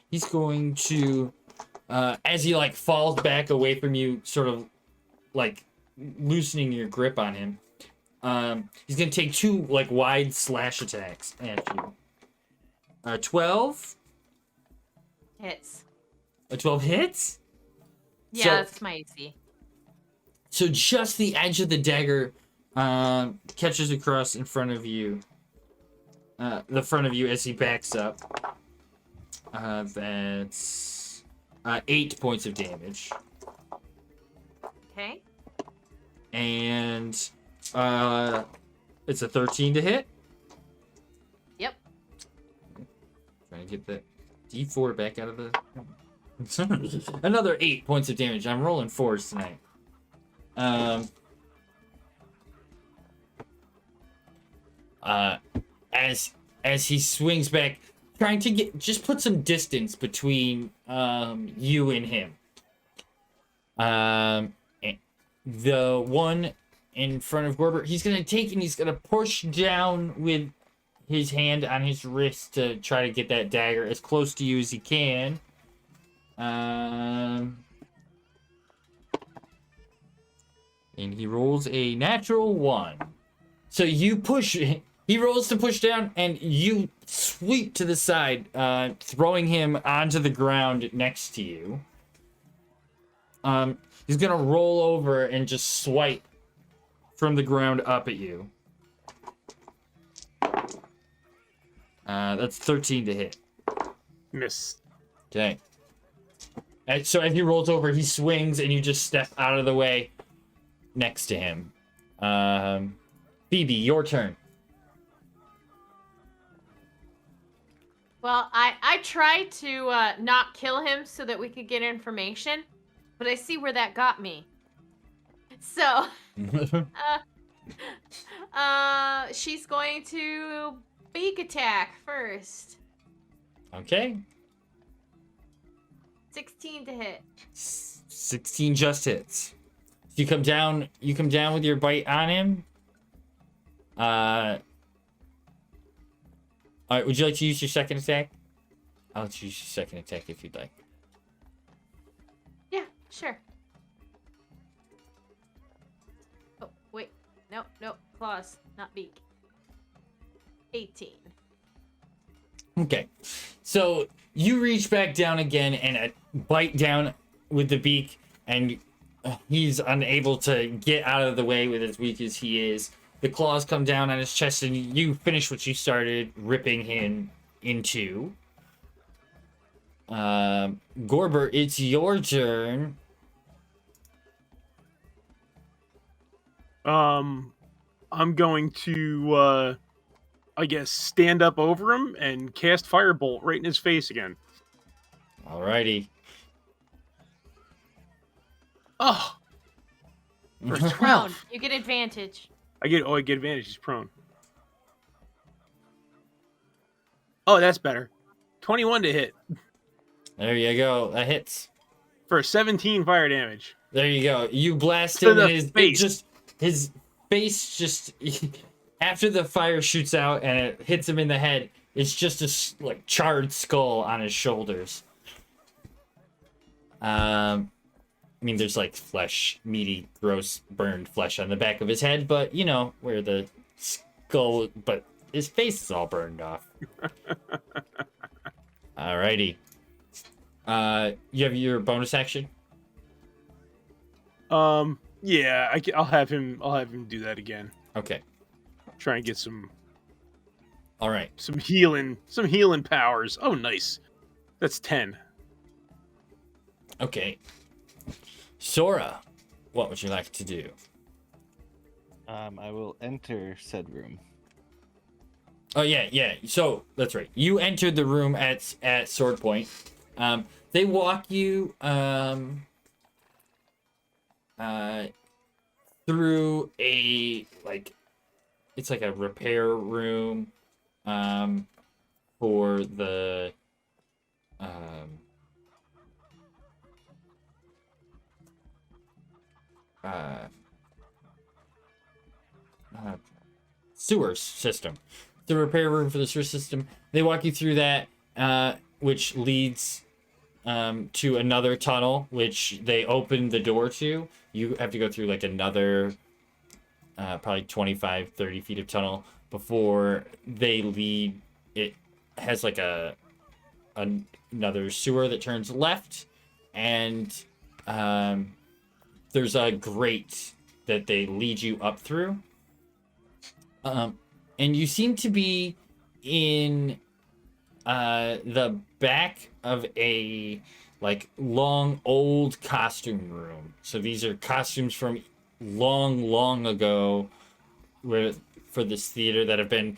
B: he's going to as he like falls back away from you, sort of like loosening your grip on him. He's gonna take two like wide slash attacks at you. 12
D: Hits.
B: a 12 hits.
D: Yeah,
B: So-
D: that's my AC.
B: So just the edge of the dagger catches across in front of you. The front of you as he backs up. That's 8 points of damage.
D: Okay.
B: And it's a 13 to hit.
D: Yep.
B: Trying to get that D4 back out of the... Another 8 points of damage. I'm rolling 4s tonight. As he swings back, trying to just put some distance between you and him. The one in front of Gorbert, he's gonna take and he's gonna push down with his hand on his wrist to try to get that dagger as close to you as he can. And he rolls a natural 1. So you push, he rolls to push down, and you sweep to the side, throwing him onto the ground next to you. He's gonna roll over and just swipe from the ground up at you. That's 13 to hit.
C: Miss.
B: Okay. And so as he rolls over, he swings, and you just step out of the way next to him. Phoebe, your turn.
D: Well, I tried to not kill him so that we could get information, but I see where that got me. So, she's going to Beak Attack first.
B: Okay.
D: 16 to hit.
B: 16 just hits. You come down with your bite on him. All right, would you like to use your second attack? I'll let you use your second attack if you'd like.
D: Yeah, sure. Oh, wait. No, claws, not beak. 18.
B: Okay. So you reach back down again and bite down with the beak, and he's unable to get out of the way with as weak as he is. The claws come down on his chest, and you finish what you started, ripping him in two. Gorber, it's your turn.
C: I'm going to, I guess, stand up over him and cast Firebolt right in his face again.
B: Alrighty.
C: Oh! For
D: Prone.
C: 12.
D: You get advantage.
C: I get advantage. He's prone. Oh, that's better. 21 to hit.
B: There you go. That hits.
C: For 17 fire damage.
B: There you go. You blast
C: To
B: him,
C: the
B: and
C: face.
B: his face just after the fire shoots out and it hits him in the head, it's just a like charred skull on his shoulders. I mean, there's like flesh, meaty, gross, burned flesh on the back of his head, but you know where the skull. But his face is all burned off. Alrighty. You have your bonus action.
C: Yeah, I'll have him do that again.
B: Okay.
C: Try and get some
B: All right.
C: some healing powers. Oh, nice. That's 10.
B: Okay. Sora, what would you like to do?
A: I will enter said room.
B: Oh yeah. So that's right. You entered the room at Sword Point. They walk you through it's like a repair room for the sewer system. The repair room for the sewer system. They walk you through that, which leads to another tunnel, which they open the door to. You have to go through like another probably 25, 30 feet of tunnel before they lead. It has like another sewer that turns left, and there's a grate that they lead you up through. And you seem to be in the back of a long old costume room. So these are costumes from long ago for this theater that have been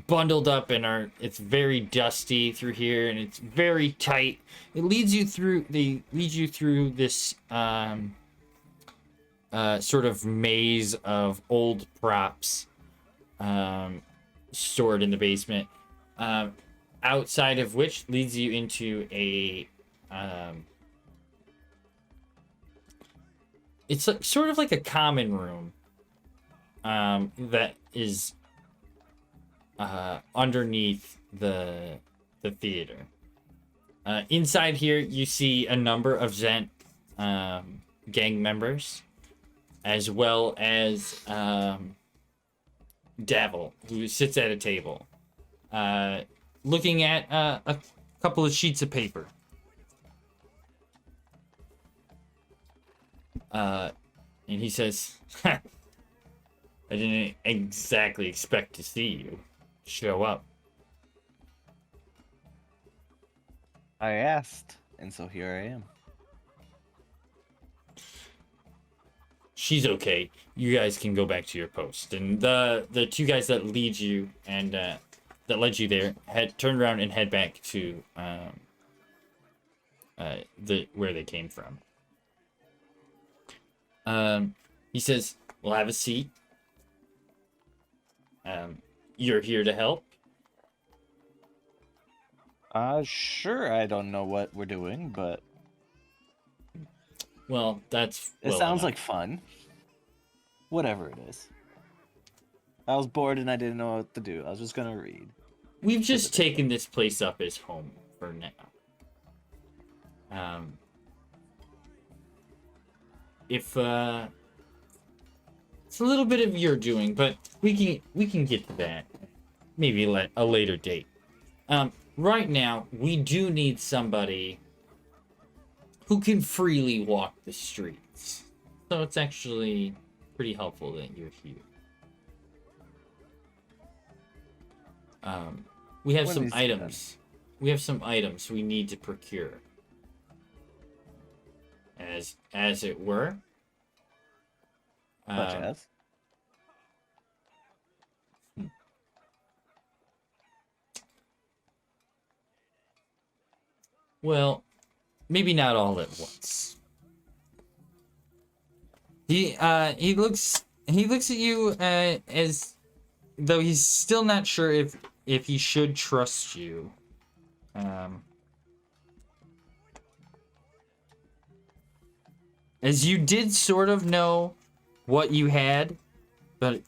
B: bundled up and it's very dusty through here, and it's very tight. They lead you through this sort of maze of old props stored in the basement, outside of which leads you into a it's sort of like a common room that is underneath the theater. Inside here you see a number of Zent gang members, as well as Davil, who sits at a table looking at a couple of sheets of paper. And he says, I didn't exactly expect to see you show up.
A: I asked, and so here I am.
B: she's okay. You guys can go back to your post. And the two guys that lead you and that led you there had turned around and head back to where they came from. He says, "We'll have a seat. You're here to help."
A: Sure. I don't know what we're doing, but
B: Well, that's
A: it
B: well
A: sounds
B: enough.
A: like fun. Whatever it is. I was bored and I didn't know what to do. I was just gonna read.
B: We've just taken this place up as home for now. If it's a little bit of your doing, but we can get to that maybe a later date. Right now, we do need somebody who can freely walk the streets. So it's actually pretty helpful that you're here. We have some items. We have some items we need to procure. As it were.
A: Such as?
B: Well, maybe not all at once. He looks at you as though he's still not sure if he should trust you. As you did sort of know what you had, but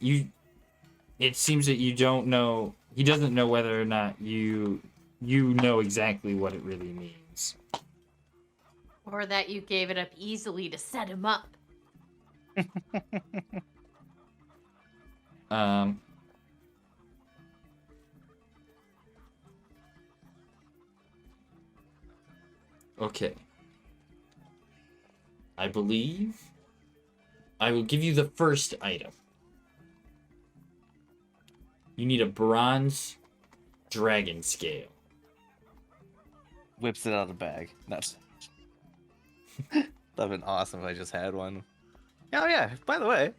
B: it seems that you don't know. He doesn't know whether or not you know exactly what it really means.
D: Or that you gave it up easily to set him up.
B: Okay. I believe I will give you the first item. You need a bronze dragon scale.
A: Whips it out of the bag. That's that'd have been awesome if I just had one. Oh yeah, by the way.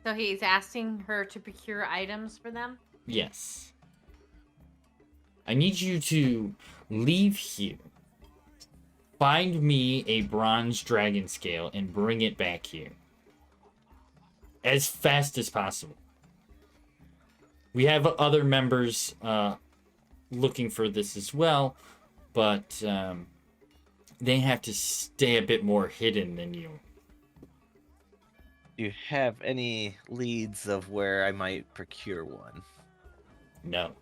D: So he's asking her to procure items for them?
B: Yes. I need you to leave here. Find me a bronze dragon scale and bring it back here. As fast as possible. We have other members looking for this as well, but they have to stay a bit more hidden than you.
A: Do you have any leads of where I might procure one?
B: No.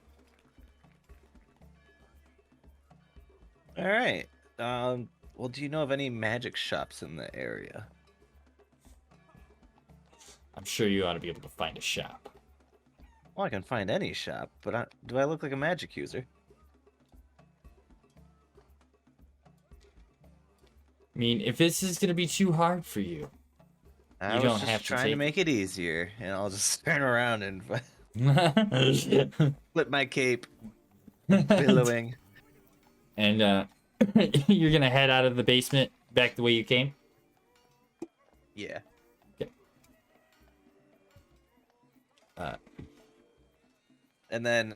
A: All right. Well, do you know of any magic shops in the area?
B: I'm sure you ought to be able to find a shop.
A: Well, I can find any shop, but do I look like a magic user?
B: I mean, if this is going to be too hard for you,
A: I
B: you
A: was
B: don't
A: just
B: have to
A: trying
B: take
A: to make it easier, and I'll just turn around and flip my cape, billowing.
B: And you're going to head out of the basement back the way you came?
A: Yeah.
B: Okay.
A: And then,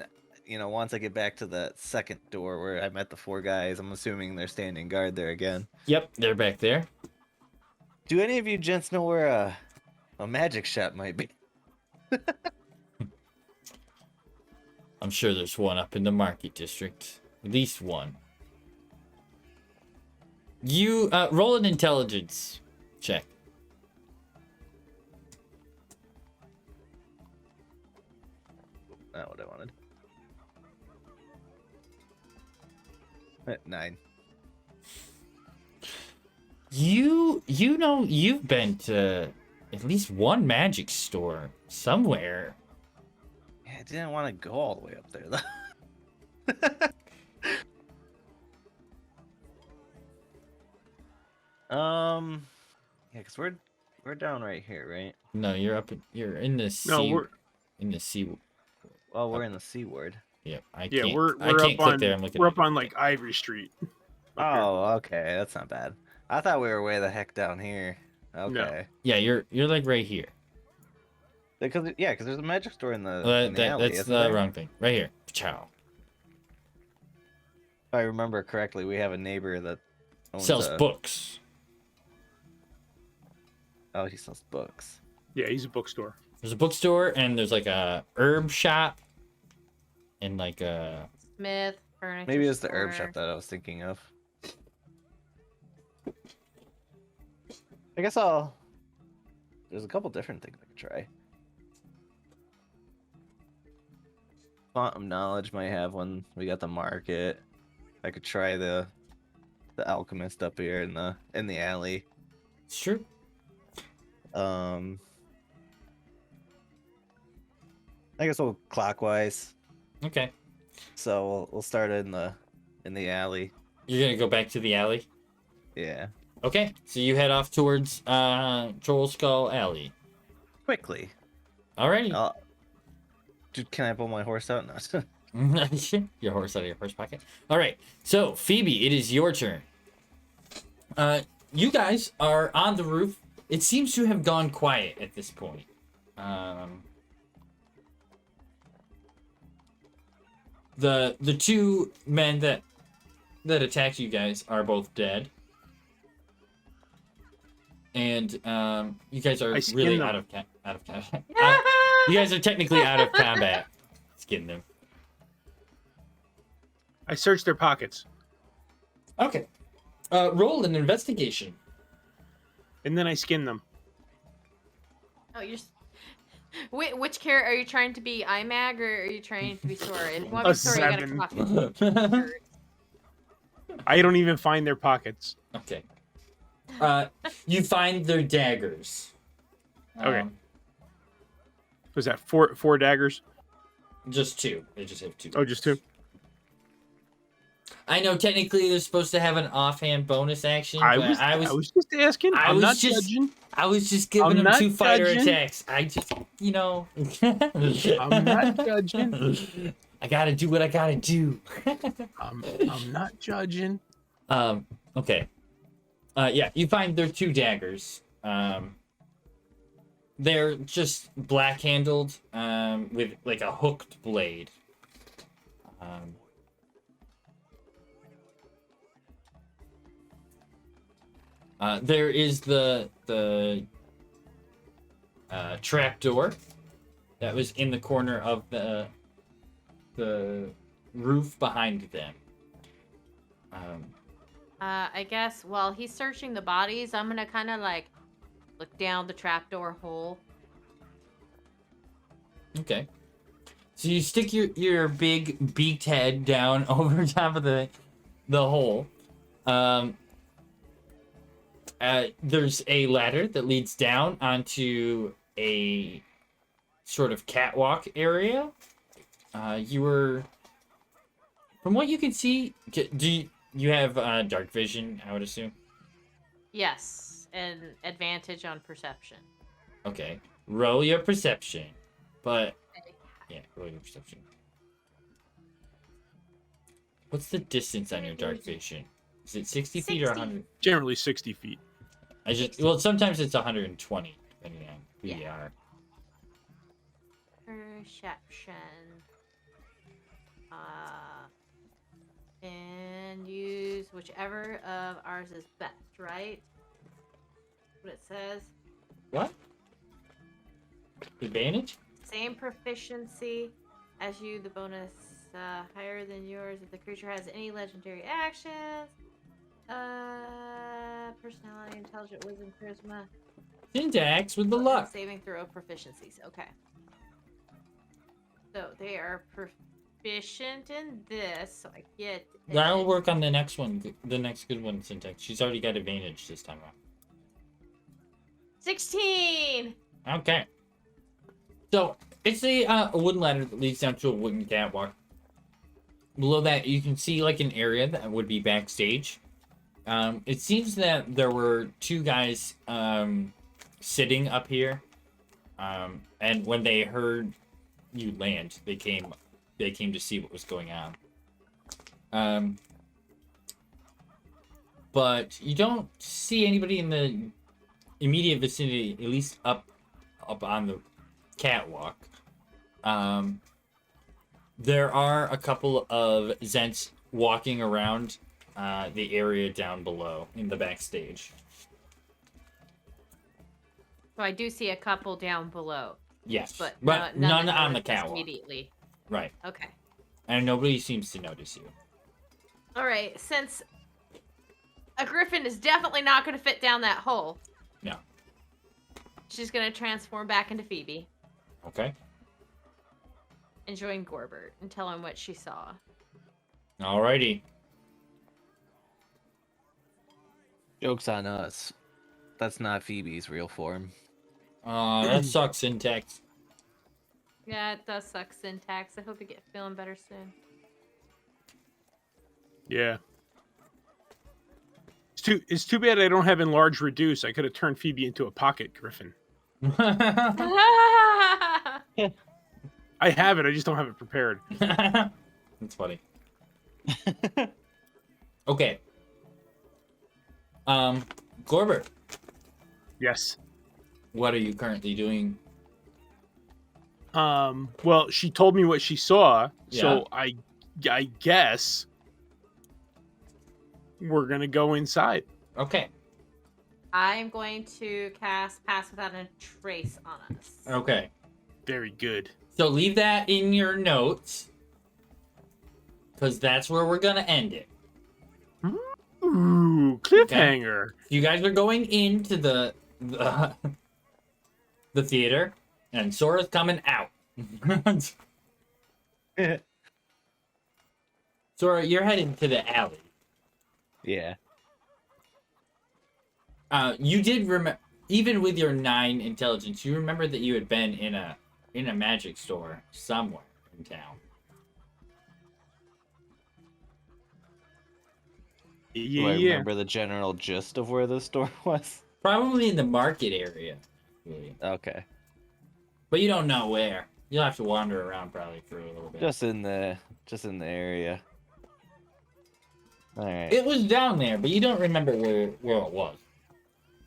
A: once I get back to the second door where I met the four guys, I'm assuming they're standing guard there again.
B: Yep, they're back there.
A: Do any of you gents know where a magic shop might be?
B: I'm sure there's one up in the market district. At least one. You roll an intelligence check.
A: Not what I wanted. 9.
B: You know you've been to at least one magic store somewhere.
A: Yeah, I didn't want to go all the way up there though. Yeah, because we're down right here, right?
B: No, you're in the sea.
C: No, we're
B: in the sea.
A: Well, we're in the C ward.
B: Yep, I
C: yeah,
B: can't.
C: we're
B: I can't
C: up
B: click
C: on
B: there. I'm looking.
C: we're
B: at
C: up on like Ivory Street. Up here.
A: Oh, okay, that's not bad. I thought we were way the heck down here.
C: No.
A: Okay.
B: Yeah, you're like right here.
A: Because there's a magic store in the alley.
B: That's
A: isn't
B: the
A: there?
B: wrong thing. Right here. Ciao.
A: If I remember correctly, we have a neighbor that owns
B: Sells books.
A: Oh, he sells books.
C: Yeah, he's a bookstore.
B: There's a bookstore and there's like a herb shop and like a
D: Smith furniture.
A: Maybe it's the herb
D: store.
A: shop that I was thinking of. I guess there's a couple different things I could try. Font of Knowledge might have one. We got the market. I could try the alchemist up here in the alley.
B: It's true.
A: I guess we'll clockwise.
B: Okay.
A: So we'll start in the alley.
B: You're gonna go back to the alley?
A: Yeah.
B: Okay. So you head off towards Troll Skull Alley.
A: Quickly.
B: Alrighty.
A: Dude, can I pull my horse out? No.
B: Your horse out of your horse pocket. Alright. So Phoebe, it is your turn. You guys are on the roof. It seems to have gone quiet at this point. The two men that attacked you guys are both dead. And you guys are really out of combat. You guys are technically out of combat. Skin them.
C: I searched their pockets.
B: Okay. Roll an investigation.
C: And then I skinned them.
D: Oh, which character are you trying to be? IMAG or are you trying to be Sora? If you want to be Sora, you gotta talk.
C: I don't even find their pockets.
B: Okay. You find their daggers.
C: Okay. Was that four daggers?
B: Just two. They just have two.
C: Oh, just two?
B: I know technically they're supposed to have an offhand bonus action.
C: I
B: But
C: was just asking. I'm not judging.
B: I was just giving them two fighter attacks. I just,
C: I'm not judging.
B: I gotta do what I gotta do.
C: I'm not judging.
B: Okay. Yeah, you find their two daggers. They're just black handled, with like a hooked blade. There is the trapdoor that was in the corner of the roof behind them.
D: I guess while he's searching the bodies, I'm gonna kind of like look down the trapdoor hole.
B: Okay. So you stick your big beaked head down over top of the hole. There's a ladder that leads down onto a sort of catwalk area. You were, from what you can see, do you have dark vision, I would assume?
D: Yes, and advantage on perception.
B: Okay. Roll your perception. But, yeah, roll your perception. What's the distance on your dark vision? Is it 60 feet or 100?
C: Generally 60 feet.
B: Well, sometimes it's 120, depending on who you are.
D: Perception. And use whichever of ours is best, right? What it says.
B: What? Advantage?
D: Same proficiency as you, the bonus higher than yours if the creature has any legendary actions. Personality, intelligent, wisdom, charisma.
B: Syntax with the luck.
D: Saving throw proficiencies. Okay. So they are proficient in this, so I get.
B: That'll work on the next one. The next good one, Syntax. She's already got advantage this time around.
D: 16.
B: Okay. So it's a wooden ladder that leads down to a wooden catwalk. Below that, you can see like an area that would be backstage. It seems that there were two guys sitting up here, and when they heard you land, they came to see what was going on. but you don't see anybody in the immediate vicinity, at least up on the catwalk. There are a couple of Zents walking around the area down below in the backstage.
D: So I do see a couple down below.
B: Yes,
D: But
B: none
D: that
B: on the
D: notice us
B: catwalk.
D: immediately.
B: Right,
D: Okay.
B: and nobody seems to notice you.
D: All right. Since a griffin is definitely not going to fit down that hole.
B: No.
D: She's going to transform back into Phoebe
B: Okay.
D: and join Gorbert and tell him what she saw.
B: Alrighty.
A: Joke's on us. That's not Phoebe's real form.
B: That sucks, syntax.
D: Yeah, it does suck, Syntax. I hope you get feeling better soon.
C: Yeah. It's too bad I don't have enlarge reduce. I could have turned Phoebe into a pocket griffin. I have it. I just don't have it prepared.
B: That's funny. Okay. Gorbert,
C: Yes.
B: what are you currently doing?
C: Well, she told me what she saw, so I guess we're gonna go inside.
B: Okay.
D: I'm going to cast Pass Without a Trace on us.
B: Okay.
C: Very good.
B: So leave that in your notes, because that's where we're gonna end it.
C: Ooh, cliffhanger.
B: You guys are going into the theater, and Sora's coming out. Sora, you're heading to the alley.
A: Yeah.
B: You did remember, even with your 9 intelligence, you remember that you had been in a magic store somewhere in town.
A: Do I
C: Yeah.
A: remember the general gist of where the store was?
B: Probably in the market area. Really.
A: Okay.
B: But you don't know where. You'll have to wander around probably for a little bit.
A: Just in the area. Alright.
B: It was down there, but you don't remember where it was.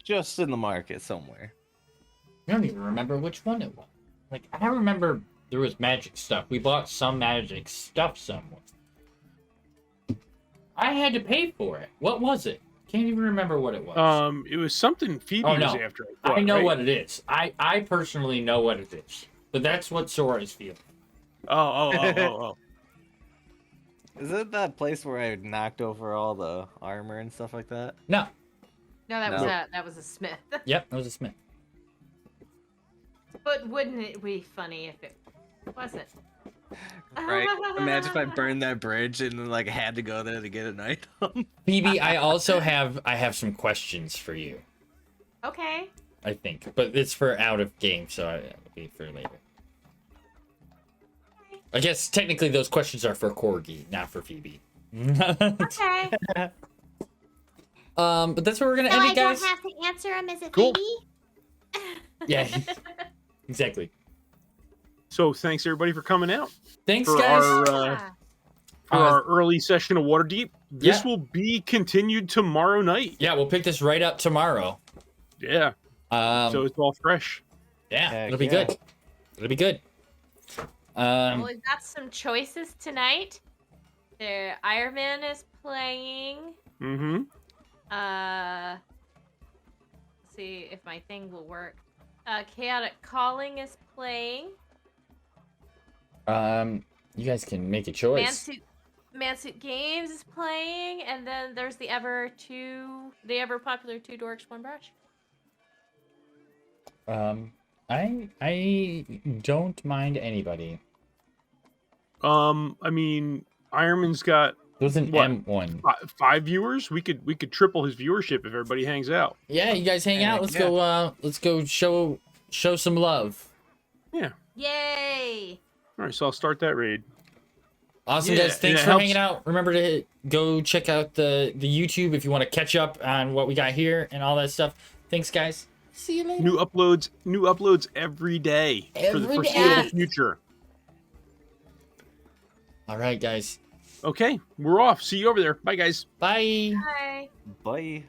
A: Just in the market somewhere.
B: You don't even remember which one it was. Like, I remember there was magic stuff. We bought some magic stuff somewhere. I had to pay for it. What was it? Can't even remember what it was.
C: It was something Phoebe
B: Oh, no.
C: was after.
B: I know
C: right?
B: what it is. I personally know what it is. But that's what Sora is feeling.
C: Oh.
A: Is it that place where I knocked over all the armor and stuff like that?
B: No.
D: No, that was a smith.
B: Yep, that was a smith.
D: But wouldn't it be funny if it wasn't?
A: Right. Imagine if I burned that bridge and then like had to go there to get an item.
B: Phoebe, I also have some questions for you.
D: Okay.
B: I think, but it's for out of game, so it'll be for later. I guess technically those questions are for Corgi, not for Phoebe.
D: Okay.
B: But that's where we're gonna
E: So
B: end
E: I
B: it, guys.
E: don't have to answer them. Is it
C: Cool.
E: Phoebe?
B: Yeah, exactly.
C: So thanks everybody for coming out
B: Thanks,
C: for
B: guys.
C: our early session of Waterdeep. This
B: Yeah.
C: will be continued tomorrow night.
B: Yeah, we'll pick this right up tomorrow.
C: Yeah. So it's all fresh.
B: Yeah,
A: Heck
B: it'll be
A: yeah.
B: good. It'll be good.
D: Well, we've got some choices tonight. There, Iron Man is playing.
C: Mm-hmm.
D: Let's see if my thing will work. Chaotic Calling is playing.
B: You guys can make a choice.
D: Mansuit Games is playing, and then there's the ever popular Two Dorks One Brush.
B: I don't mind anybody.
C: I mean, Ironman's got
B: It was an
C: What?
B: M1.
C: 5 viewers. We could triple his viewership if everybody hangs out.
B: Yeah, you guys hang out. Let's
A: Yeah.
B: go. Let's go show some love.
D: Yay!
C: All right, so I'll start that raid.
B: Awesome,
C: Yeah,
B: guys. Thanks
C: it
B: for
C: helps.
B: hanging out. Remember to go check out the YouTube if you want to catch up on what we got here and all that stuff. Thanks, guys. See you later.
C: New uploads every day for the
B: Every
C: foreseeable
B: day.
C: future.
B: All right, guys.
C: Okay, we're off. See you over there. Bye, guys.
B: Bye.
D: Bye.
A: Bye.